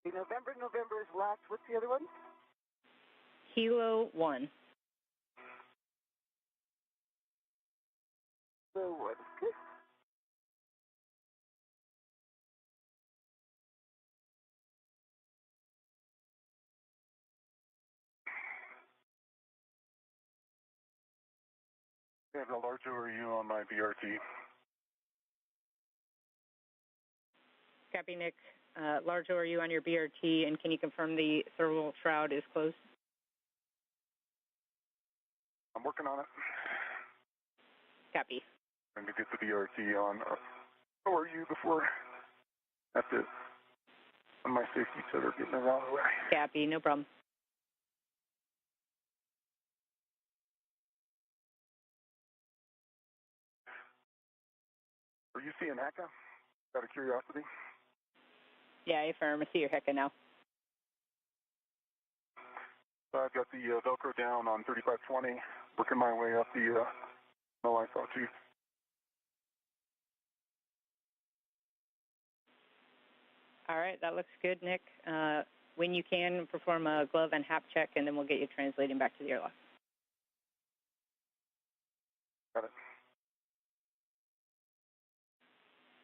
November is locked. What's the other one? Kilo 1. So what? I have a large ORU on my BRT. Copy, Nick. Large ORU on your BRT, and can you confirm the thermal shroud is closed? I'm working on it. Copy. Trying to get the BRT on ORU before I have to on my safety so they're getting the wrong way. Copy, no problem. Are you seeing HECA? Out of curiosity? Yeah, affirm. I see your HECA now. I've got the Velcro down on 3520, working my way up the LI-SAW 2. All right, that looks good, Nick. When you can, perform a glove and hap check, and then we'll get you translating back to the airlock. Got it.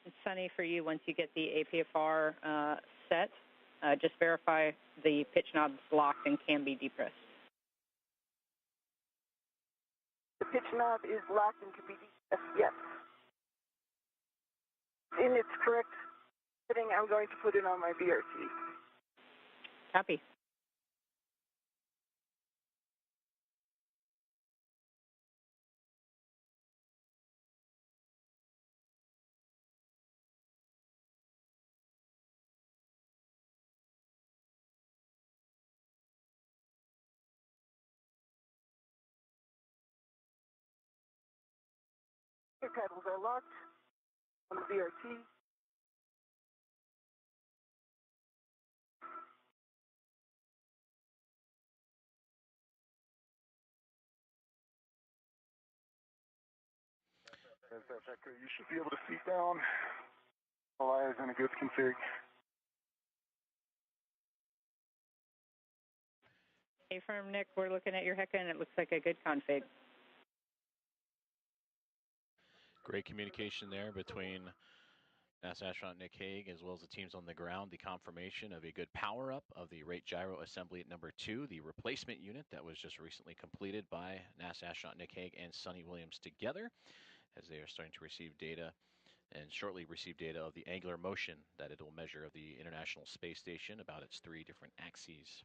It's Sunny for you. Once you get the APFR set, just verify the pitch knob's locked and can be depressed. The pitch knob is locked and can be depressed, yes. In its correct setting, I'm going to put it on my BRT. Copy. Your pedals are locked on the BRT. You should be able to seat down. LI is in a good config. Affirm, Nick. We're looking at your HECA, and it looks like a good config. Great communication there between NASA astronaut Nick Hague as well as the teams on the ground. The confirmation of a good power-up of the rate gyro assembly at number 2, the replacement unit that was just recently completed by NASA astronaut Nick Hague and Sunny Williams together. as they are starting to receive data and shortly receive data of the angular motion that it will measure of the International Space Station about its 3 different axes.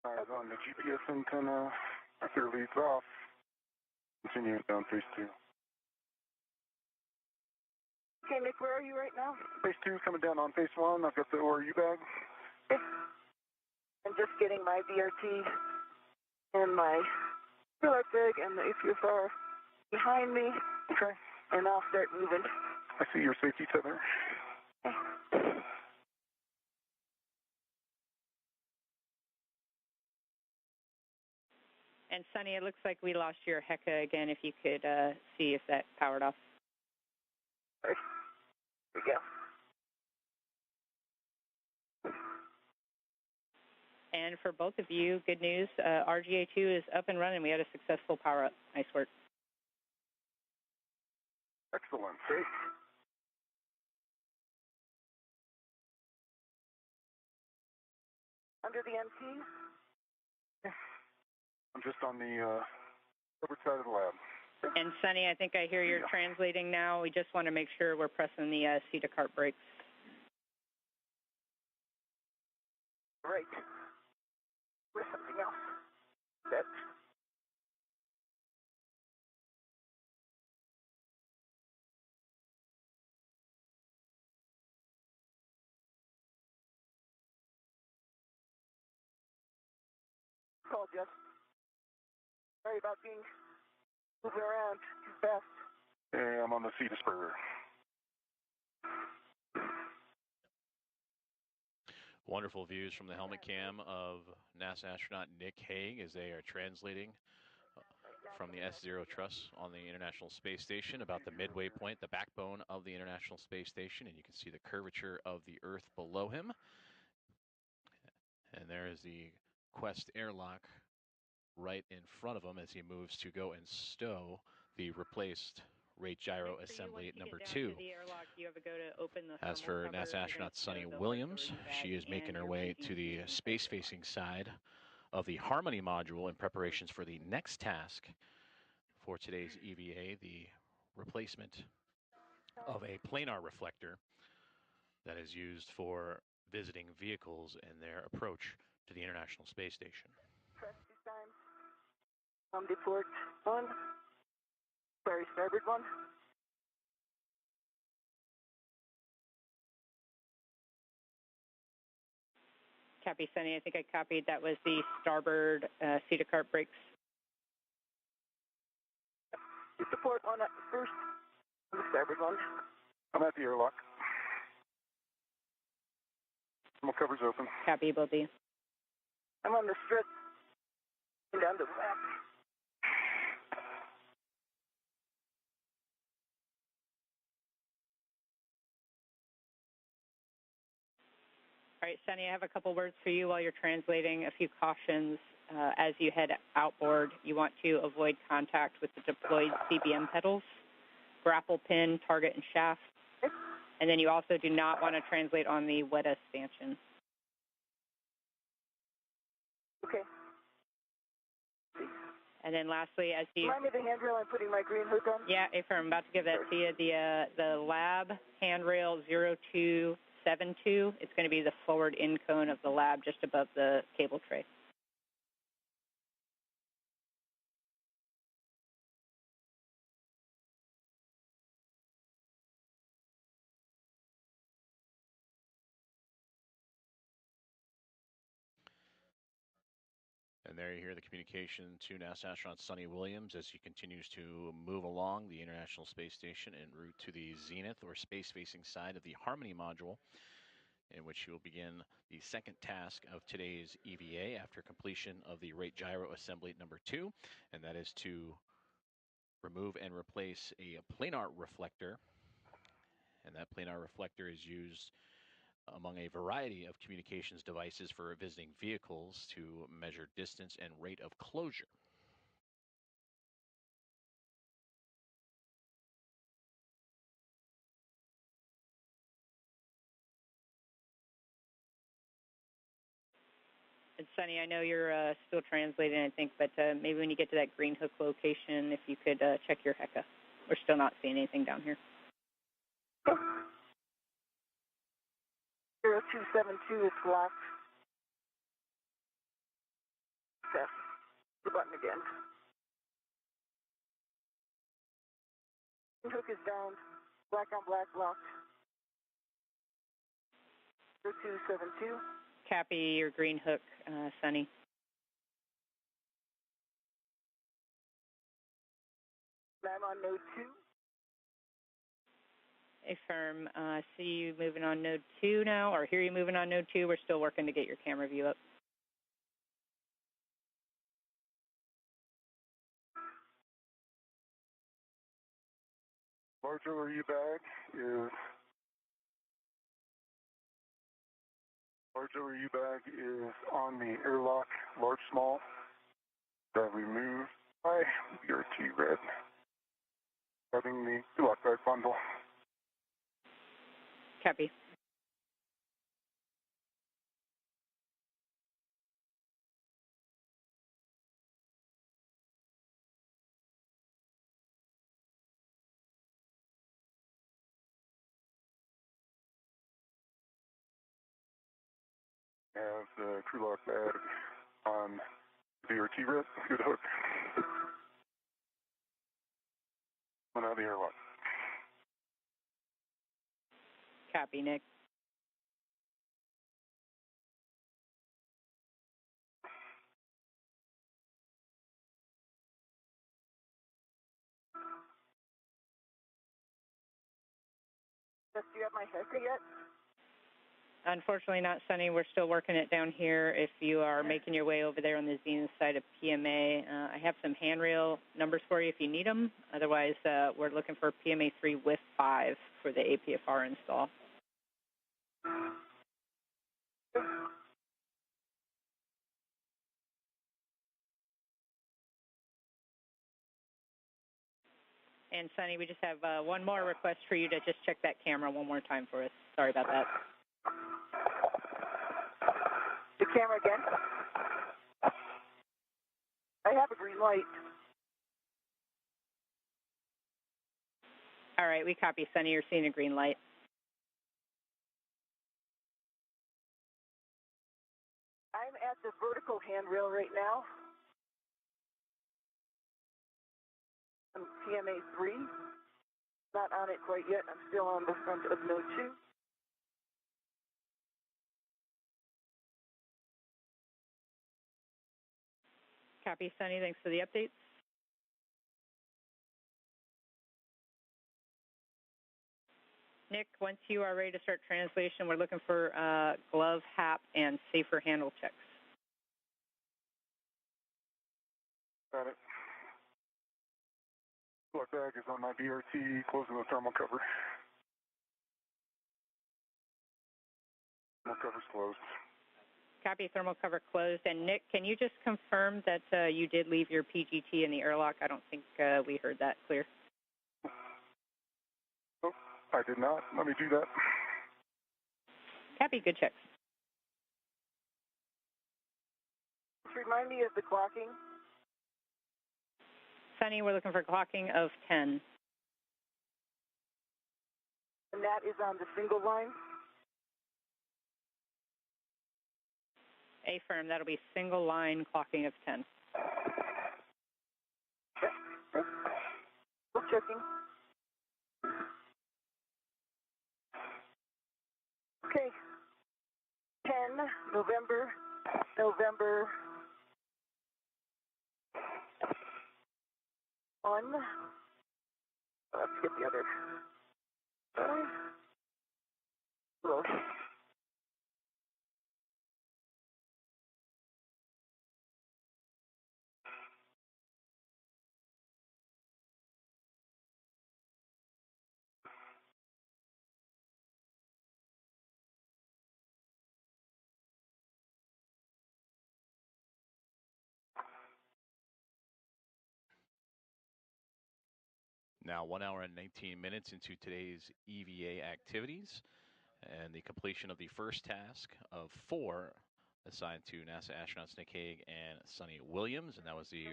Eyes on the GPS antenna after it leads off. Continuing down phase 2. Okay, Nick, where are you right now? Phase 2 coming down on phase 1. I've got the ORU bag. Okay. I'm just getting my BRT and my wheeler bag and the APFR behind me. Okay. And I'll start moving. I see your safety tether. Okay. And Sunny, it looks like we lost your HECA again. If you could see if that powered off. Here we go. And for both of you, good news. RGA-2 is up and running. We had a successful power up. Nice work. Excellent. Great. Under the MT? I'm just on the starboard side of the lab. And Sunny, I think I hear you're translating now. We just want to make sure we're pressing the seat to cart brakes. Right. With something else. That's call, Jeff. Sorry about being moving around too fast. Hey, I'm on the sea disperser. Wonderful views from the helmet cam of NASA astronaut Nick Hague as they are translating from the S0 truss on the International Space Station about the midway point, the backbone of the International Space Station, and you can see the curvature of the Earth below him. And there is the Quest airlock right in front of him as he moves to go and stow the replaced rate gyro assembly number 2. As for NASA astronaut Sunny Williams, she is making her way to the space-facing side of the Harmony module in preparations for the next task for today's EVA, the replacement of a planar reflector that is used for visiting vehicles in their approach to the International Space Station. Press 2 times. Deport 1. Sorry, starboard 1. Copy, Sunny. I think I copied. That was the starboard seat to cart brakes. Deport 1 at first. The starboard 1. I'm at the airlock. My cover's open. Copy, both of you. I'm on the strip. Down to the left. All right, Sunny, I have a couple words for you while you're translating. A few cautions. As you head outboard, you want to avoid contact with the deployed CBM pedals, grapple pin, target, and shaft. And then you also do not want to translate on the WETA stanchion. Okay. And then lastly, as you... Remind me the handrail, I'm putting my green hood on. Yeah, Affirm, I'm about to give that to you. The lab handrail 0272, it's going to be the forward in cone of the lab just above the cable tray. And there you hear the communication to NASA astronaut Sunny Williams as he continues to move along the International Space Station en route to the zenith or space-facing side of the Harmony module, in which he will begin the second task of today's EVA after completion of the rate gyro assembly number 2, and that is to remove and replace a planar reflector. And that planar reflector is used among a variety of communications devices for visiting vehicles to measure distance and rate of closure. It's Sunny. I know you're still translating, I think, but maybe when you get to that green hook location, if you could check your HECA. We're still not seeing anything down here. 0272 is locked. Press the button again. Hook is down. Black on black locked. 0272. Copy your green hook, Sunny. I'm on node 2. Affirm. See you moving on node 2 now, or hear you moving on node 2. We're still working to get your camera view up. Large ORU bag is on the airlock, large small. That we move by BRT red. Having the airlock bag bundle. Copy. Have the crew lock bag on BRT red. Good hook. One out of the airlock. Copy, Nick. Do you have my HECA yet? Unfortunately not, Sunny. We're still working it down here. If you are making your way over there on the zenith side of PMA, I have some handrail numbers for you if you need them. Otherwise, we're looking for PMA 3 with 5 for the APFR install. And Sunny, we just have one more request for you to just check that camera one more time for us. Sorry about that. The camera again. I have a green light. All right, we copy, Sunny. You're seeing a green light. I'm at the vertical handrail right now. I'm PMA 3. Not on it quite yet. I'm still on the front of node 2. Copy, Sunny. Thanks for the updates. Nick, once you are ready to start translation, we're looking for glove, HAP, and safer handle checks. Got it. Lock bag is on my BRT, closing the thermal cover. Thermal cover's closed. Copy, thermal cover closed. And Nick, can you just confirm that you did leave your PGT in the airlock? I don't think we heard that clear. Oh, I did not. Let me do that. Copy, good checks. Just remind me of the clocking. Sunny, we're looking for clocking of 10. And that is on the single line? Affirm, that'll be single line clocking of 10. Still checking. Okay. 10, November. One. Let's get the other. Close. Now 1 hour and 19 minutes into today's EVA activities and the completion of the first task of 4 assigned to NASA astronauts Nick Hague and Sonny Williams, and that was the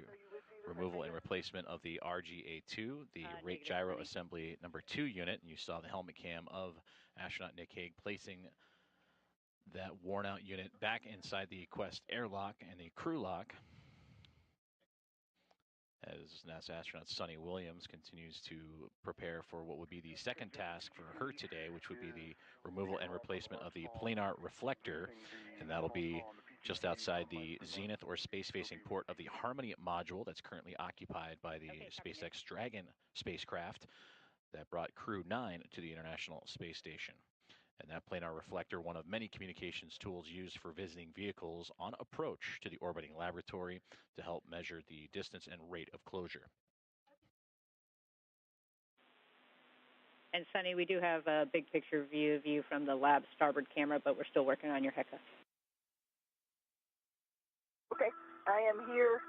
removal and replacement of the RGA-2, the rate gyro assembly number 2 unit. And you saw the helmet cam of astronaut Nick Hague placing that worn-out unit back inside the Quest airlock and the crew lock, as NASA astronaut Sonny Williams continues to prepare for what would be the second task for her today, which would be the removal and replacement of the planar reflector, and that'll be just outside the zenith or space-facing port of the Harmony module that's currently occupied by the SpaceX Dragon spacecraft that brought Crew 9 to the International Space Station. And that planar reflector, one of many communications tools used for visiting vehicles on approach to the orbiting laboratory to help measure the distance and rate of closure. And Sonny, we do have a big picture view of you from the lab starboard camera, but we're still working on your HECA. Okay, I am here.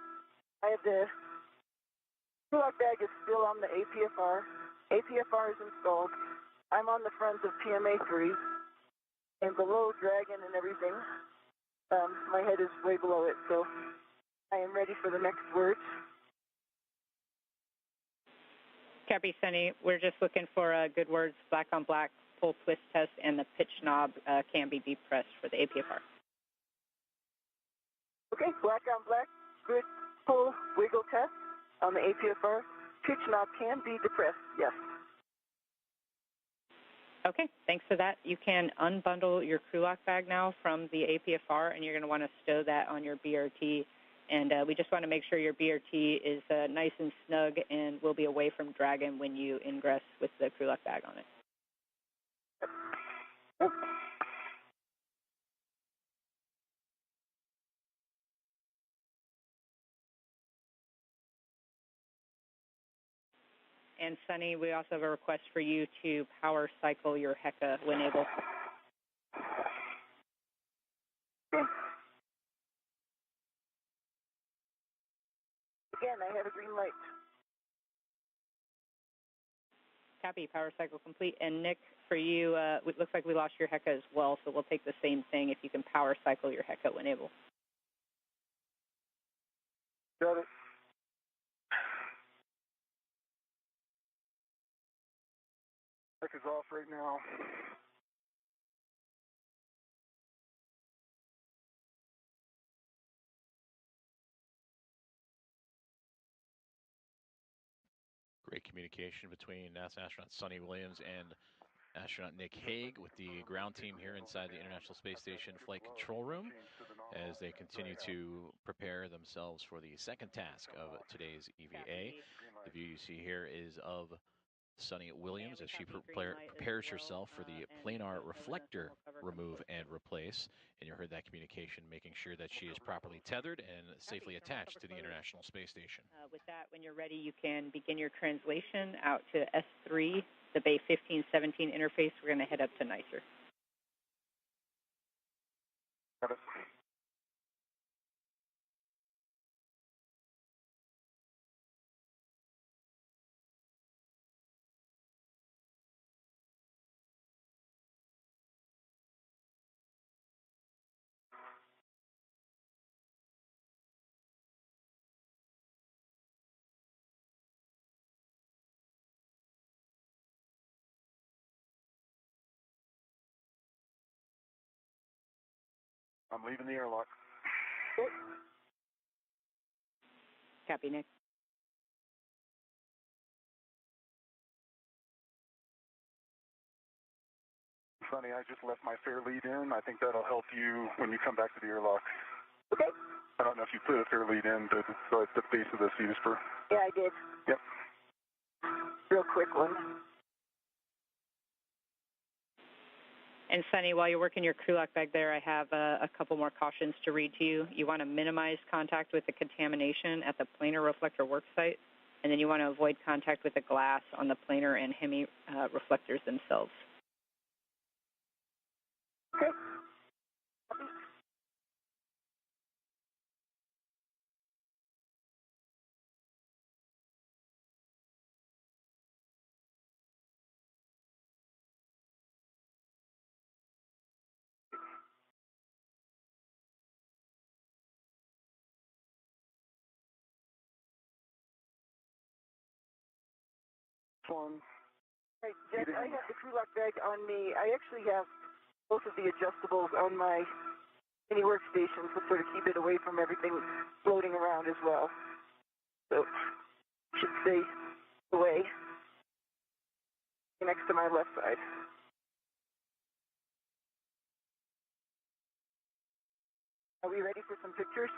I have the crew-lock bag is still on the APFR. APFR is installed. I'm on the front of PMA-3, and below Dragon and everything. My head is way below it, so I am ready for the next words. Copy, Sonny. We're just looking for good words, black on black, pull twist test, and the pitch knob can be depressed for the APFR. Okay, black on black, good pull wiggle test on the APFR. Pitch knob can be depressed, yes. Okay, thanks for that. You can unbundle your crew lock bag now from the APFR, and you're going to want to stow that on your BRT. And we just want to make sure your BRT is nice and snug and will be away from Dragon when you ingress with the crew lock bag on it. And Sonny, we also have a request for you to power cycle your HECA when able. Again, I have a green light. Copy, power cycle complete. And Nick, for you, it looks like we lost your HECA as well, so we'll take the same thing if you can power cycle your HECA when able. Got it. Tech is off right now. Great communication between NASA astronaut Sonny Williams and astronaut Nick Hague with the ground team here inside the International Space Station Flight Control Room as they continue to prepare themselves for the second task of today's EVA. The view you see here is of Sonny Williams as she prepares herself for the planar reflector remove and replace. And you heard that communication, making sure that she is properly tethered and safely attached to the International Space Station. With that, when you're ready, you can begin your translation out to S3, the Bay 1517 interface. We're going to head up to NICER. Got it. I'm leaving the airlock. Copy, Nick. Sonny, I just left my fare lead in. I think that'll help you when you come back to the airlock. Okay. I don't know if you put a fare lead in, but so at the base of the CSPR. Yeah, I did. Yep. Real quick one. And Sonny, while you're working your crew lock bag there, I have a couple more cautions to read to you. You want to minimize contact with the contamination at the planar reflector work site, and then you want to avoid contact with the glass on the planar and hemi reflectors themselves. Okay. one. Right, Jess, I have the crew lock bag on me. I actually have both of the adjustables on my mini workstation to sort of keep it away from everything floating around as well. So, should stay away next to my left side. Are we ready for some pictures?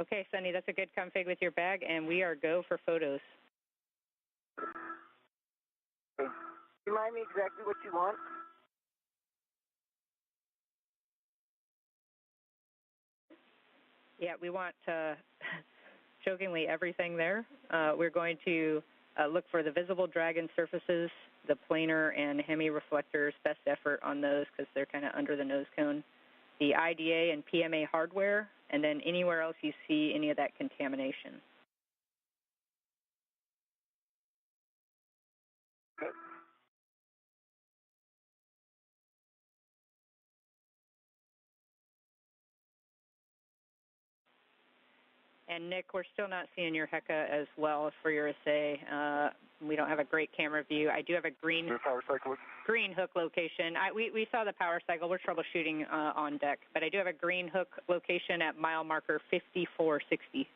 Okay, Sunny, that's a good config with your bag, and we are go for photos. Okay. Remind me exactly what you want. Yeah, we want, jokingly, everything there. We're going to look for the visible dragon surfaces, the planar and hemi reflectors, best effort on those because they're kind of under the nose cone, the IDA and PMA hardware, and then anywhere else you see any of that contamination. Good. And Nick, we're still not seeing your HECA as well for your assay. We don't have a great camera view. I do have a green hook location. We saw the power cycle. We're troubleshooting on deck, but I do have a green hook location at mile marker 5460.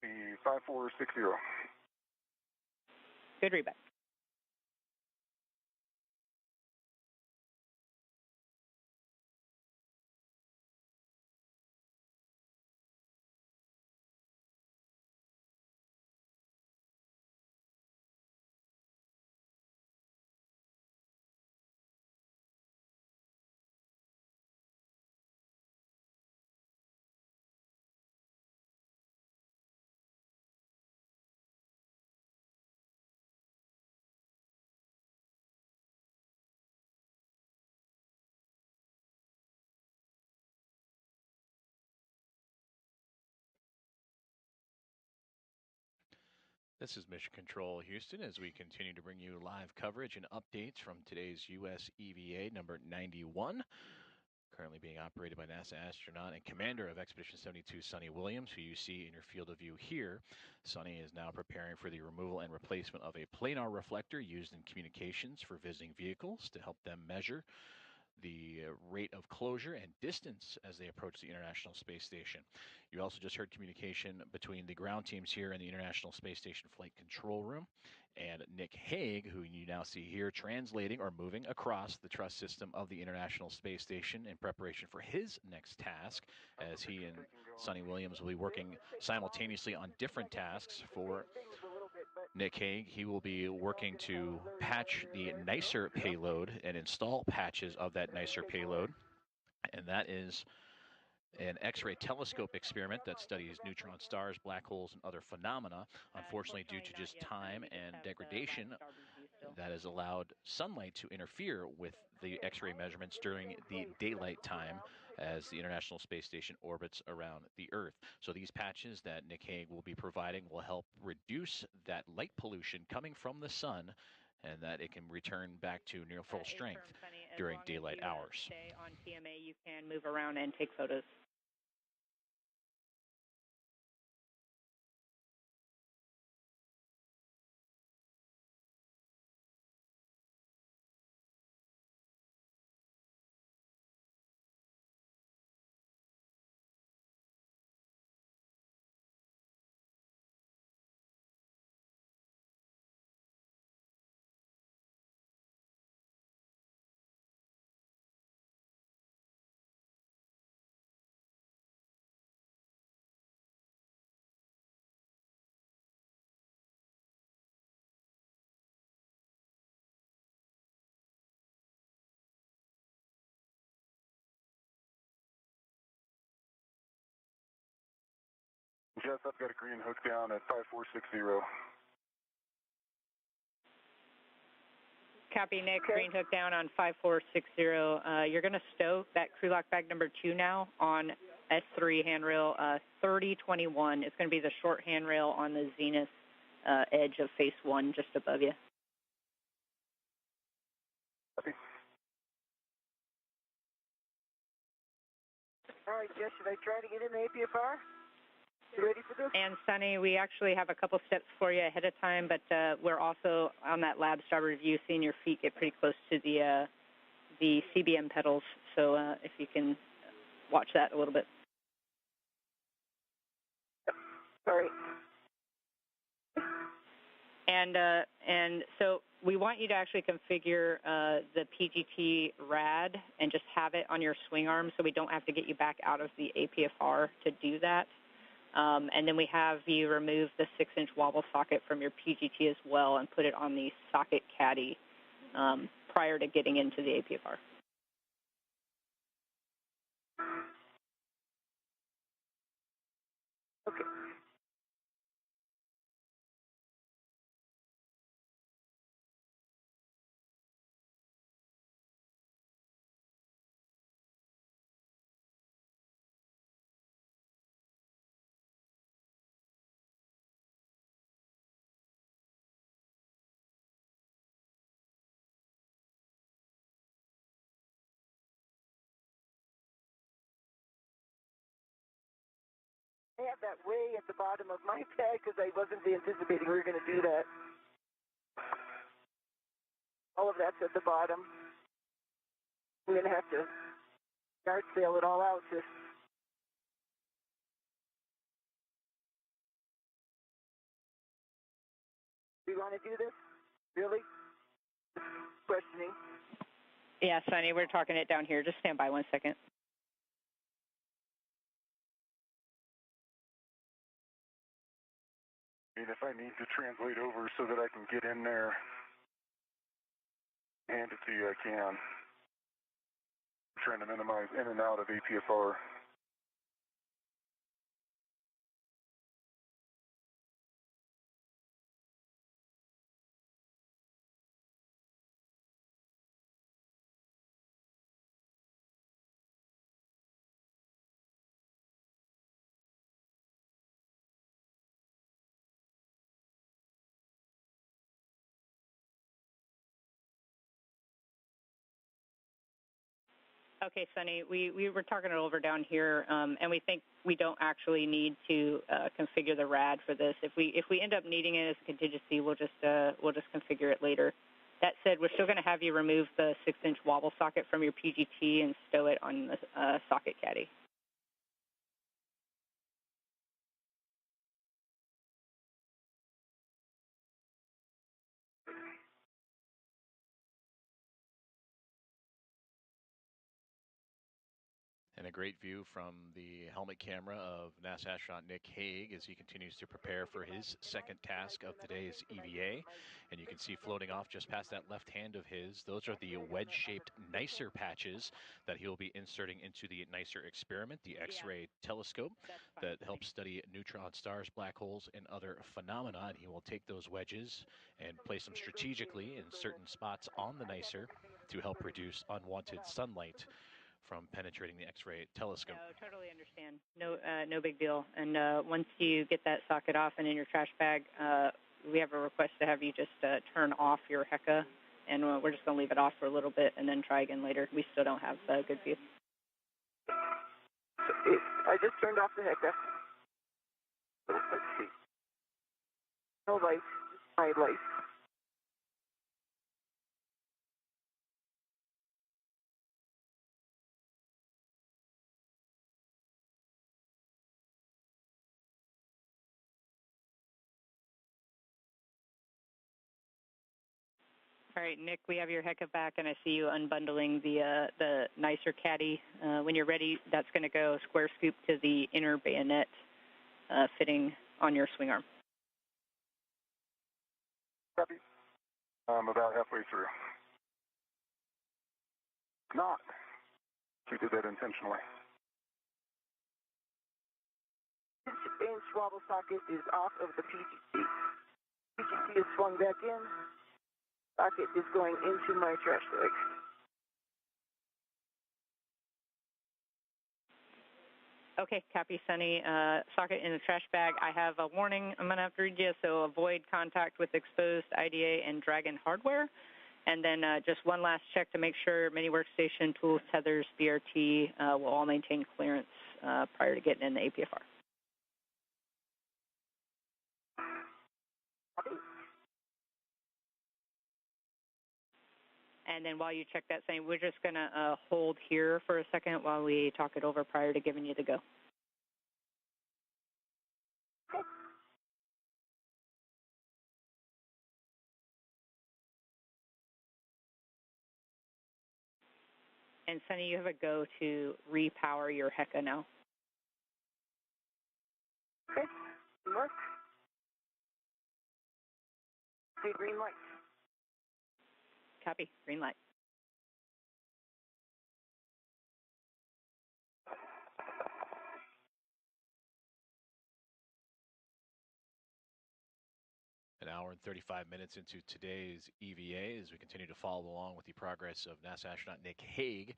The 5460. Good readback. This is Mission Control Houston as we continue to bring you live coverage and updates from today's U.S. EVA number 91, currently being operated by NASA astronaut and commander of Expedition 72, Sonny Williams, who you see in your field of view here. Sonny is now preparing for the removal and replacement of a planar reflector used in communications for visiting vehicles to help them measure the rate of closure and distance as they approach the International Space Station. You also just heard communication between the ground teams here in the International Space Station Flight Control Room and Nick Hague, who you now see here translating or moving across the truss system of the International Space Station in preparation for his next task, as he and Sonny Williams will be working simultaneously on different tasks. For Nick Hague, he will be working to patch the nicer payload and install patches of that nicer payload. And that is an X-ray telescope experiment that studies neutron stars, black holes, and other phenomena. Unfortunately, due to just time and degradation, that has allowed sunlight to interfere with the X-ray measurements during the daylight time as the International Space Station orbits around the Earth. So these patches that Nick Hague will be providing will help reduce that light pollution coming from the sun, and that it can return back to near full strength during daylight hours. Stay on PMA, you can move around and take photos. Jess, I've got a green hook down at 5460. Copy, Nick. Okay. Green hook down on 5460. You're going to stow that crew lock bag number 2 now on S3 handrail 3021. It's going to be the short handrail on the zenith edge of face 1 just above you. Copy. All right, Jess, should I try to get in the APFR? You ready for this? And Sunny, we actually have a couple steps for you ahead of time, but we're also on that lab starboard view, seeing your feet get pretty close to the CBM pedals. So if you can watch that a little bit. Sorry. And so we want you to actually configure the PGT rad and just have it on your swing arm so we don't have to get you back out of the APFR to do that. And then we have you remove the 6-inch wobble socket from your PGT as well and put it on the socket caddy prior to getting into the APFR. Okay. I have that way at the bottom of my tag because I wasn't anticipating we were going to do that. All of that's at the bottom. I'm going to have to yard sale it all out. Do you want to do this? Really? Questioning. Yeah, Sonny, we're talking it down here. Just stand by 1 second. And if I need to translate over so that I can get in there, hand it to you, I can. I'm trying to minimize in and out of APFR. Okay, Sonny, we were talking it over down here, and we think we don't actually need to configure the rad for this. If we end up needing it as a contingency, we'll just configure it later. That said, we're still going to have you remove the 6-inch wobble socket from your PGT and stow it on the socket caddy. And a great view from the helmet camera of NASA astronaut Nick Hague as he continues to prepare for his second task of today's EVA. And you can see floating off just past that left hand of his, those are the wedge-shaped NICER patches that he'll be inserting into the NICER experiment, the X-ray telescope that helps study neutron stars, black holes, and other phenomena. And he will take those wedges and place them strategically in certain spots on the NICER to help reduce unwanted sunlight from penetrating the X-ray telescope. No, totally understand. No big deal. And once you get that socket off and in your trash bag, we have a request to have you just turn off your HECA, and we're just going to leave it off for a little bit and then try again later. We still don't have good view. I just turned off the HECA. Let's see. No light. My light. All right, Nick, we have your HECA back, and I see you unbundling the NICER caddy. When you're ready, that's going to go square scoop to the inner bayonet fitting on your swing arm. Copy. I'm about halfway through. Not. We did that intentionally. 6-inch wobble socket is off of the PGT. PGT is swung back in. Socket is going into my trash bag. Okay, copy, Sunny. Socket in the trash bag. I have a warning I'm going to have to read you, so avoid contact with exposed IDA and Dragon hardware. And then just one last check to make sure mini workstation, tools, tethers, BRT will all maintain clearance prior to getting in the APFR. And then while you check that, Sunny, we're just going to hold here for a second while we talk it over prior to giving you the go. And Sunny, you have a go to repower your HECA now. Okay. Mark. See green light. Copy. Green light. An hour and 35 minutes into today's EVA as we continue to follow along with the progress of NASA astronaut Nick Hague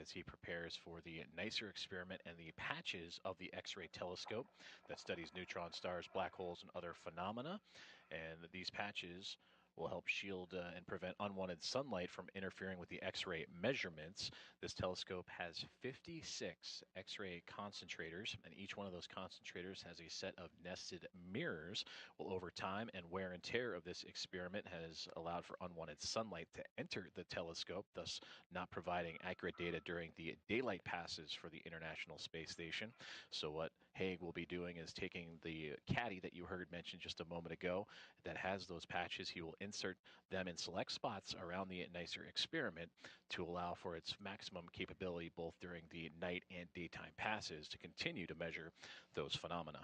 as he prepares for the NICER experiment and the patches of the X-ray telescope that studies neutron stars, black holes, and other phenomena. And these patches will help shield and prevent unwanted sunlight from interfering with the X-ray measurements. This telescope has 56 X-ray concentrators, and each one of those concentrators has a set of nested mirrors. Well, over time and wear and tear of this experiment has allowed for unwanted sunlight to enter the telescope, thus not providing accurate data during the daylight passes for the International Space Station. So what Hague will be doing is taking the caddy that you heard mentioned just a moment ago that has those patches. He will insert them in select spots around the NICER experiment to allow for its maximum capability both during the night and daytime passes to continue to measure those phenomena.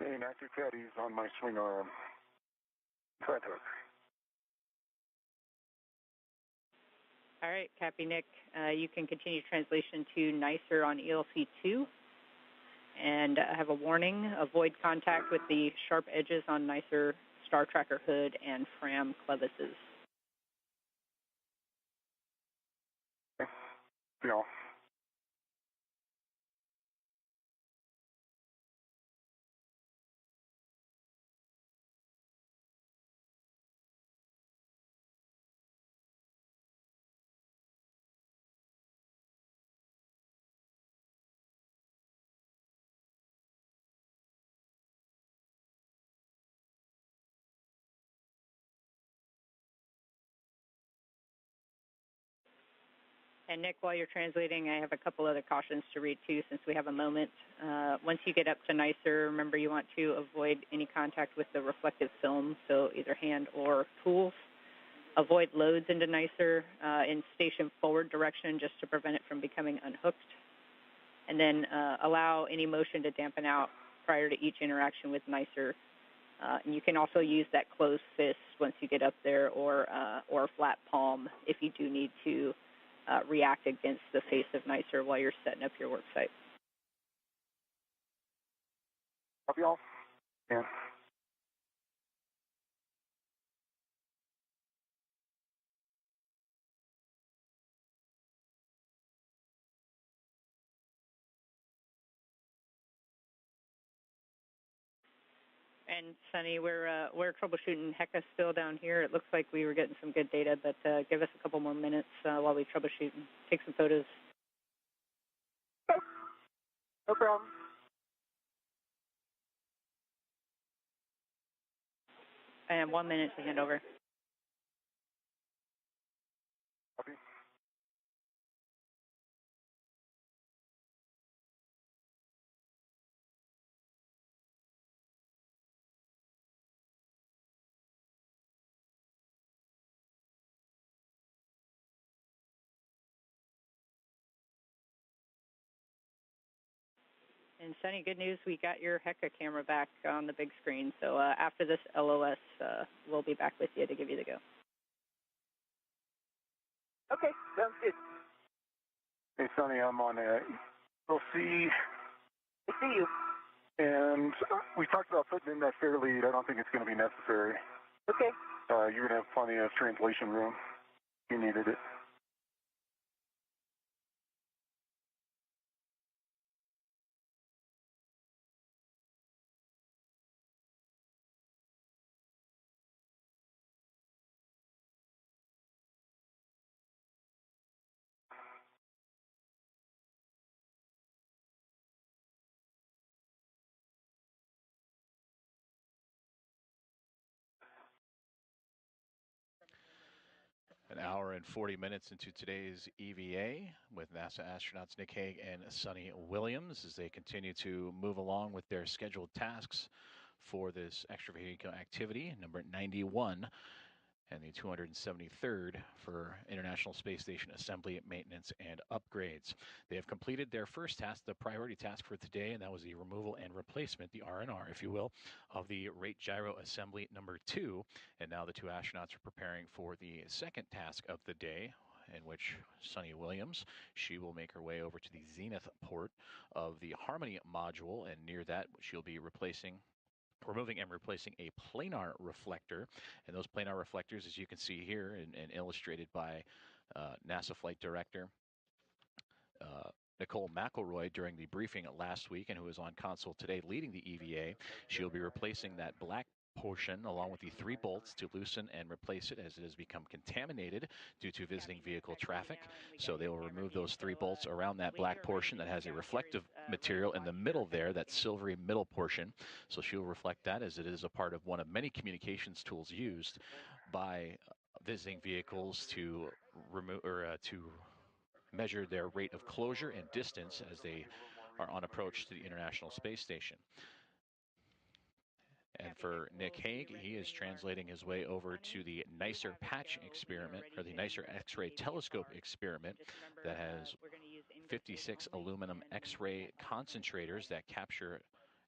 And active caddies on my swing arm. Thread hook. All right, copy, Nick. You can continue translation to NICER on ELC2. And I have a warning, avoid contact with the sharp edges on NICER star tracker hood and Fram crevices. Yeah. And Nick, while you're translating, I have a couple other cautions to read too since we have a moment. Once you get up to NICER, remember you want to avoid any contact with the reflective film, so either hand or tools. Avoid loads into NICER in station forward direction just to prevent it from becoming unhooked. And then allow any motion to dampen out prior to each interaction with NICER. And you can also use that closed fist once you get up there or a flat palm if you do need to react against the face of NICER while you're setting up your work site. Copy all. Yeah. And Sunny, we're troubleshooting HECA still down here. It looks like we were getting some good data, but give us a couple more minutes while we troubleshoot and take some photos. No problem. And 1 minute to hand over. Copy. And Sunny, good news, we got your HECA camera back on the big screen. So after this LOS, we'll be back with you to give you the go. Okay, sounds good. Hey, Sonny, I'm on LC. I see you. And we talked about putting in that fair lead. I don't think it's going to be necessary. Okay. You're going to have plenty of translation room. You needed it. hour and 40 minutes into today's EVA with NASA astronauts Nick Hague and Sunny Williams as they continue to move along with their scheduled tasks for this extravehicular activity, number 91, and the 273rd for International Space Station assembly, maintenance, and upgrades. They have completed their first task, the priority task for today, and that was the removal and replacement, the R&R, if you will, of the rate gyro assembly number 2. And now the two astronauts are preparing for the second task of the day, in which Sunny Williams, she will make her way over to the zenith port of the Harmony module, and near that she'll be removing and replacing a planar reflector. And those planar reflectors, as you can see here and illustrated by NASA Flight Director Nicole McElroy during the briefing last week, and who is on console today leading the EVA, she'll be replacing that black portion along with the 3 bolts to loosen and replace it as it has become contaminated due to visiting vehicle traffic. So they will remove those 3 bolts around that black portion that has a reflective material in the middle there, that silvery middle portion. So she'll reflect that as it is a part of one of many communications tools used by visiting vehicles to remove or to measure their rate of closure and distance as they are on approach to the International Space Station. And for Nick Hague, he is translating his way over to the NICER patch experiment, or the NICER X-ray telescope experiment that has 56 aluminum X-ray concentrators that capture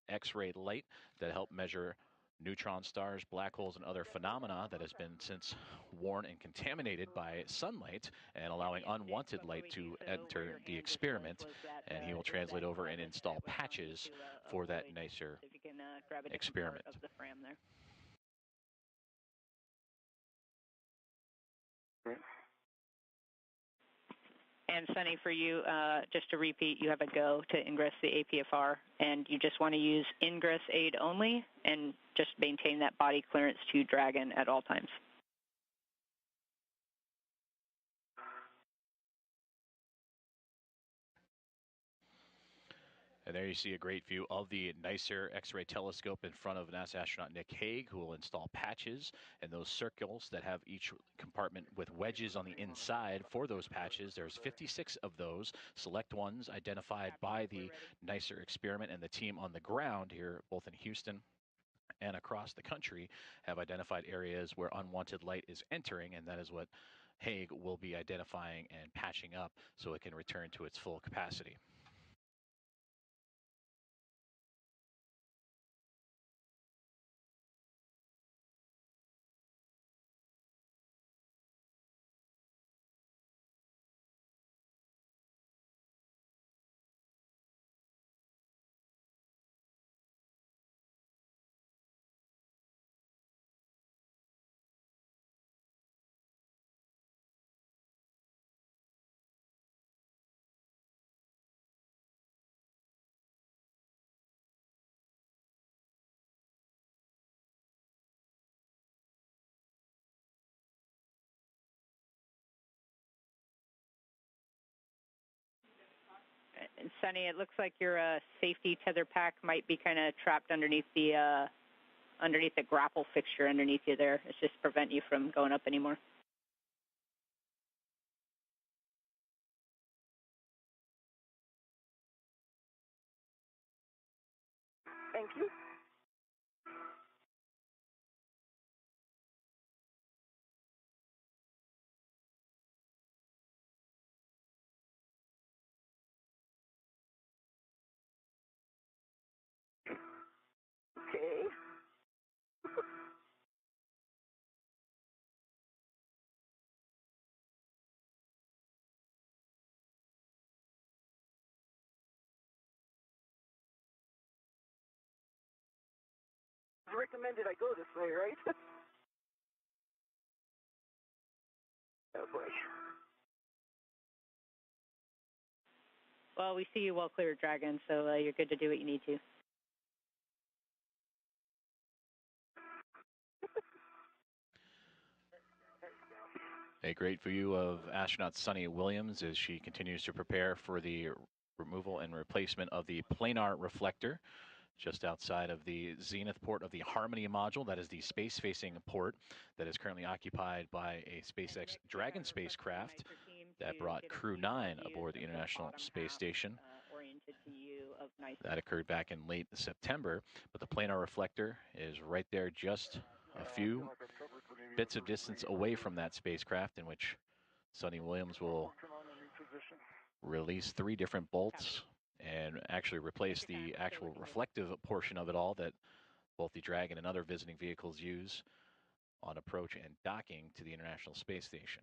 X-ray light that help measure neutron stars, black holes, and other phenomena that has been since worn and contaminated by sunlight and allowing unwanted light to enter the experiment. And he will translate over and install patches for that NICER experiment. And Sunny, for you, just to repeat, you have a go to ingress the APFR, and you just want to use ingress aid only and just maintain that body clearance to Dragon at all times. And there you see a great view of the NICER X-ray telescope in front of NASA astronaut Nick Hague, who will install patches, and those circles that have each compartment with wedges on the inside for those patches. There's 56 of those, select ones identified by the NICER experiment, and the team on the ground here, both in Houston and across the country, have identified areas where unwanted light is entering, and that is what Hague will be identifying and patching up so it can return to its full capacity. And Sunny, it looks like your safety tether pack might be kind of trapped underneath the grapple fixture underneath you there. It's just prevent you from going up anymore. Thank you. Okay. Recommended I go this way, right? Oh boy. Well, we see you well clear, Dragon, so you're good to do what you need to. A great view of astronaut Sunny Williams as she continues to prepare for the removal and replacement of the planar reflector just outside of the zenith port of the Harmony module. That is the space-facing port that is currently occupied by a SpaceX Dragon spacecraft that brought Crew 9 aboard the International Space Station. That occurred back in late September, but the planar reflector is right there, just a few bits of distance away from that spacecraft, in which Sonny Williams will release 3 different bolts and actually replace the actual reflective portion of it all that both the Dragon and other visiting vehicles use on approach and docking to the International Space Station.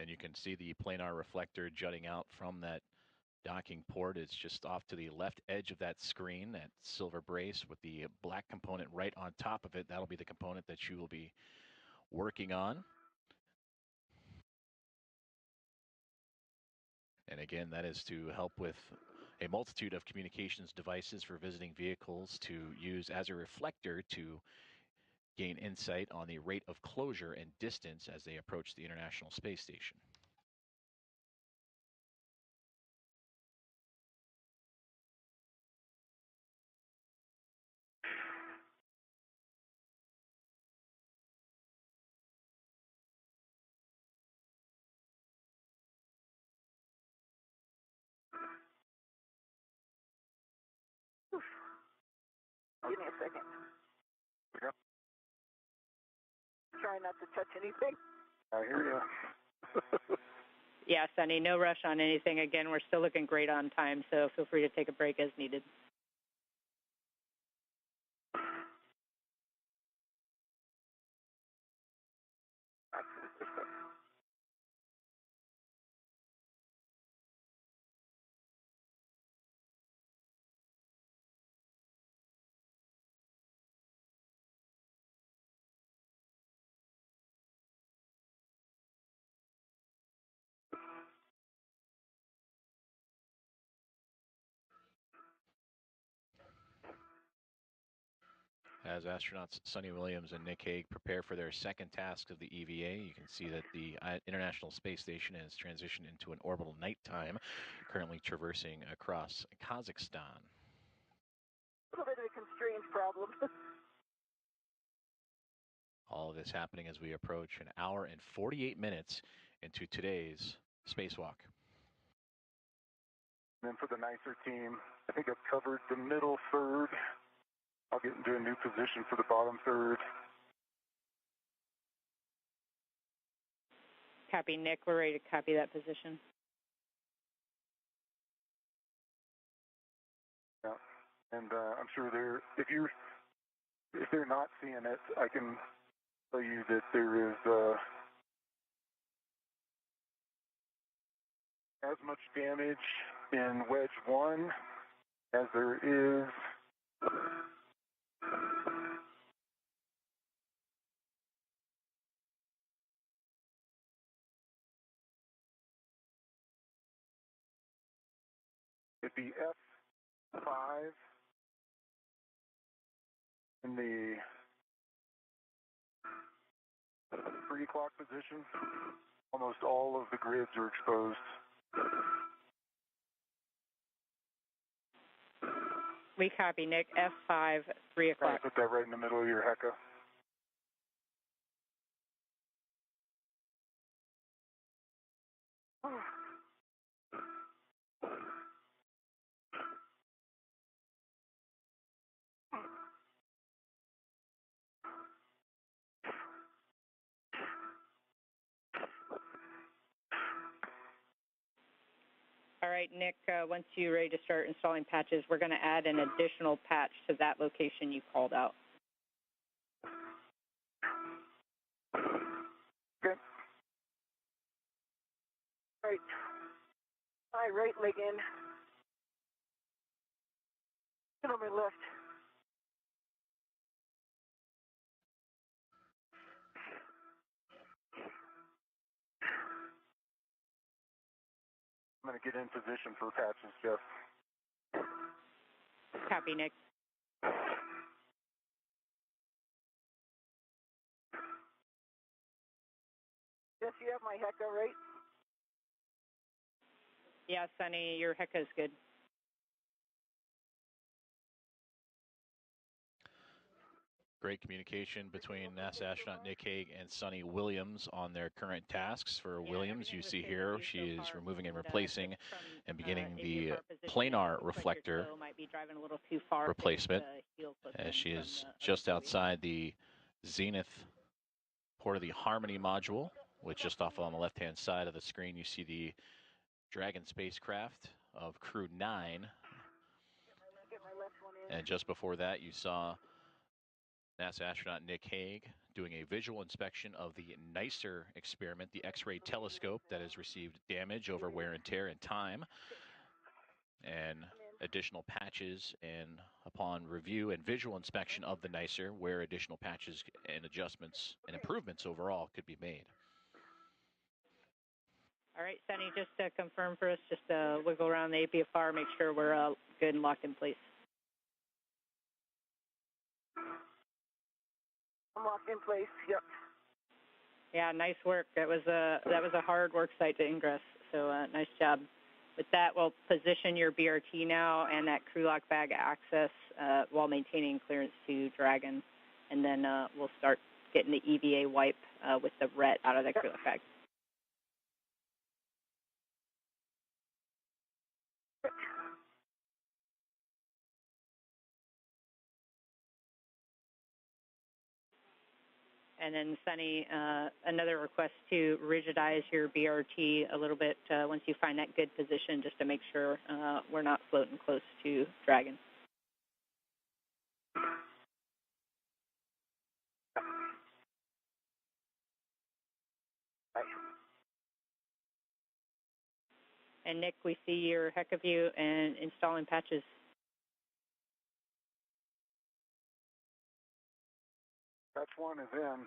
And you can see the planar reflector jutting out from that docking port. It's just off to the left edge of that screen, that silver brace with the black component right on top of it. That'll be the component that you will be working on. And again, that is to help with a multitude of communications devices for visiting vehicles to use as a reflector to gain insight on the rate of closure and distance as they approach the International Space Station. Give me a second. Try not to touch anything. I hear you. Yeah, Sonny, no rush on anything. Again, we're still looking great on time, so feel free to take a break as needed. As astronauts Sonny Williams and Nick Hague prepare for their second task of the EVA, you can see that the International Space Station has transitioned into an orbital nighttime, currently traversing across Kazakhstan. A little bit of a constraints problem. All of this happening as we approach an hour and 48 minutes into today's spacewalk. And then for the nicer team, I think I've covered the middle third. I'll get into a new position for the bottom third. Copy, Nick. We're ready to copy that position. Yeah, and I'm sure if they're not seeing it, I can tell you that there is as much damage in wedge 1 as there is it'd be F5 in the 3 o'clock position. Almost all of the grids are exposed. We copy, Nick. F5, 3 o'clock. Put that right in the middle of your HECA. All right, Nick, once you're ready to start installing patches, we're going to add an additional patch to that location you called out. Okay. All right. My right leg in. And on my left. going to get in position for patches, Jeff. Copy, Nick. Yes, you have my HECA, right? Yeah, Sunny, your HECA is good. Great communication between NASA astronaut Nick Hague and Sunny Williams on their current tasks. For Williams, you see here, she is removing and replacing and beginning the planar reflector replacement, as she is just outside the zenith port of the Harmony module, which just off on the left-hand side of the screen, you see the Dragon spacecraft of Crew 9. And just before that, you saw NASA astronaut Nick Hague doing a visual inspection of the NICER experiment, the X-ray telescope that has received damage over wear and tear and time, and additional patches, and upon review and visual inspection of the NICER, where additional patches and adjustments and improvements overall could be made. All right, Sunny, just to confirm for us, just wiggle around the APFR, make sure we're good and locked in place. I'm locked in place, yep. Yeah, nice work. That was a hard work site to ingress, so nice job. With that, we'll position your BRT now and that crew lock bag access while maintaining clearance to Dragon, and then we'll start getting the EVA wipe with the RET out of that crew lock bag. And then, Sunny, another request to rigidize your BRT a little bit once you find that good position, just to make sure we're not floating close to Dragon. And, Nick, we see your HECA view and installing patches. Patch 1 is in.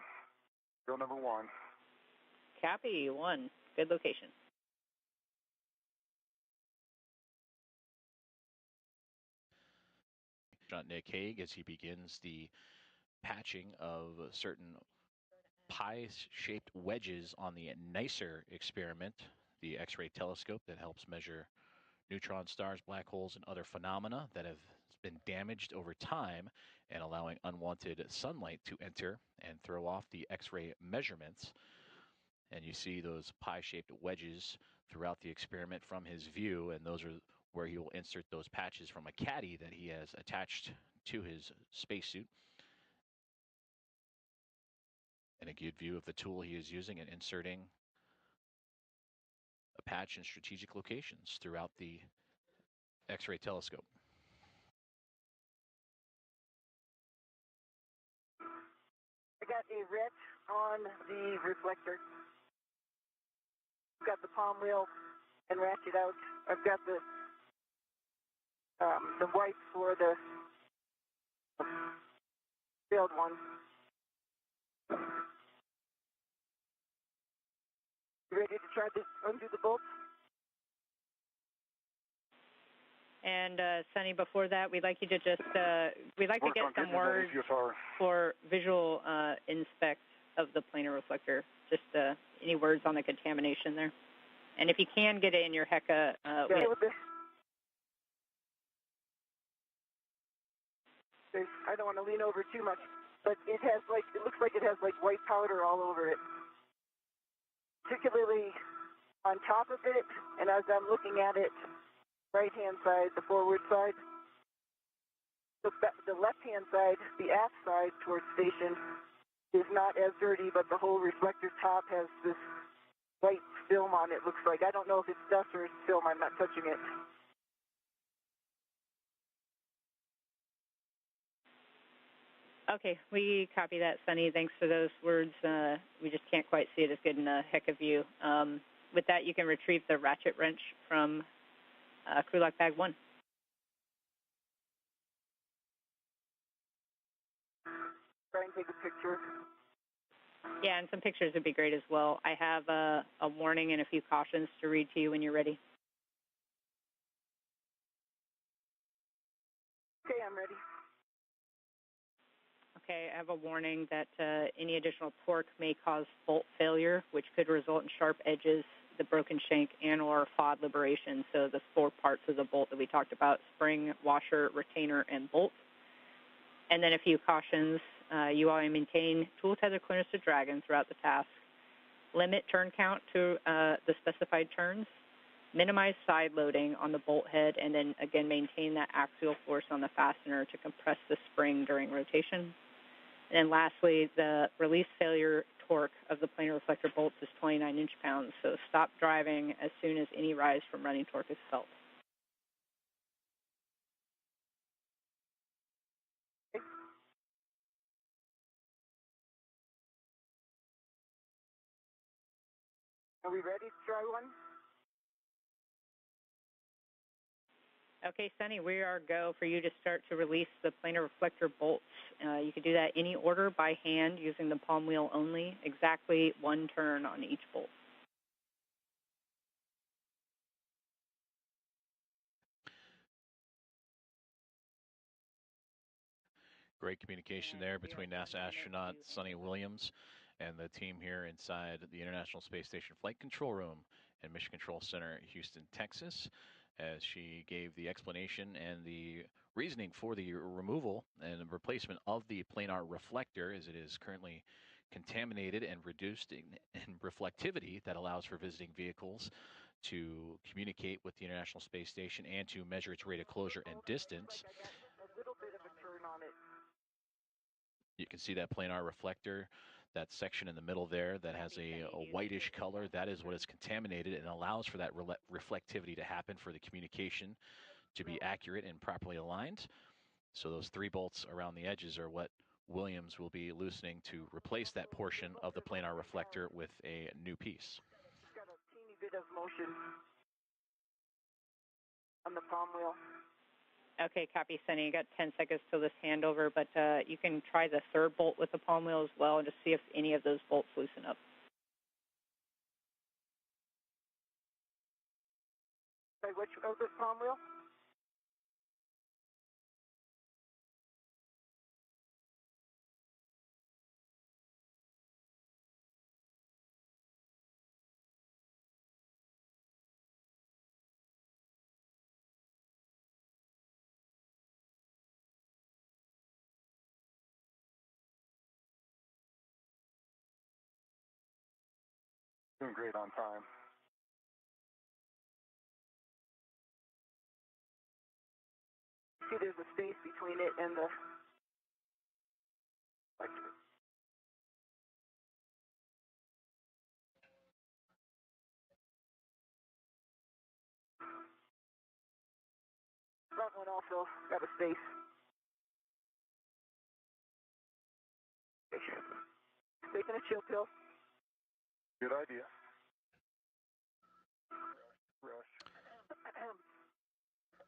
Go number 1. Copy, 1. Good location. Nick Hague, as he begins the patching of certain pie-shaped wedges on the NICER experiment, the X-ray telescope that helps measure neutron stars, black holes, and other phenomena that have been damaged over time, and allowing unwanted sunlight to enter and throw off the X-ray measurements. And you see those pie-shaped wedges throughout the experiment from his view, and those are where he will insert those patches from a caddy that he has attached to his spacesuit. And a good view of the tool he is using and inserting a patch in strategic locations throughout the X-ray telescope. I got a RET on the reflector. I've got the palm wheel and ratchet out. I've got the wipe for the failed one. You ready to try to undo the bolts? And Sunny, before that, we'd like you to just we'd like to get some words for visual inspect of the planar reflector. Just any words on the contamination there, and if you can get it in your HECA. I don't want to lean over too much, but it looks like it has white powder all over it, particularly on top of it. And as I'm looking at it, right-hand side, the forward side. The left-hand side, the aft side towards station, is not as dirty, but the whole reflector top has this white film on it, looks like. I don't know if it's dust or it's film. I'm not touching it. Okay, we copy that, Sunny. Thanks for those words. We just can't quite see it as good in a HECA view. With that, you can retrieve the ratchet wrench from crew lock bag 1. Try and take a picture. Yeah, and some pictures would be great as well. I have a warning and a few cautions to read to you when you're ready. Okay, I have a warning that any additional torque may cause bolt failure, which could result in sharp edges, the broken shank, and/or FOD liberation. So the 4 parts of the bolt that we talked about: spring, washer, retainer, and bolt. And then a few cautions. You want to maintain tool tether clearance to dragon throughout the task. Limit turn count to the specified turns. Minimize side loading on the bolt head, and then again maintain that axial force on the fastener to compress the spring during rotation. And then lastly, the release failure torque of the planar reflector bolts is 29 inch-pounds, so stop driving as soon as any rise from running torque is felt. Are we ready to try one? Okay, Sunny, we are go for you to start to release the planar reflector bolts. You can do that any order by hand using the palm wheel only, exactly 1 turn on each bolt. Great communication there between NASA astronaut Sunny Williams and the team here inside the International Space Station Flight Control Room and Mission Control Center, Houston, Texas, as she gave the explanation and the reasoning for the removal and replacement of the planar reflector, as it is currently contaminated and reduced in reflectivity that allows for visiting vehicles to communicate with the International Space Station and to measure its rate of closure and distance. Like I got a little bit of a turn on it. You can see that planar reflector, that section in the middle there that has a whitish color. That is what is contaminated and allows for that reflectivity to happen, for the communication to be accurate and properly aligned. So those 3 bolts around the edges are what Williams will be loosening to replace that portion of the planar reflector with a new piece. Just got a teeny bit of motion on the palm wheel. Okay, copy, Sunny. You got 10 seconds till this handover, but you can try the 3rd bolt with the palm wheel as well and just see if any of those bolts loosen up. Sorry, which of the palm wheel? Doing great on time. See, there's a space between it and the... Front one also got a space. Taking a chill pill. Good idea. Rush.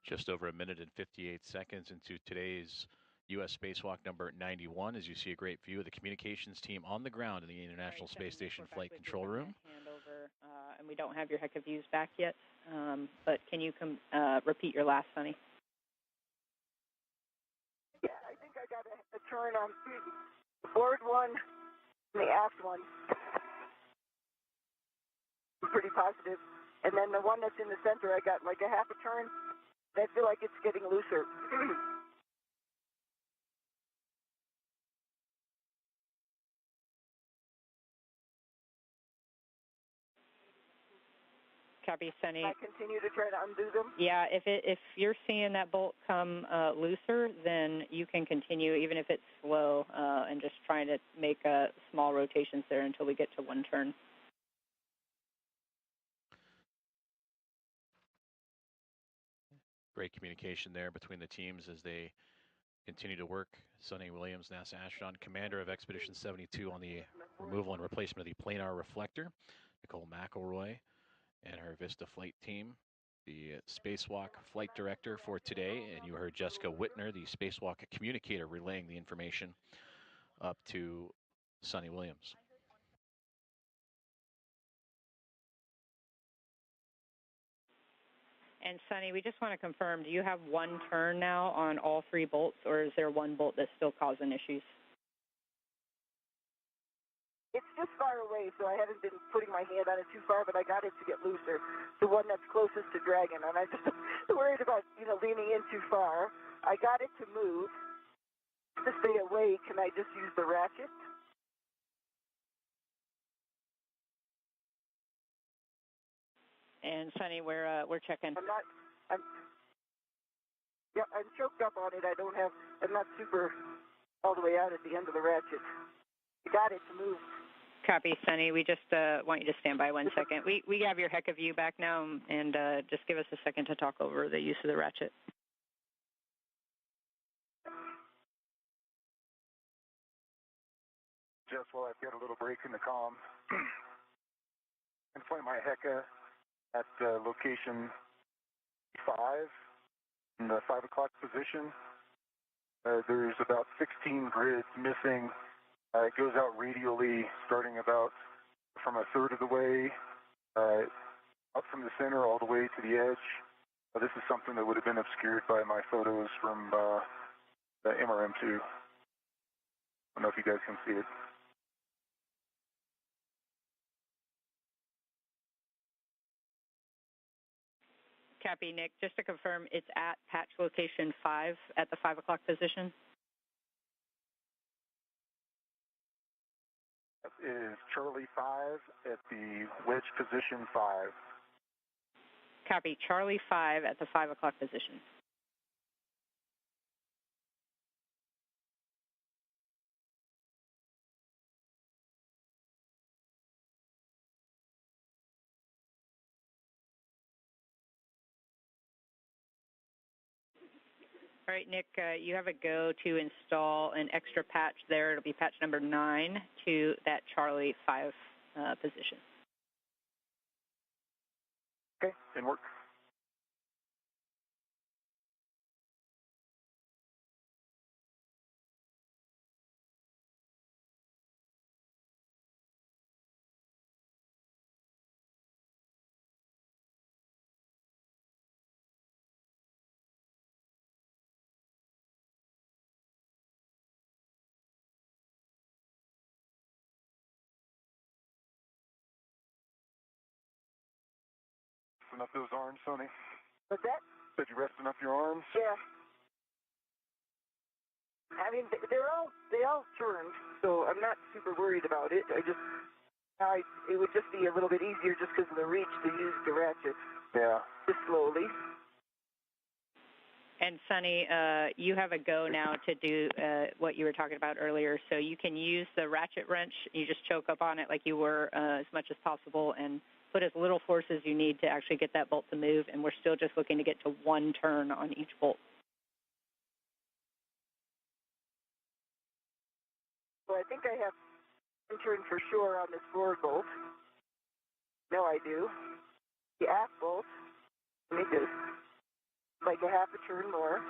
Just over 1 minute and 58 seconds into today's U.S. Spacewalk number 91, as you see a great view of the communications team on the ground in the International Space Station Flight Control Room. Handover, and we don't have your heck of views back yet, but can you repeat your last, Sunny? Yeah, I think I got a turn on the forward one and the aft one. I'm pretty positive. And then the one that's in the center, I got like a half a turn. I feel like it's getting looser. Copy, Sunny. I continue to try to undo them. Yeah, if you're seeing that bolt come looser, then you can continue, even if it's slow, and just trying to make small rotations there until we get to 1 turn. Great communication there between the teams as they continue to work. Sunny Williams, NASA astronaut, commander of Expedition 72 on the removal and replacement of the planar reflector. Nicole McElroy and her Vista flight team, the Spacewalk flight director for today. And you heard Jessica Whitner, the Spacewalk communicator, relaying the information up to Sunny Williams. And Sunny, we just want to confirm, do you have 1 turn now on all 3 bolts, or is there 1 bolt that's still causing issues? just far away, so I haven't been putting my hand on it too far, but I got it to get looser. The one that's closest to Dragon, and I'm just worried about, leaning in too far. I got it to move. To stay away, can I just use the ratchet? And Sunny, we're checking. I'm choked up on it. I'm not super all the way out at the end of the ratchet. I got it to move. Copy, Sunny. We just want you to stand by 1 second. We have your heck of view back now, and just give us a second to talk over the use of the ratchet. Just while I've got a little break in the comm, and point my Heka at location 5 in the 5 o'clock position. There's about 16 grids missing. It goes out radially, starting about from a third of the way, up from the center all the way to the edge. This is something that would have been obscured by my photos from the MRM2. I don't know if you guys can see it. Copy, Nick. Just to confirm, it's at patch location 5 at the 5 o'clock position? It is Charlie 5 at the wedge position 5. Copy. Charlie 5 at the 5 o'clock position. All right, Nick, you have a go to install an extra patch there. It'll be patch number 9 to that Charlie 5 position. Okay, in work. Resting up those arms, Sonny? What's that? Said you resting up your arms? Yeah. I mean, they all turned, so I'm not super worried about it. It would just be a little bit easier just because of the reach to use the ratchet. Yeah. Just slowly. And Sunny, you have a go now to do what you were talking about earlier. So you can use the ratchet wrench. You just choke up on it like you were as much as possible and put as little force as you need to actually get that bolt to move. And we're still just looking to get to 1 turn on each bolt. So I think I have 1 turn for sure on this forward bolt. No, I do. The aft bolt, let me just like a half a turn more.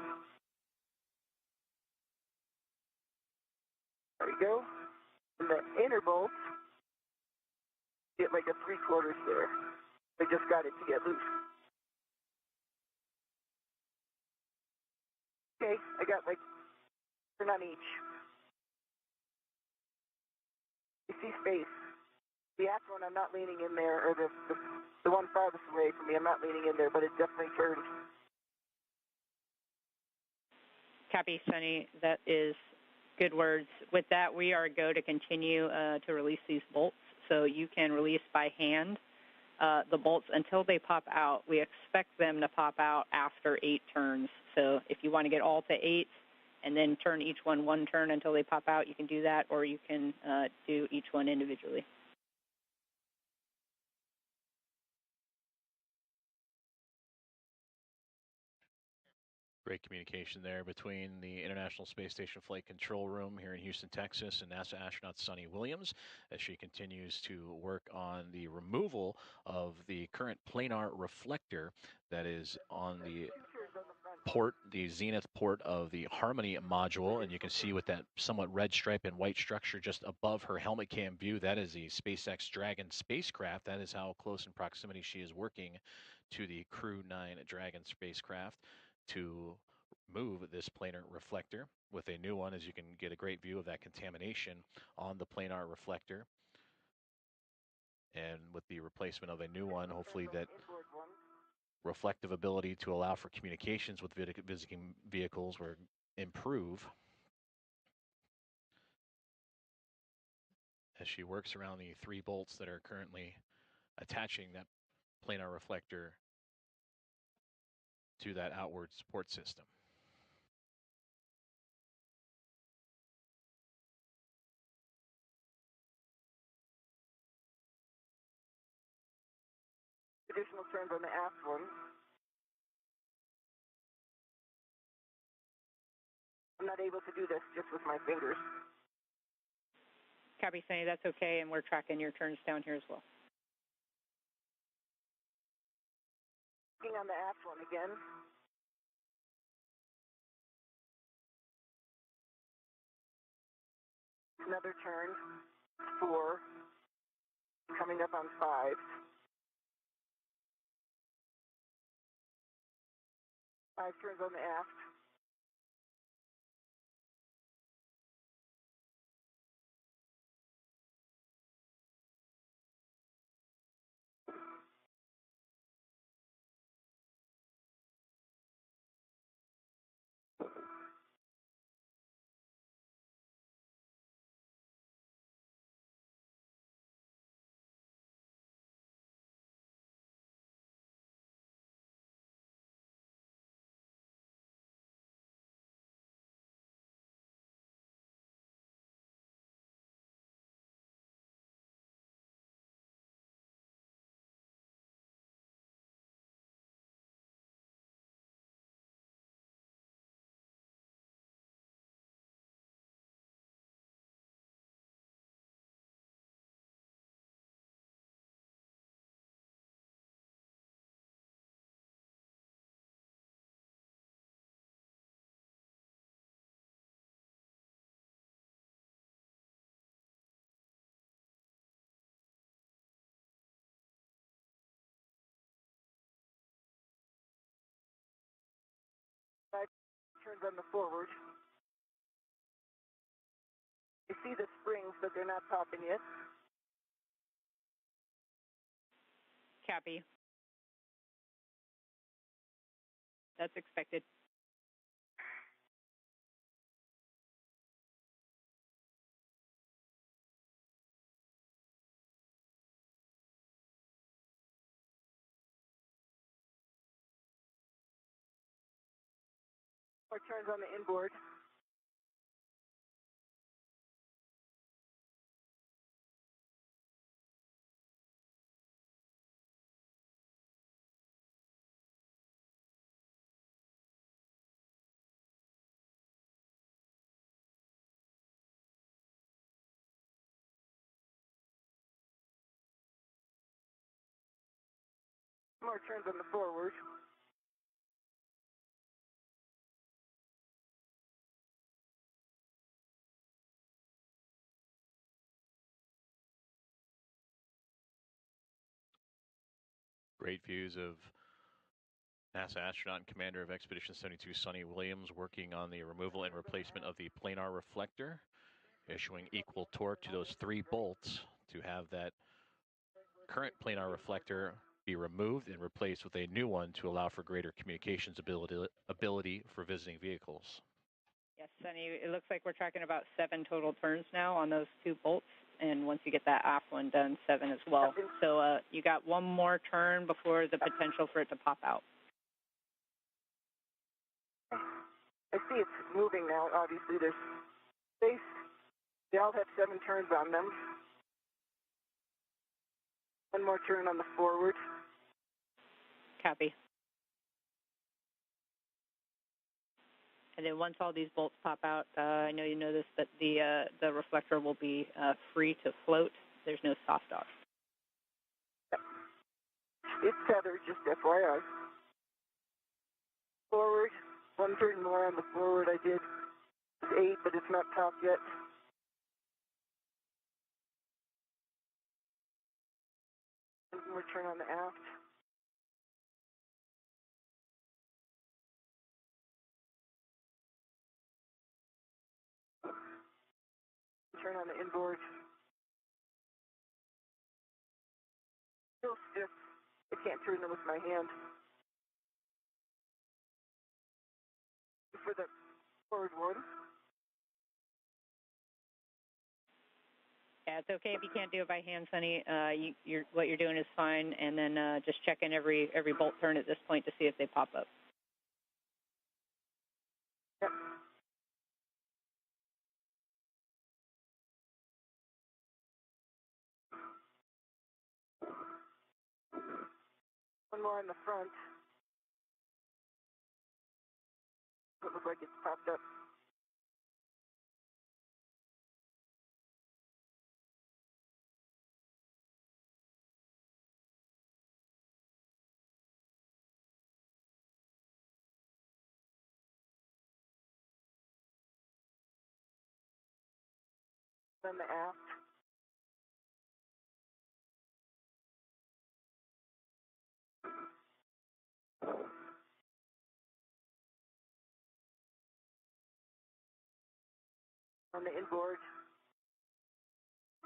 There we go. And the inner bolt, get like a 3/4 there. I just got it to get loose. Okay, I got like turn on each. You see space. The aft one, I'm not leaning in there, or the one farthest away from me, I'm not leaning in there, but it definitely turned. Copy, Sunny. That is good words. With that, we are go to continue to release these bolts. So you can release by hand the bolts until they pop out. We expect them to pop out after 8 turns. So if you want to get all to 8 and then turn each one 1 turn until they pop out, you can do that, or you can do each one individually. Great communication there between the International Space Station Flight Control Room here in Houston, Texas, and NASA astronaut Sunny Williams as she continues to work on the removal of the current planar reflector that is on the port, the zenith port of the Harmony module. And you can see with that somewhat red stripe and white structure just above her helmet cam view, that is the SpaceX Dragon spacecraft. That is how close in proximity she is working to the Crew 9 Dragon spacecraft to move this planar reflector. With a new one, as you can get a great view of that contamination on the planar reflector. And with the replacement of a new one, hopefully that Inboard one. reflective ability to allow for communications with visiting vehicles will improve as she works around the 3 bolts that are currently attaching that planar reflector to that outward support system. Additional turns on the aft one. I'm not able to do this just with my fingers. Copy, Sunny, that's okay, and we're tracking your turns down here as well. Looking on the aft one again. Another turn, 4, coming up on 5. 5 turns on the aft. Turns on the forward. You see the springs, but they're not popping yet. Copy. That's expected. More turns on the inboard. More turns on the forward. Great views of NASA astronaut and commander of Expedition 72, Sonny Williams, working on the removal and replacement of the planar reflector, issuing equal torque to those 3 bolts to have that current planar reflector be removed and replaced with a new one to allow for greater communications ability for visiting vehicles. Yes, Sunny, it looks like we're tracking about 7 total turns now on those 2 bolts, and once you get that aft one done, 7 as well. So you got 1 more turn before the potential for it to pop out. I see it's moving now. Obviously, there's space. They all have 7 turns on them. 1 more turn on the forward. Copy. And then once all these bolts pop out, I know you know this, but the reflector will be free to float. There's no soft off. It's tethered, just FYI. Forward, 1 turn more on the forward. I did 8, but it's not topped yet. One more turn on the aft. Turn on the inboard. little stiff. I can't turn them with my hand. For the forward one. Yeah, it's okay if you can't do it by hand, Sonny. What you're doing is fine, and then just check in every bolt turn at this point to see if they pop up. Yep. One more in the front. It looks like it's popped up. Then the aft. On the inboard.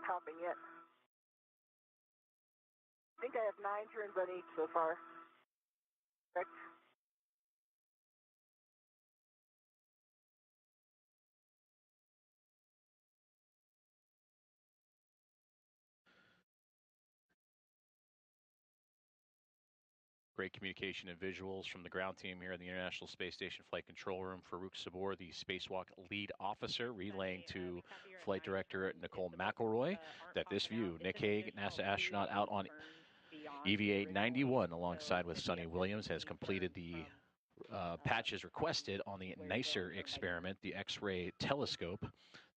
Popping it. I think I have 9 turns on each so far. Correct? Great communication and visuals from the ground team here in the International Space Station Flight Control Room. Farouk Sabor, the Spacewalk lead officer, relaying to Flight Director Nicole McElroy that this view, Nick Hague, NASA astronaut out on EVA 91 alongside with Sonny Williams, has completed the patches requested on the NICER experiment, the X-ray telescope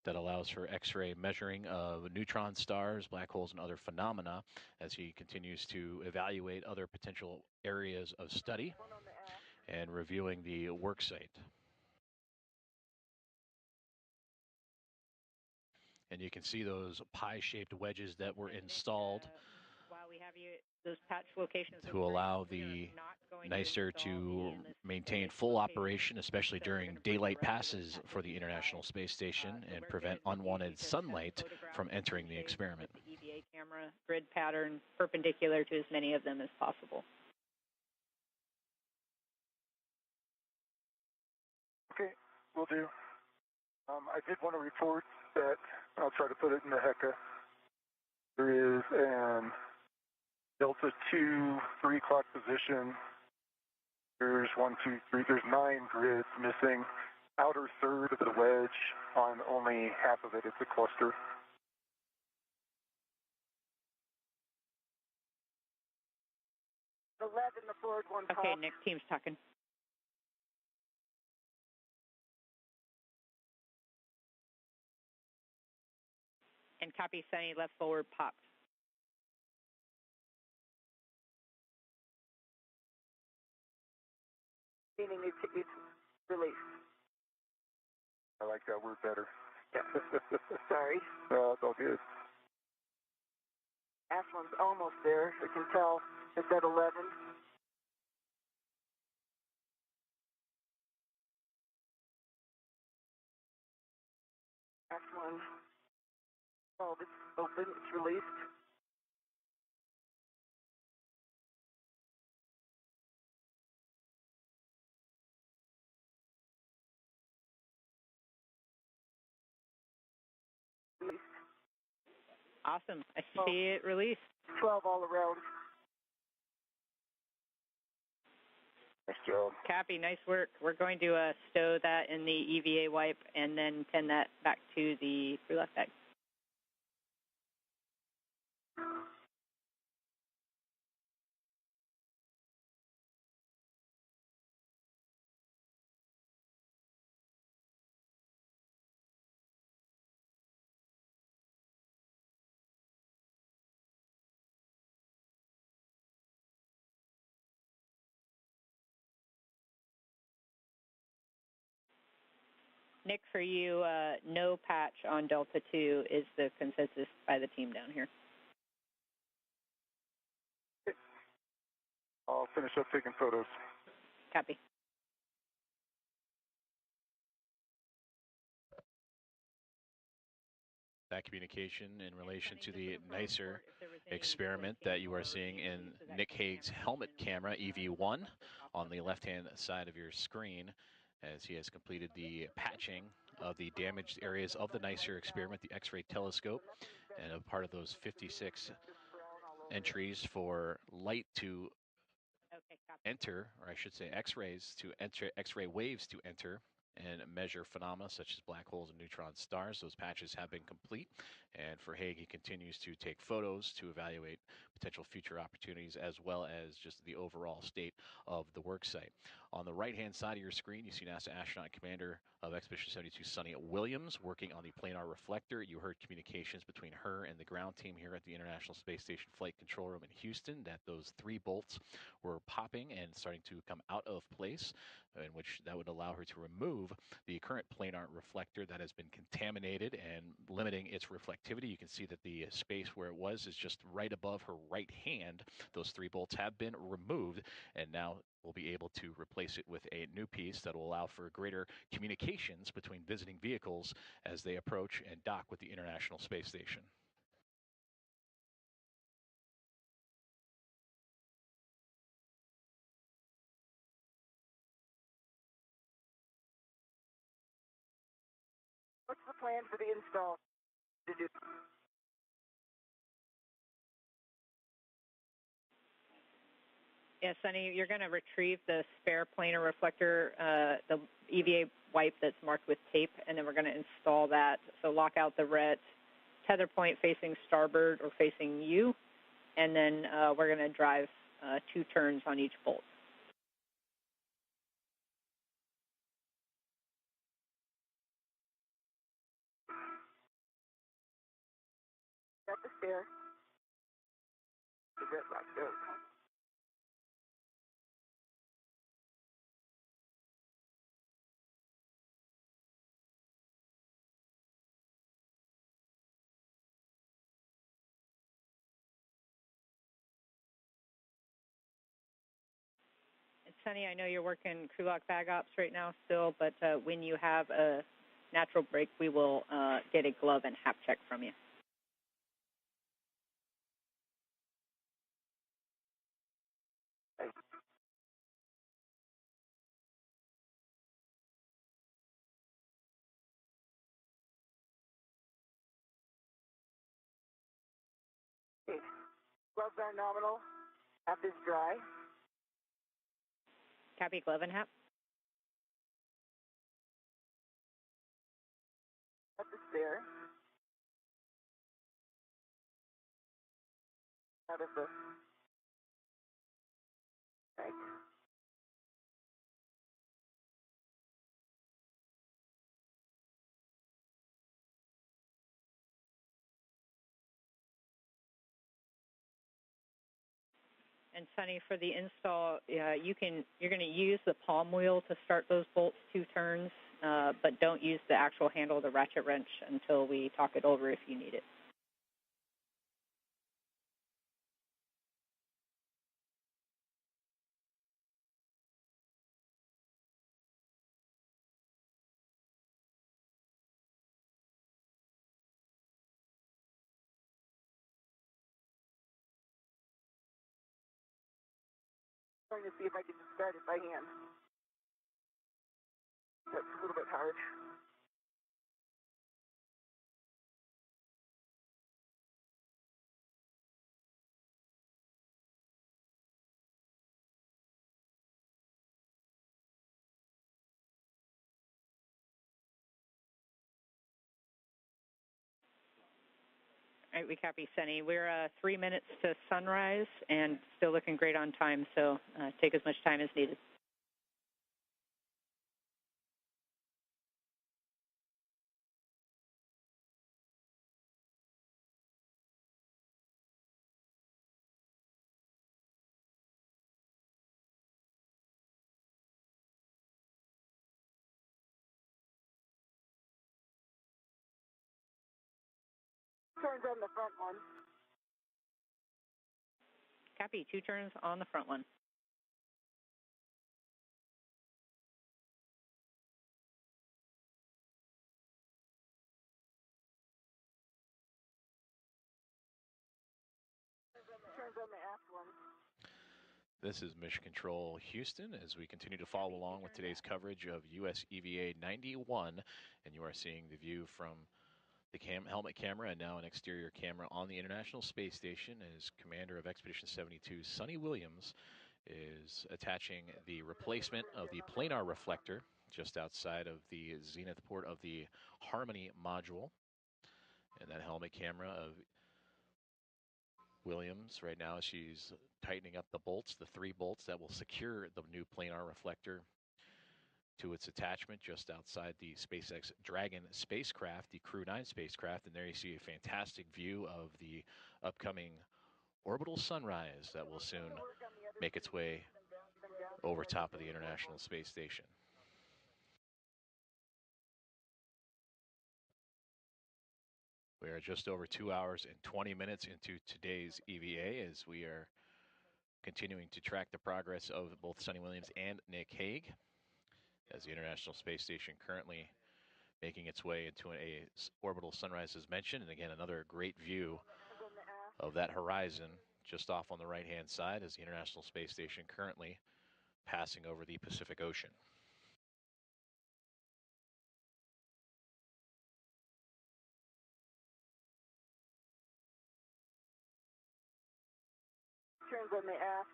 that allows for X-ray measuring of neutron stars, black holes, and other phenomena as he continues to evaluate other potential areas of study and reviewing the work site. And you can see those pie-shaped wedges that were installed While we have you, those patch locations to allow the NICER to maintain full operation, especially during daylight passes for the International Space Station, and prevent unwanted sunlight from entering the experiment. The EVA camera grid pattern perpendicular to as many of them as possible. Okay, will do. I did want to report that, I'll try to put it in the HECA, there is an Delta 2 3 o'clock position. There's 1, 2, 3, there's 9 grids missing. Outer third of the wedge on only half of it. It's a cluster. The lead in the forward one. Okay, Nick, team's talking. And copy, Sunny, left forward popped. Meaning it's released. I like that word better. Yeah. Sorry. It's all good. Ashland's almost there. I can tell it's at 11. Ashland. Oh, it's open. It's released. Awesome. I see it released. 12 all around. Nice job. Copy. Nice work. We're going to stow that in the EVA wipe and then pin that back to the crew left bag. Nick, for you, no patch on Delta 2 is the consensus by the team down here. I'll finish up taking photos. Copy. that communication in relation to the nicer experiment that you are seeing in Nick Hague's helmet camera, EV1, on the left-hand side of your screen, as he has completed the patching of the damaged areas of the nicer experiment, the X-ray telescope, and a part of those 56 entries for light to enter, or I should say X-rays to enter, X-ray waves to enter and measure phenomena such as black holes and neutron stars. Those patches have been complete, and for Hague, he continues to take photos to evaluate potential future opportunities as well as just the overall state of the work site. On the right-hand side of your screen, you see NASA astronaut commander of Expedition 72, Sunny Williams, working on the planar reflector. You heard communications between her and the ground team here at the International Space Station Flight Control Room in Houston that those 3 bolts were popping and starting to come out of place, in which that would allow her to remove the current planar reflector that has been contaminated and limiting its reflectivity. You can see that the space where it was is just right above her right hand. Those 3 bolts have been removed, and now we'll be able to replace it with a new piece that will allow for greater communications between visiting vehicles as they approach and dock with the International Space Station. What's the plan for the install? Yeah, Sunny, you're going to retrieve the spare planar reflector, the EVA wipe that's marked with tape, and then we're going to install that. So lock out the ret, tether point facing starboard or facing you, and then we're going to drive 2 turns on each bolt. Got the spare. The red box goes. Sunny, I know you're working crew lock bag ops right now still, but when you have a natural break, we will get a glove and hap check from you. Okay. Gloves are nominal. Hap is dry. Copy, glove and hap. Got the spare. Out of the right. And Sunny, for the install, you're going to use the palm wheel to start those bolts 2 turns, but don't use the actual handle of the ratchet wrench until we talk it over if you need it. I'm going to see if I can just start it by hand. That's a little bit hard. All right, we copy, Sunny. We're 3 minutes to sunrise and still looking great on time, so take as much time as needed. Turns on the front one. Copy, 2 turns on the front one. This is Mission Control Houston as we continue to follow along with today's coverage of US EVA 91, and you are seeing the view from the helmet camera and now an exterior camera on the International Space Station as Commander of Expedition 72, Sonny Williams, is attaching the replacement of the planar reflector just outside of the zenith port of the Harmony module. And that helmet camera of Williams right now, she's tightening up the bolts, the 3 bolts that will secure the new planar reflector to its attachment just outside the SpaceX Dragon spacecraft, the Crew 9 spacecraft. And there you see a fantastic view of the upcoming orbital sunrise that will soon make its way over top of the International Space Station. We are just over 2 hours and 20 minutes into today's EVA as we are continuing to track the progress of both Sonny Williams and Nick Hague as the International Space Station currently making its way into a orbital sunrise as mentioned. And again, another great view of that horizon just off on the right-hand side as the International Space Station currently passing over the Pacific Ocean. Turns on the aft.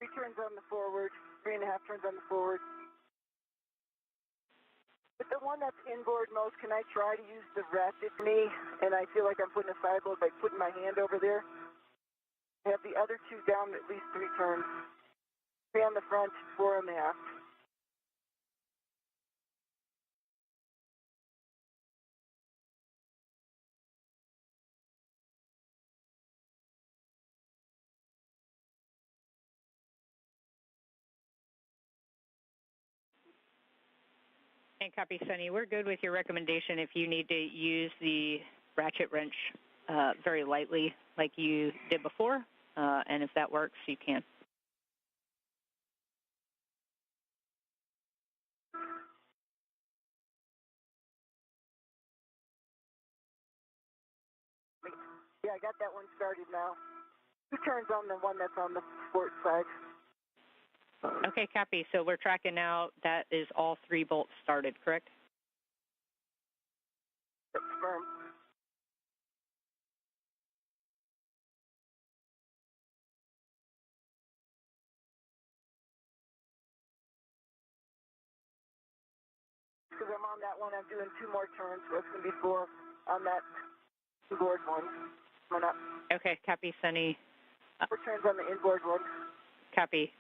Three turns on the forward, 3.5 turns on the forward. With the one that's inboard most, can I try to use the ratchet knee? And I feel like I'm putting a side load by putting my hand over there. I have the other 2 down at least 3 turns. 3 on the front, 4 on the aft. And copy, Sonny. We're good with your recommendation if you need to use the ratchet wrench very lightly like you did before. And if that works, you can. Yeah, I got that one started now. 2 turns on the one that's on the port side. Okay, copy. So we're tracking now. That is all 3 bolts started, correct? Confirm. Because I'm on that one, I'm doing 2 more turns, so it's going to be 4 on that inboard one. Coming up. Okay, copy, Sonny. 4 turns on the inboard one. Copy.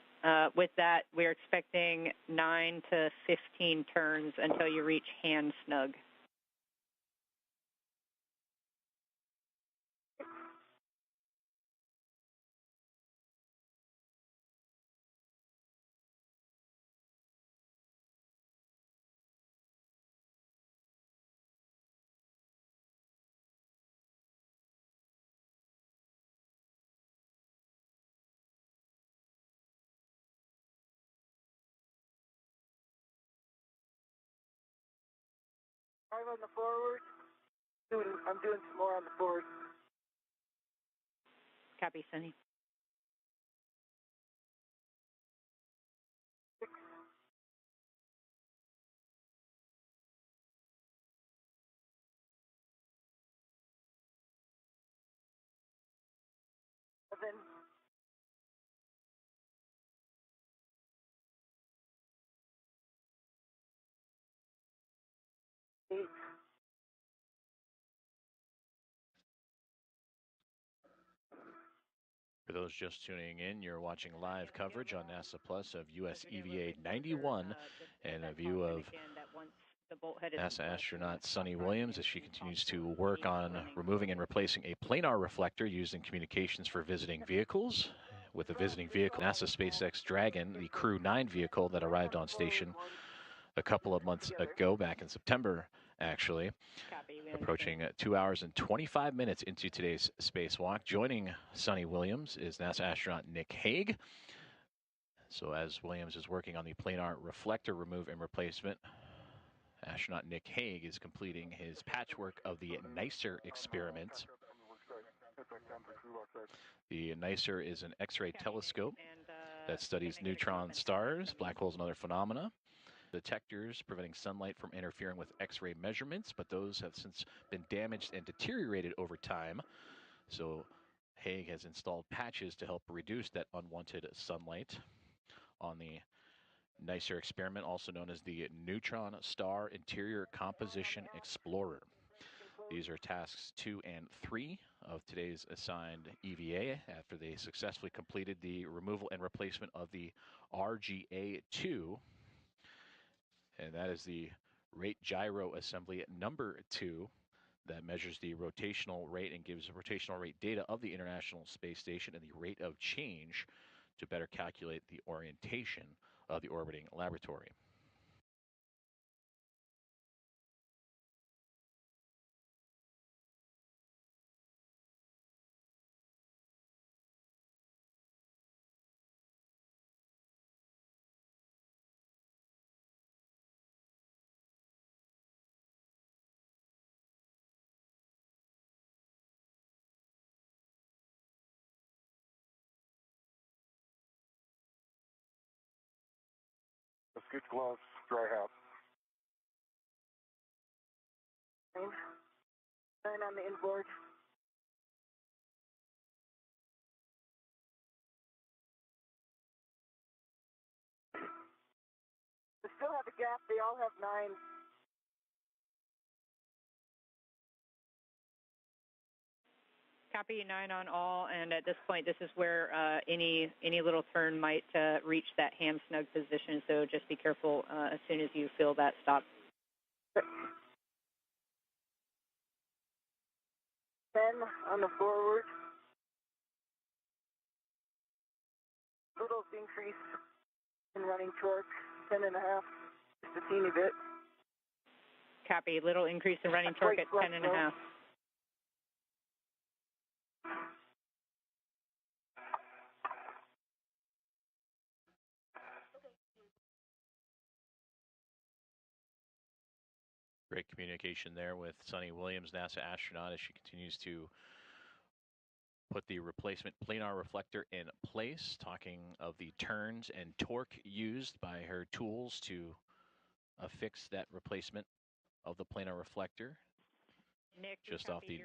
With that, we're expecting 9 to 15 turns until you reach hand snug. I'm on the forward. I'm doing some more on the forward. Copy, Sonny. 6. 7. 8. For those just tuning in, you're watching live coverage on NASA Plus of US EVA 91 and a view of NASA astronaut Sonny Williams as she continues to work on removing and replacing a planar reflector used in communications for visiting vehicles. With the visiting vehicle, NASA SpaceX Dragon, the Crew 9 vehicle that arrived on station a couple of months ago, back in September actually. Copy. Approaching 2 hours and 25 minutes into today's spacewalk. Joining Sonny Williams is NASA astronaut Nick Hague. So as Williams is working on the planar reflector remove and replacement, astronaut Nick Hague is completing his patchwork of the NICER experiment. The NICER is an X-ray telescope that studies neutron stars, black holes, and other phenomena. Detectors preventing sunlight from interfering with X-ray measurements, but those have since been damaged and deteriorated over time. So Hague has installed patches to help reduce that unwanted sunlight on the NICER experiment, also known as the Neutron Star Interior Composition Explorer. These are tasks 2 and 3 of today's assigned EVA after they successfully completed the removal and replacement of the RGA-2. And that is the rate gyro assembly number 2 that measures the rotational rate and gives rotational rate data of the International Space Station and the rate of change to better calculate the orientation of the orbiting laboratory. Let's get gloves, dry out. 9 on the inboard. We still have a gap. They all have 9. Copy, 9 on all, and at this point, this is where any little turn might reach that ham snug position, so just be careful as soon as you feel that stop. 10 on the forward. Little increase in running torque, 10.5, just a teeny bit. Copy, little increase in running torque at 10.5. Great communication there with Sonny Williams, NASA astronaut, as she continues to put the replacement planar reflector in place, talking of the turns and torque used by her tools to affix that replacement of the planar reflector. Nick, just off the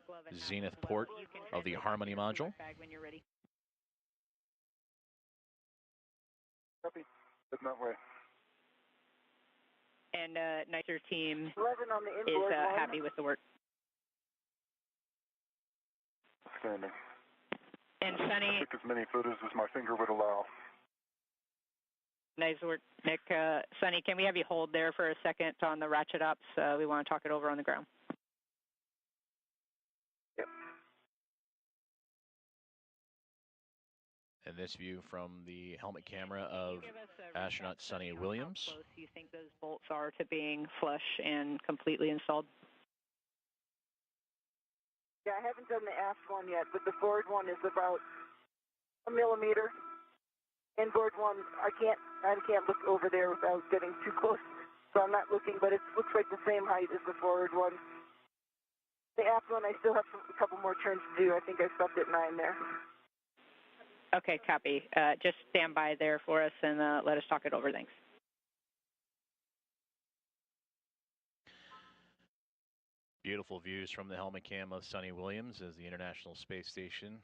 glove zenith port of the Harmony module. Bag when you're ready. Copy. Heading that way. And NICER team 11 on the is inboard. happy with the work. Outstanding. And Sonny, Take as many photos as my finger would allow. nice work, Nick. Sonny, can we have you hold there for a second on the ratchet ups? We want to talk it over on the ground. Yep. And this view from the helmet camera of astronaut Sonny Williams. How close do you think those bolts are to being flush and completely installed? Yeah, I haven't done the aft one yet, but the forward one is about 1 millimeter. Inboard one, I can't look over there without getting too close, so I'm not looking, but it looks like the same height as the forward one. The aft one, I still have a couple more turns to do. I think I stopped at 9 there. Okay, copy. Just stand by there for us and let us talk it over. Thanks. Beautiful views from the helmet cam of Sonny Williams as the International Space Station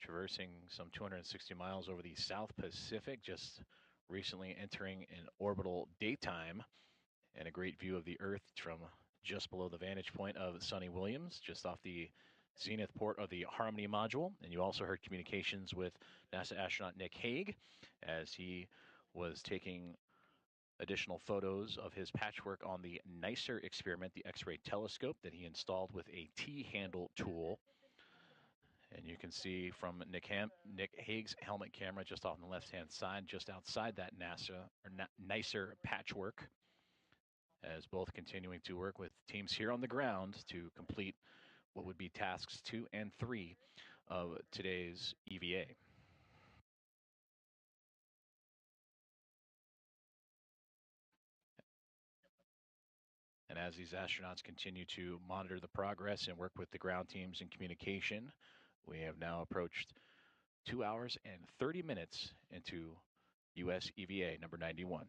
traversing some 260 miles over the South Pacific, just recently entering an orbital daytime, and a great view of the Earth from just below the vantage point of Sonny Williams, just off the zenith port of the Harmony module. And you also heard communications with NASA astronaut Nick Hague as he was taking additional photos of his patchwork on the NICER experiment, the X-ray telescope that he installed with a T-handle tool. And you can see from Nick Hague's helmet camera just off on the left-hand side, just outside that NICER patchwork, as both continuing to work with teams here on the ground to complete what would be tasks 2 and 3 of today's EVA. And as these astronauts continue to monitor the progress and work with the ground teams in communication, we have now approached 2 hours and 30 minutes into U.S. EVA number 91.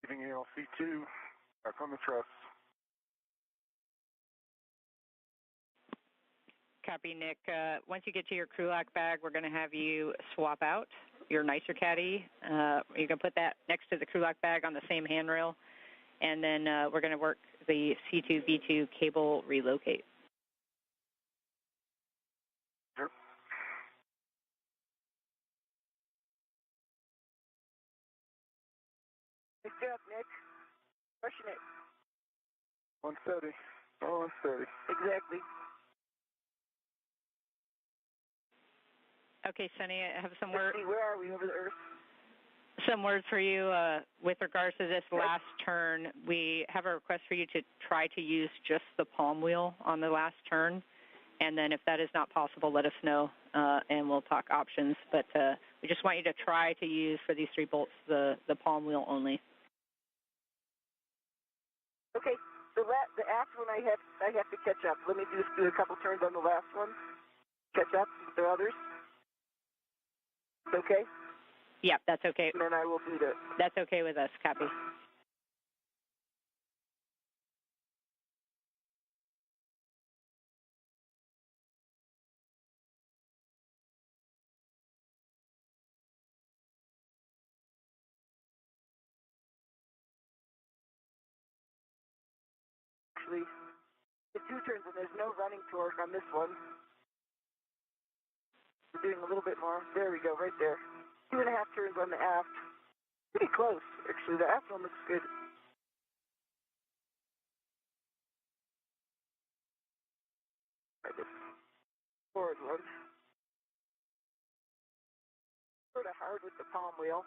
Leaving ALC2, back on the truss. Copy, Nick. Once you get to your crew lock bag, we're going to have you swap out your nicer caddy. You can put that next to the crew lock bag on the same handrail, and then we're going to work the C2B2 cable relocate. Sure. Good job, Nick. Crushing it. 130. Oh, 130. Exactly. Okay, Sunny, I have some words. Where are we over the Earth? Some words for you with regards to this last turn. We have a request for you to try to use just the palm wheel on the last turn, and then if that is not possible, let us know, and we'll talk options. But we just want you to try to use for these 3 bolts the palm wheel only. Okay, the last one I have to catch up. Let me just do a couple turns on the last one. Catch up with the others. Okay? Yeah, that's okay. And then I will do that. That's okay with us, copy. Actually, the 2 turns and there's no running torque on this one. We're doing a little bit more. There we go, right there. 2.5 turns on the aft. Pretty close, actually. The aft one looks good. This forward one. Sort of hard with the palm wheel.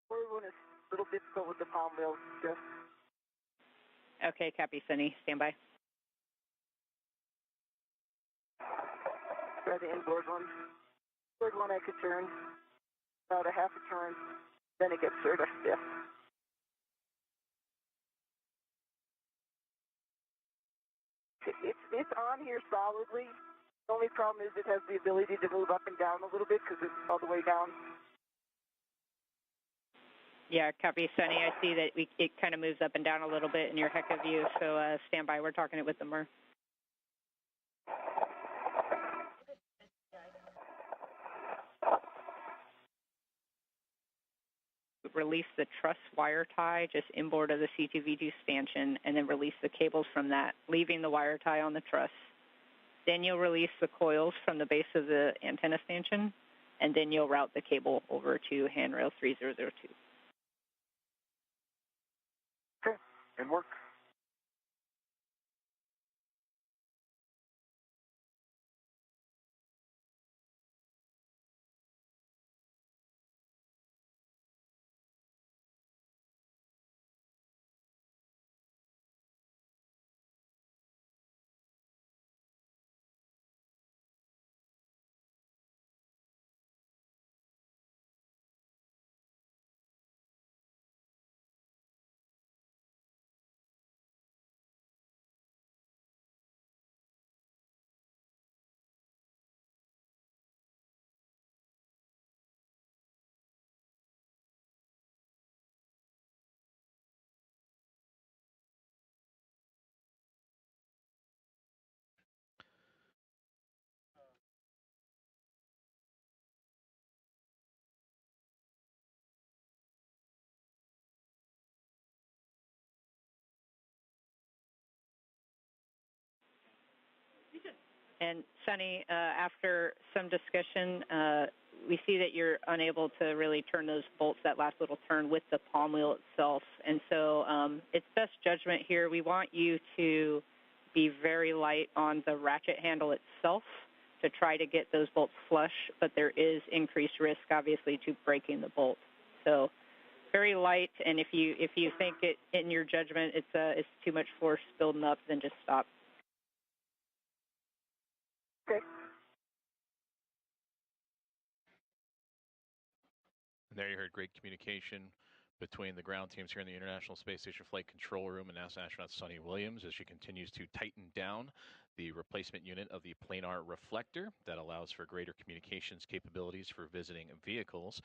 Forward one is a little difficult with the palm wheel. Just Okay, copy, Sunny. Stand by. try the inboard one. Inboard one I could turn about a half a turn. Then it gets sort of stiff. It's on here solidly. The only problem is it has the ability to move up and down a little bit because it's all the way down. Yeah, copy, Sunny. I see that it kind of moves up and down a little bit in your HECA view, so stand by. We're talking it with the MER. Release the truss wire tie just inboard of the C2V2 stanchion, and then release the cables from that, leaving the wire tie on the truss. Then you'll release the coils from the base of the antenna stanchion, and then you'll route the cable over to handrail 3002. Okay, and work. And Sunny, after some discussion, we see that you're unable to really turn those bolts that last little turn with the palm wheel itself. And so it's best judgment here. We want you to be very light on the ratchet handle itself to try to get those bolts flush, but there is increased risk, obviously, to breaking the bolt. So very light, and if you think it in your judgment it's too much force building up, then just stop. Okay. And there you heard great communication between the ground teams here in the International Space Station Flight Control Room and NASA astronaut Sunny Williams as she continues to tighten down the replacement unit of the planar reflector that allows for greater communications capabilities for visiting vehicles.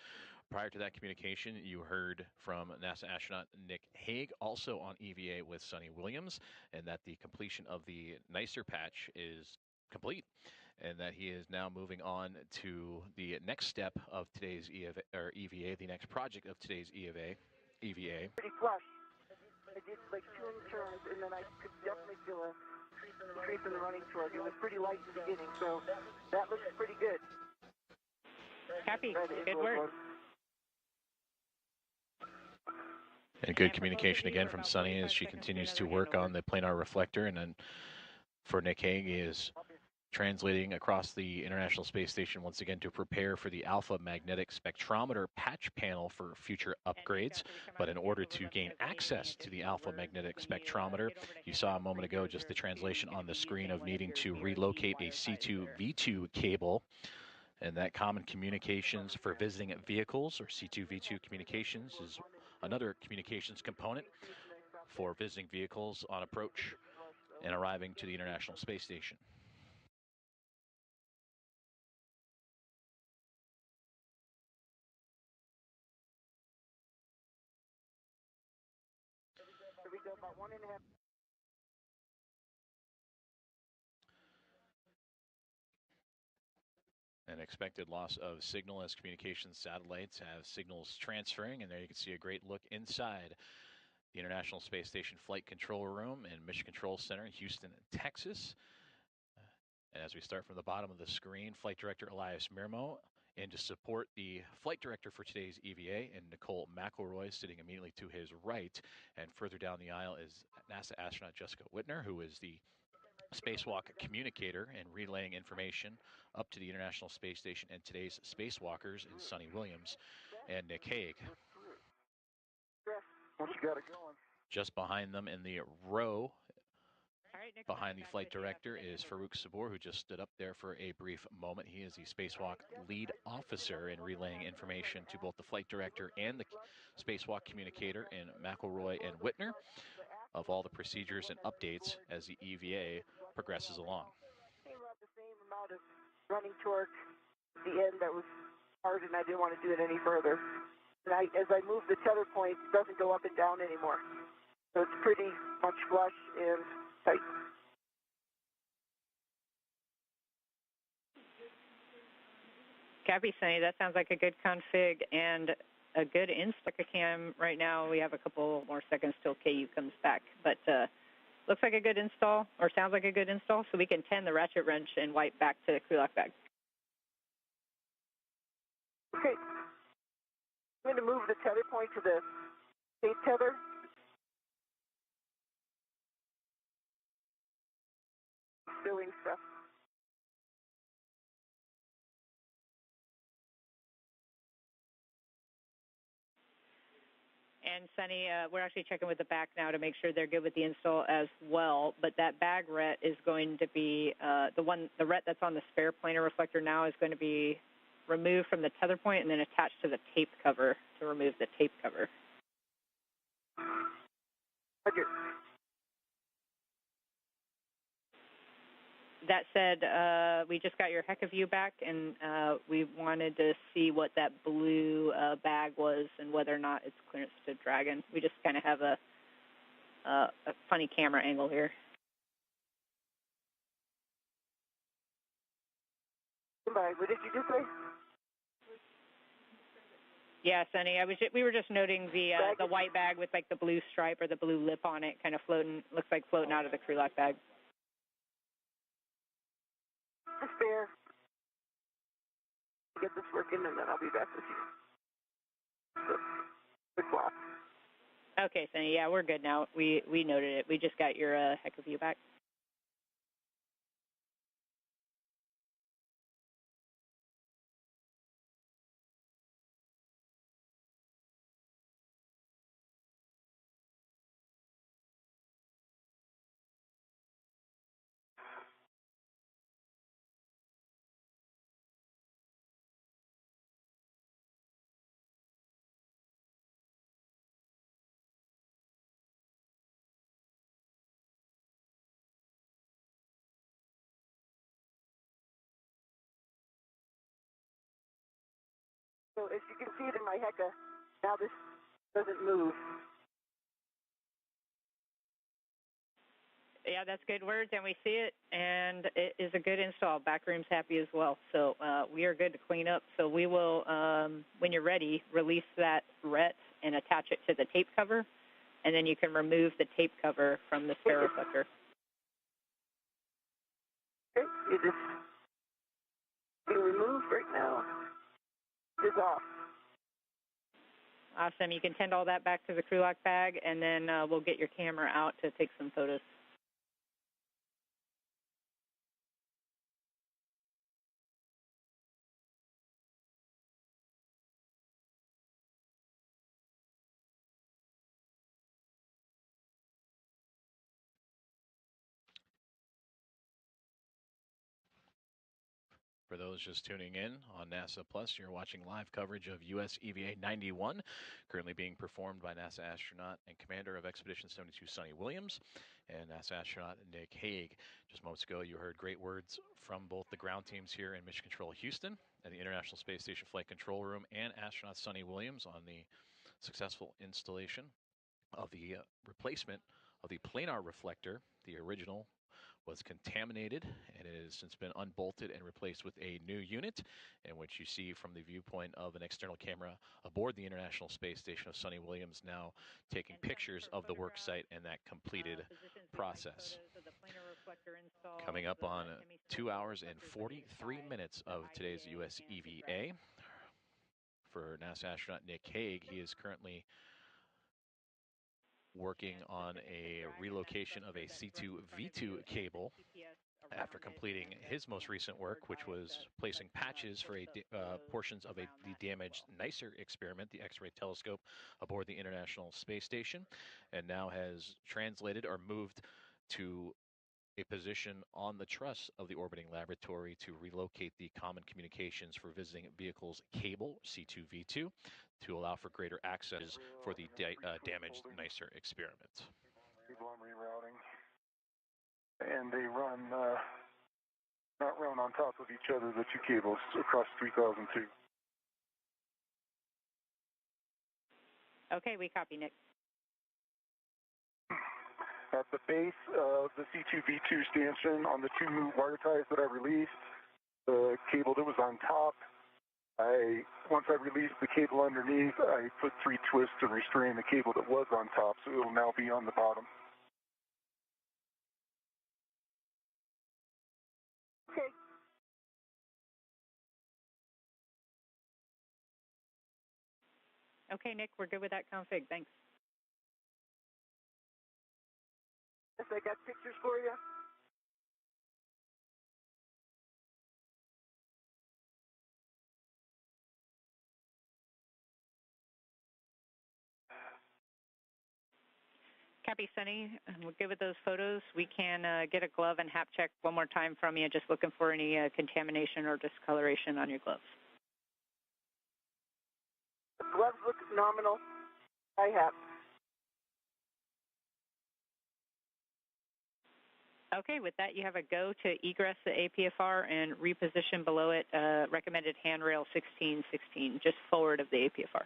Prior to that communication, you heard from NASA astronaut Nick Hague, also on EVA with Sunny Williams, and that the completion of the NICER patch is complete, and that he is now moving on to the next step of today's EVA, the next project of today's EVA. Pretty flush. I did like 2 turns, and then I could definitely feel a increase in the running torque. It was pretty light in the beginning, so that looks pretty good. Happy. Good work. And good communication again from Sunny as she continues to work on the planar reflector. And then for Nick Hague, he is translating across the International Space Station once again to prepare for the alpha magnetic spectrometer patch panel for future upgrades. But in order to gain access to the alpha magnetic spectrometer, you saw a moment ago just the translation on the screen of needing to relocate a C2V2 cable. And that common communications for visiting vehicles, or C2V2 communications, is another communications component for visiting vehicles on approach and arriving to the International Space Station. An expected loss of signal as communications satellites have signals transferring, and there you can see a great look inside the International Space Station Flight Control Room and Mission Control Center in Houston, Texas. And as we start from the bottom of the screen, Flight Director Elias Mirmo, and to support the Flight Director for today's EVA, and Nicole McElroy sitting immediately to his right. And further down the aisle is NASA astronaut Jessica Whitner, who is the Spacewalk communicator and relaying information up to the International Space Station and today's spacewalkers in Sunny Williams and Nick Hague. Just behind them in the row, behind the flight director, is Farouk Sabor, who just stood up there for a brief moment. He is the Spacewalk lead officer in relaying information to both the flight director and the Spacewalk communicator in McElroy and Whitner of all the procedures and updates as the EVA progresses along. Came about the same amount of running torque at the end that was hard, and I didn't want to do it any further. And as I move the tether point, it doesn't go up and down anymore. So it's pretty much flush and tight. Copy, Sunny. That sounds like a good config and a good install. Cam right now, we have a couple more seconds till KU comes back, but looks like a good install, or sounds like a good install, so we can tend the ratchet wrench and wipe back to the crew lock bag. Okay. I'm going to move the tether point to the tape tether. Doing stuff. And Sunny, we're actually checking with the back now to make sure they're good with the install as well. But that bag ret is going to be the ret that's on the spare planar reflector now is going to be removed from the tether point and then attached to the tape cover to remove the tape cover. Okay. That said, we just got your HECA view back, and we wanted to see what that blue bag was and whether or not it's clearance to Dragon. We just kind of have a funny camera angle here. What did you just say? Yeah, Sunny. We were just noting the white bag with like the blue stripe or the blue lip on it, kind of floating. Looks like floating out of the crew lock bag. this working, and then I'll be back with you. So, good block. Okay, Sunny. Yeah, we're good now. We noted it. We just got your HECA view back. So as you can see it in my HECA, now this doesn't move. Yeah, that's good words, and we see it, and it is a good install. Backroom's happy as well. So we are good to clean up. So we will, when you're ready, release that ret and attach it to the tape cover, and then you can remove the tape cover from the spare reflector. Okay, it is being removed right now. It's off. Awesome. You can tend all that back to the crew lock bag, and then we'll get your camera out to take some photos. For those just tuning in on NASA Plus, you're watching live coverage of US EVA 91, currently being performed by NASA astronaut and commander of Expedition 72, Sonny Williams, and NASA astronaut Nick Hague. Just moments ago, you heard great words from both the ground teams here in Mission Control Houston and the International Space Station Flight Control Room, and astronaut Sonny Williams on the successful installation of the replacement of the planar reflector. The original was contaminated and it has since been unbolted and replaced with a new unit, in which you see from the viewpoint of an external camera aboard the International Space Station of Sonny Williams now taking pictures of the work site and that completed process. Coming up on 2 hours and 43 minutes of today's US EVA. For NASA astronaut Nick Hague, he is currently working on a relocation of a C2V2 cable after completing his most recent work, which was placing patches for portions of the damaged NICER experiment, the X-ray telescope aboard the International Space Station, and now has translated or moved to a position on the truss of the orbiting laboratory to relocate the Common Communications for Visiting Vehicles cable, C2V2, to allow for greater access for the damaged NICER experiment. Cable I'm rerouting. And they run, not run on top of each other, the two cables across 3002. Okay, we copy, Nick. At the base of the C2V2 stanchion on the two wire ties that I released, the cable that was on top, once I released the cable underneath, I put 3 twists to restrain the cable that was on top, so it will now be on the bottom. Okay. Okay, Nick, we're good with that config. Thanks. Yes, I got pictures for you. Copy, Sunny. We're good with those photos. We can get a glove and hap check one more time from you, just looking for any contamination or discoloration on your gloves. The gloves look nominal. I have. Okay, with that, you have a go to egress the APFR and reposition below it recommended handrail 1616, just forward of the APFR.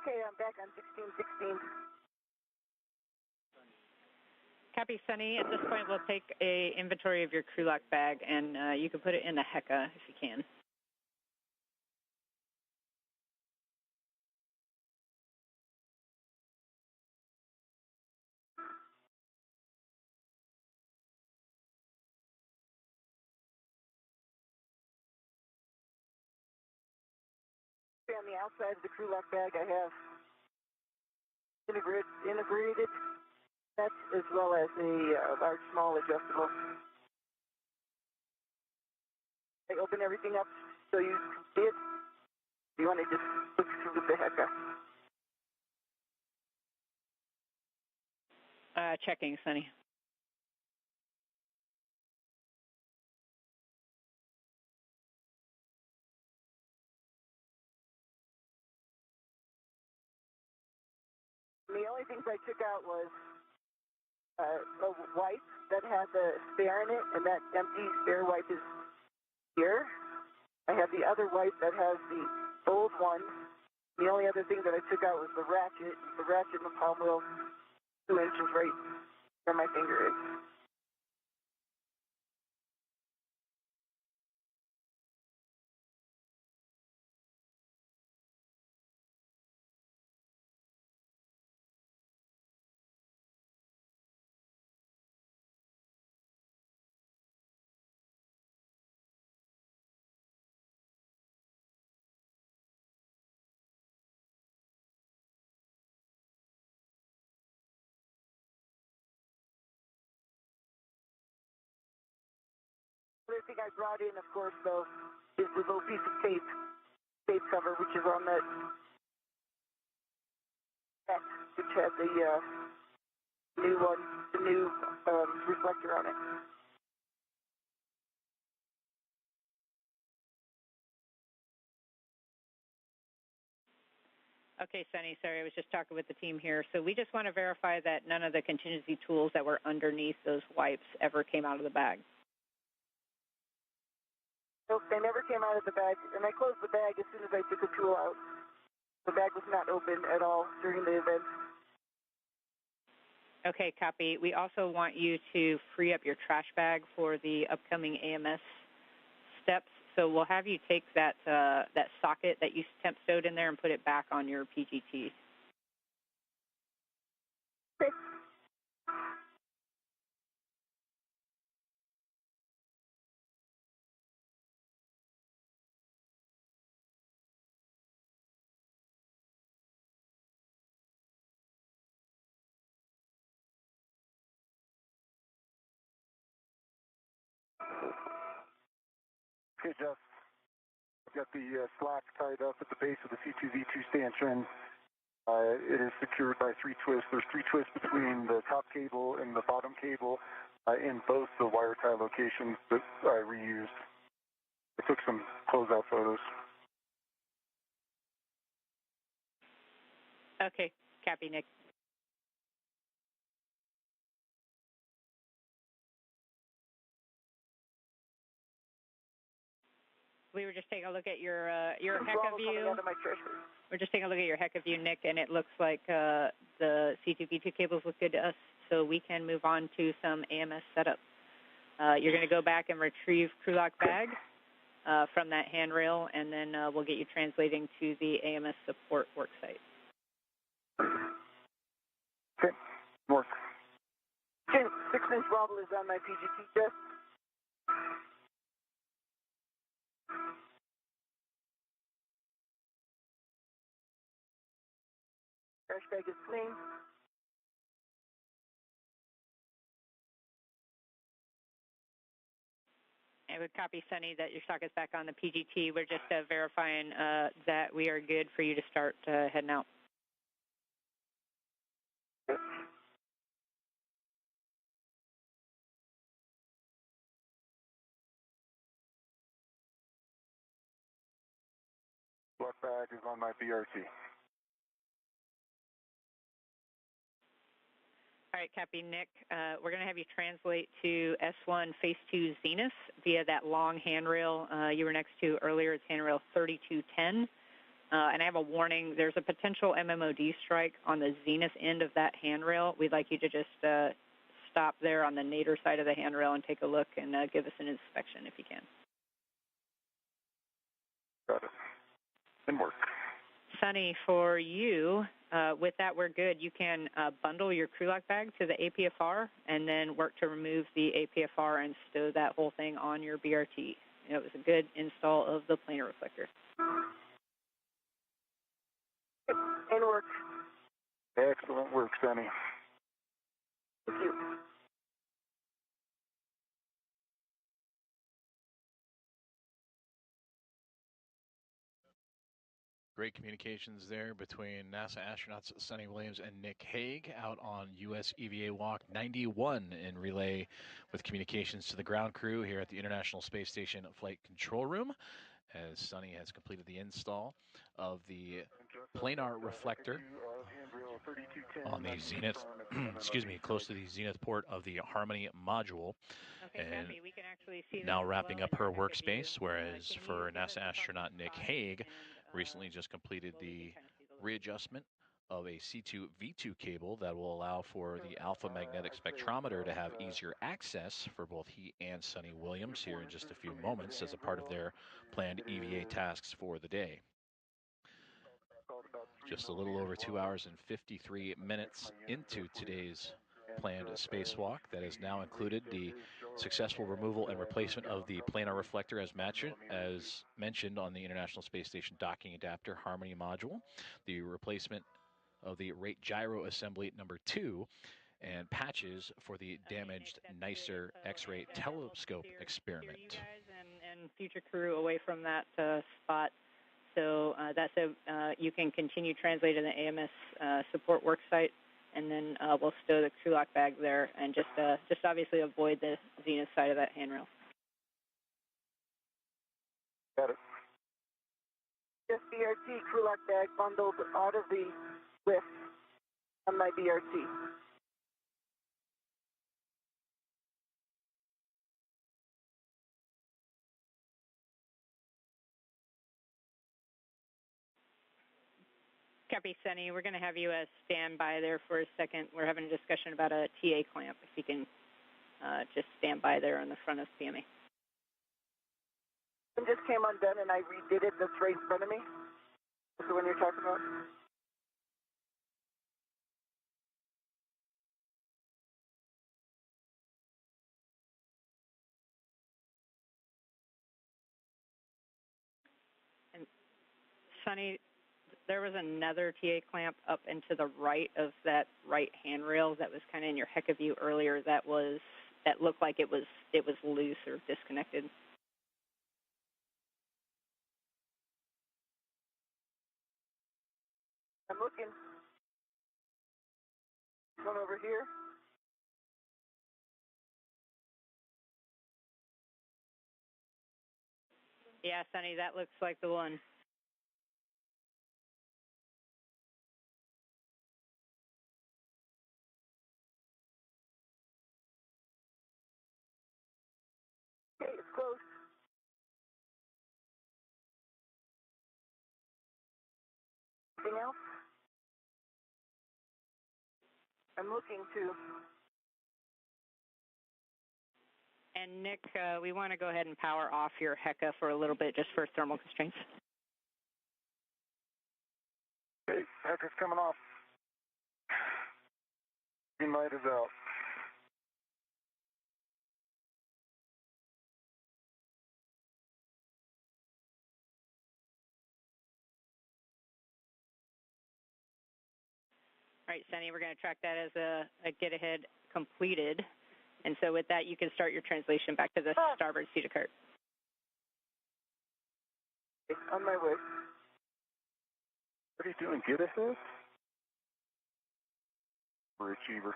Okay, I'm back on 1616. Copy, Sunny. At this point, we'll take a inventory of your crew lock bag, and you can put it in the HECA if you can. On the outside of the crew lock bag, I have integrated sets as well as a large, small adjustable. I open everything up so you can see it. You want to just look through the HECA. Checking, Sunny. The only things I took out was a wipe that had the spare in it, and that empty spare wipe is here. I have the other wipe that has the old one. The only other thing that I took out was the ratchet. The ratchet in the palm wheel, 2 inches right where my finger is. The other thing I brought in, of course, though, is the little piece of tape cover, which is on that X, which had the new one, the new reflector on it. Okay, Sunny, sorry, I was just talking with the team here. So we just want to verify that none of the contingency tools that were underneath those wipes ever came out of the bag. Nope, they never came out of the bag, and I closed the bag as soon as I took the tool out. The bag was not open at all during the event. Okay, copy. We also want you to free up your trash bag for the upcoming AMS steps. So we'll have you take that that socket that you temp stowed in there and put it back on your PGT. Okay. Okay, Jeff. I've got the slack tied up at the base of the C2V2 stanchion. It is secured by 3 twists. There's 3 twists between the top cable and the bottom cable in both the wire tie locations that I reused. I took some closeout photos. Okay, copy, Nick. We were just taking a look at your HECA view. We're just taking a look at your HECA view, Nick, and it looks like the C2V2 cables look good to us, so we can move on to some AMS setup. You're going to go back and retrieve crew lock bag from that handrail, and then we'll get you translating to the AMS support worksite. Okay, work. 6-inch wobble is on my PGT test. Trash bag is clean. And we copy, Sunny, that your socket's back on the PGT. We're just verifying that we are good for you to start heading out. Black bag is on my BRT. All right, copy, Nick. We're going to have you translate to S1 Phase 2 Zenith via that long handrail you were next to earlier. It's handrail 3210. And I have a warning. There's a potential MMOD strike on the zenith end of that handrail. We'd like you to just stop there on the nadir side of the handrail and take a look and give us an inspection if you can. Got it. And work. Sunny, for you, with that we're good. You can bundle your crew lock bag to the APFR and then work to remove the APFR and stow that whole thing on your BRT. It was a good install of the planar reflector. And work. Excellent work, Sunny. Thank you. Great communications there between NASA astronauts Sonny Williams and Nick Hague out on U.S. EVA Walk 91 in relay with communications to the ground crew here at the International Space Station Flight Control Room, as Sonny has completed the install of the planar reflector on the zenith, excuse me, close to the zenith port of the Harmony module. Okay, and Sandy, we can actually see now that wrapping well up in her your workspace, view. whereas for NASA astronaut Nick Hague, recently just completed the readjustment of a C2 V2 cable that will allow for the alpha magnetic spectrometer to have easier access for both he and Sonny Williams here in just a few moments as a part of their planned EVA tasks for the day. Just a little over 2 hours and 53 minutes into today's planned spacewalk that has now included the successful removal and replacement of the planar reflector as mentioned on the International Space Station docking adapter Harmony module, the replacement of the rate gyro assembly number 2, and patches for the damaged NICER X-ray telescope experiment. You guys and future crew away from that spot. So that's you can continue translating the AMS support work site, and then we'll stow the crew lock bag there and just obviously avoid the zenith side of that handrail. Got it. Just BRT crew lock bag bundled out of the lift on my BRT. Copy, Sunny. We're going to have you stand by there for a second. We're having a discussion about a TA clamp. If you can just stand by there on the front of PMA. It just came undone and I redid it. That's right in front of me. That's the one you're talking about? And Sunny, there was another TA clamp up and to the right of that right handrail that was kind of in your HECA view earlier that looked like it was loose or disconnected. I'm looking. One over here. Yeah, Sunny, that looks like the one. Okay, it's close. Anything else? I'm looking too. And Nick, we want to go ahead and power off your HECA for a little bit just for thermal constraints. Okay, HECA's coming off. Green light is out. All right, Sunny, we're going to track that as a get-ahead completed. And so with that, you can start your translation back to the starboard seat of cart. On my way. What are you doing, get ahead? Overachiever.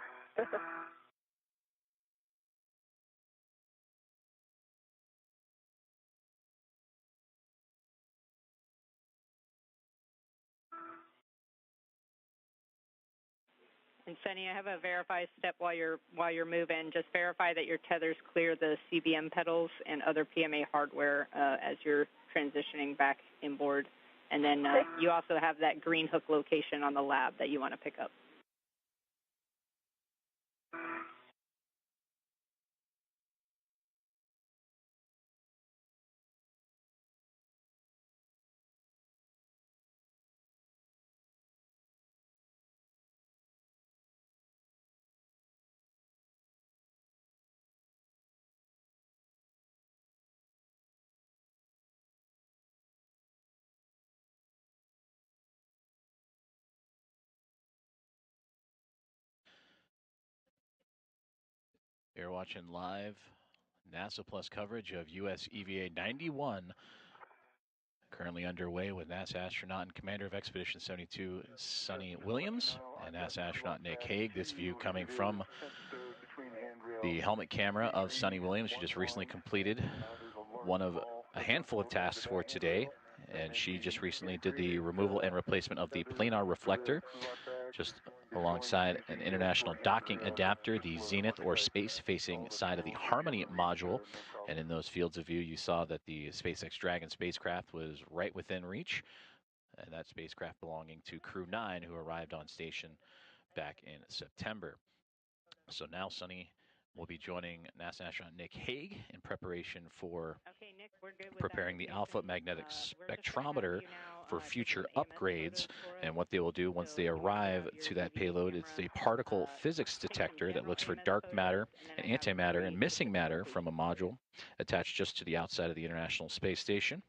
And Sunny, I have a verify step while you're moving. Just verify that your tethers clear the CBM pedals and other PMA hardware as you're transitioning back inboard. And then you also have that green hook location on the lab that you want to pick up. You're watching live NASA Plus coverage of U.S. EVA 91, currently underway with NASA astronaut and commander of Expedition 72, Sonny Williams, and NASA astronaut Nick Hague. This view coming from the helmet camera of Sonny Williams. She just recently completed one of a handful of tasks for today, and she just recently did the removal and replacement of the planar reflector, just alongside an international docking adapter, the zenith or space-facing side of the Harmony module. And in those fields of view, you saw that the SpaceX Dragon spacecraft was right within reach, and that spacecraft belonging to Crew 9, who arrived on station back in September. So now Sonny will be joining NASA astronaut Nick Hague in preparation for preparing the alpha magnetic spectrometer for future upgrades. And what they will do once they arrive to that payload, it's a particle physics detector that looks for dark matter and antimatter and missing matter from a module attached just to the outside of the International Space Station.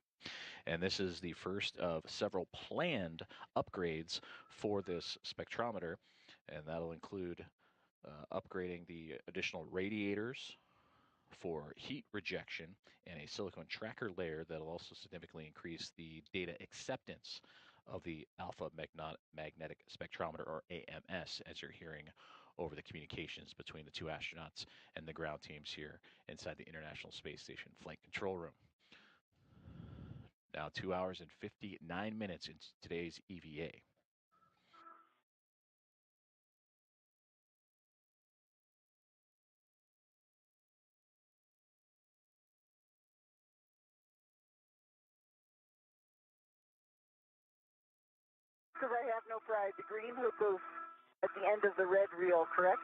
And this is the first of several planned upgrades for this spectrometer, and that'll include upgrading the additional radiators for heat rejection and a silicon tracker layer that'll also significantly increase the data acceptance of the alpha magnetic spectrometer, or AMS, as you're hearing over the communications between the two astronauts and the ground teams here inside the International Space Station Flight Control Room. Now 2 hours and 59 minutes into today's EVA. Because I have no pride, the green hook goes at the end of the red reel, correct?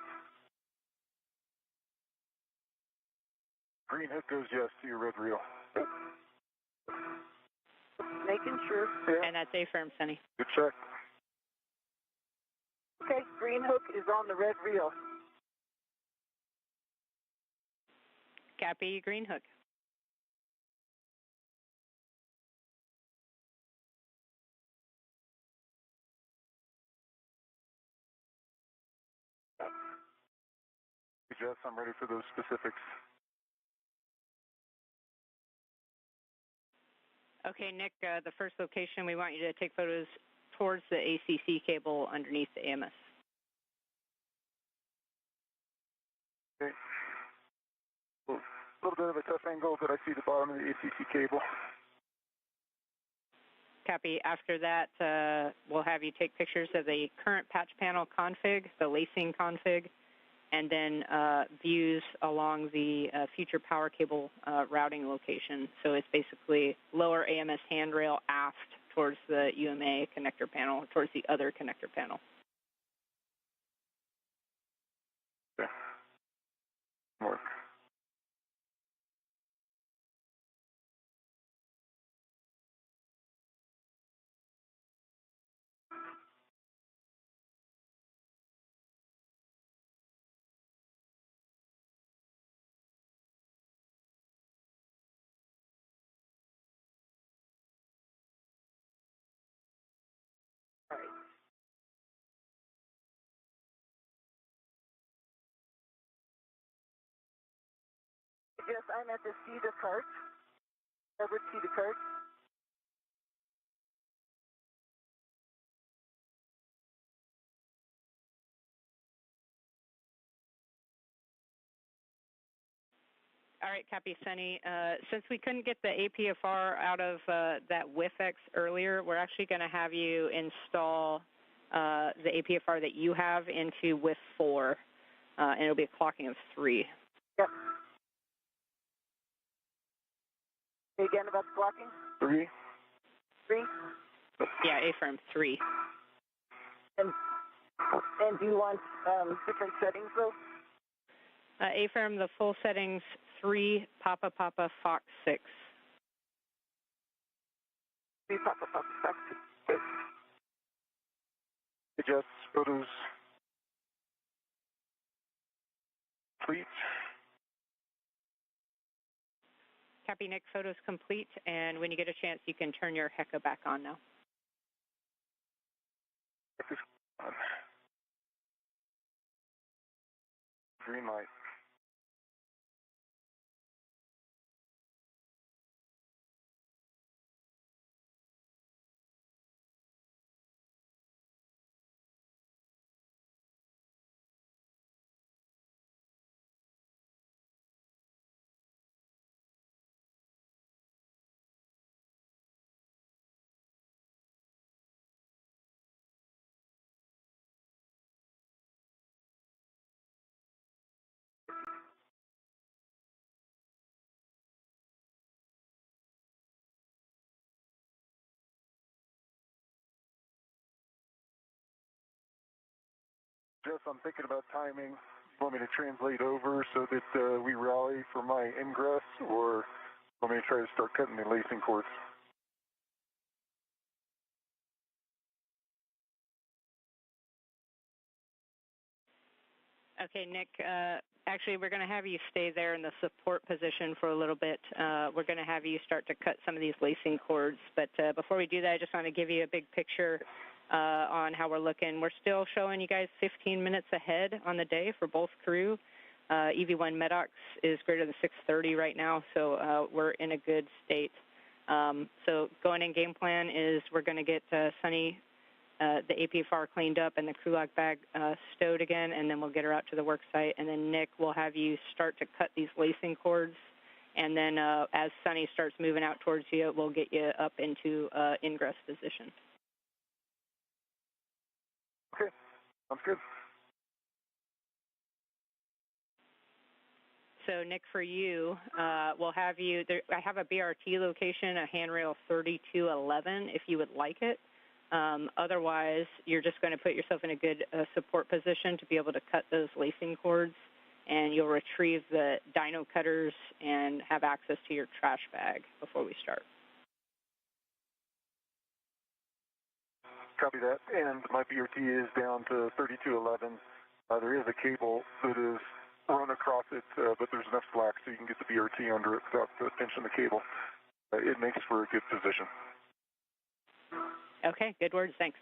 Green hook goes, yes, to your red reel. Making sure. Yeah. And that's A-firm, Sonny. Good check. Okay, green hook is on the red reel. Copy, green hook. Jess, I'm ready for those specifics. Okay, Nick, the first location, we want you to take photos towards the ACC cable underneath the AMS. Okay. A little bit of a tough angle, but I see the bottom of the ACC cable. Copy. After that, we'll have you take pictures of the current patch panel config, the lacing config, and then views along the future power cable routing location. So it's basically lower AMS handrail aft towards the UMA connector panel, towards the other connector panel. Okay. Work. All right. Yes, I'm at the CETA cart. Over CETA cart. All right, copy, Sonny. Since we couldn't get the APFR out of that WIFX earlier, we're actually going to have you install the APFR that you have into WIF 4, and it'll be a clocking of 3. Yep. Say again about the clocking? 3. 3. Yeah, A-firm 3. And do you want different settings, though? A-firm, the full settings, 3, Papa Papa Fox 6. 3 Papa Papa Fox 6. Adjust photos. Complete. Copy, Nick. Photos complete, and when you get a chance, you can turn your HECA back on now. Green light. Jess, I'm thinking about timing. You want me to translate over so that we rally for my ingress, or want me to try to start cutting the lacing cords? Okay, Nick, actually, we're going to have you stay there in the support position for a little bit. We're going to have you start to cut some of these lacing cords. But before we do that, I just want to give you a big picture on how we're looking. We're still showing you guys 15 minutes ahead on the day for both crew. EV1 MEDOX is greater than 6:30 right now, so we're in a good state. So going in game plan is we're going to get Sunny the APFR cleaned up and the crew lock bag stowed again, and then we'll get her out to the work site. And then, Nick, we'll have you start to cut these lacing cords. And then as Sunny starts moving out towards you, we'll get you up into ingress position. Okay, sounds good. So, Nick, for you, we'll have you, I have a BRT location, a handrail 3211, if you would like it. Otherwise, you're just going to put yourself in a good support position to be able to cut those lacing cords, and you'll retrieve the dyno cutters and have access to your trash bag before we start. Copy that. And my BRT is down to 3211. There is a cable that is run across it, but there's enough slack so you can get the BRT under it without pinching the cable. It makes for a good position. Okay, good words. Thanks.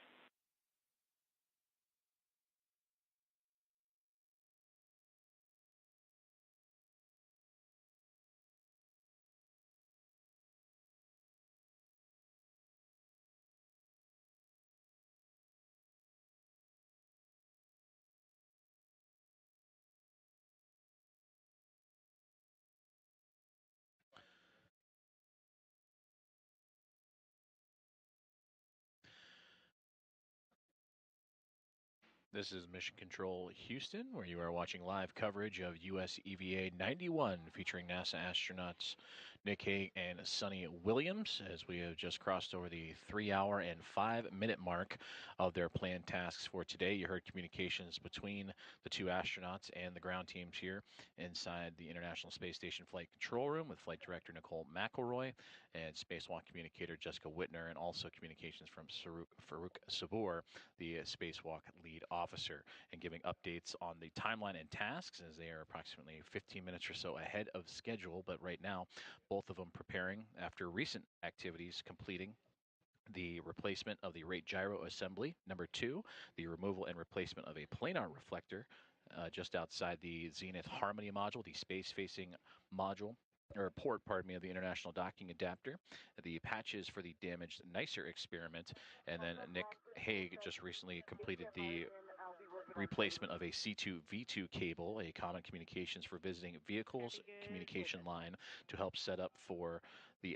This is Mission Control Houston, where you are watching live coverage of US EVA 91, featuring NASA astronauts Nick Hague and Sunny Williams, as we have just crossed over the 3-hour and 5-minute mark of their planned tasks for today. You heard communications between the two astronauts and the ground teams here inside the International Space Station Flight Control Room with Flight Director Nicole McElroy and Spacewalk Communicator Jessica Whitner, and also communications from Farouk Sabur, the Spacewalk lead officer, and giving updates on the timeline and tasks as they are approximately 15 minutes or so ahead of schedule. But right now, both of them preparing after recent activities, completing the replacement of the rate gyro assembly, number 2, the removal and replacement of a planar reflector just outside the Zenith Harmony module, the space-facing module, or port, pardon me, of the International Docking Adapter, the patches for the damaged NICER experiment, and then Nick Hague just recently completed the replacement of a C2V2 cable, a common communications for visiting vehicles communication line to help set up for the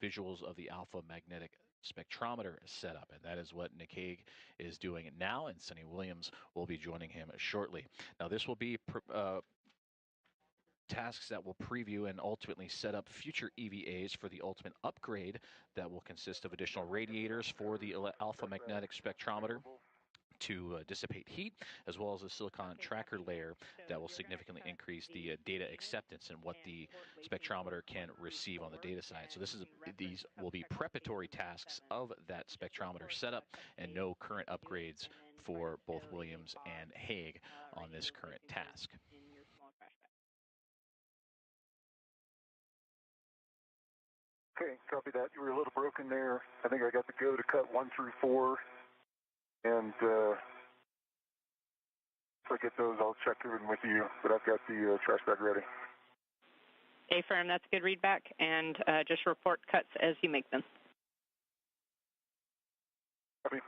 visuals of the alpha magnetic spectrometer setup, and that is what Nick Hague is doing now, and Sunny Williams will be joining him shortly. Now, this will be tasks that will preview and ultimately set up future EVAs for the ultimate upgrade that will consist of additional radiators for the alpha magnetic spectrometer to dissipate heat, as well as a silicon tracker layer that will significantly increase the data acceptance and what the spectrometer can receive on the data side. So these will be preparatory tasks of that spectrometer setup, and no current upgrades for both Williams and Hague on this current task. Okay, copy that. You were a little broken there. I think I got the go to cut 1 through 4. And if I get those, I'll check in with you. But I've got the trash bag ready. Affirm, that's a good readback. And just report cuts as you make them. Copy.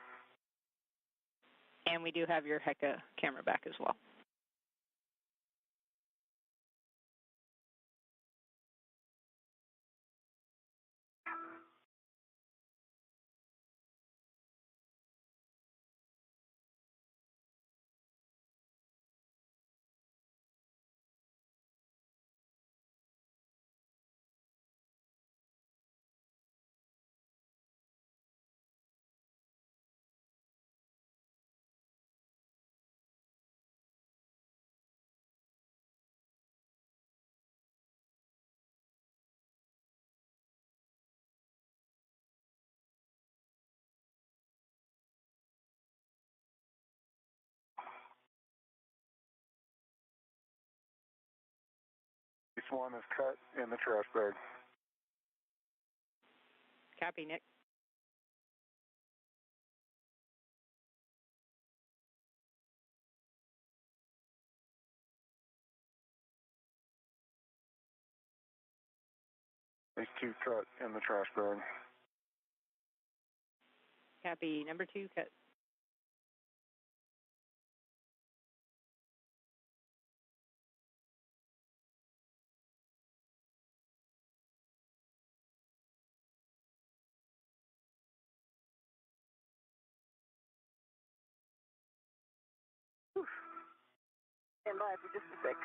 And we do have your HECA camera back as well. Each one is cut in the trash bag. Copy, Nick. These 2 cut in the trash bag. Copy, number 2 cut. Stand by for just a sec.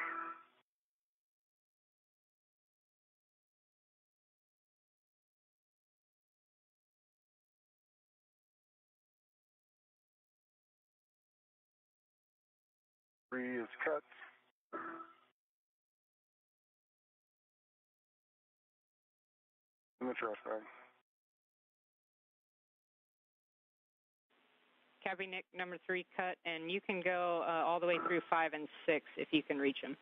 Three is cut. In the trash bag. Copy, Nick, number 3 cut, and you can go all the way through 5 and 6 if you can reach them.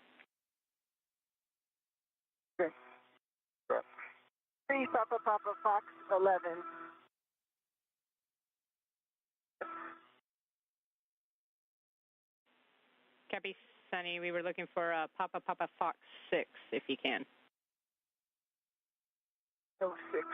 Okay. Got 3 Papa Papa Fox 11. Copy, Sunny. We were looking for Papa Papa Fox 6 if you can. No 6.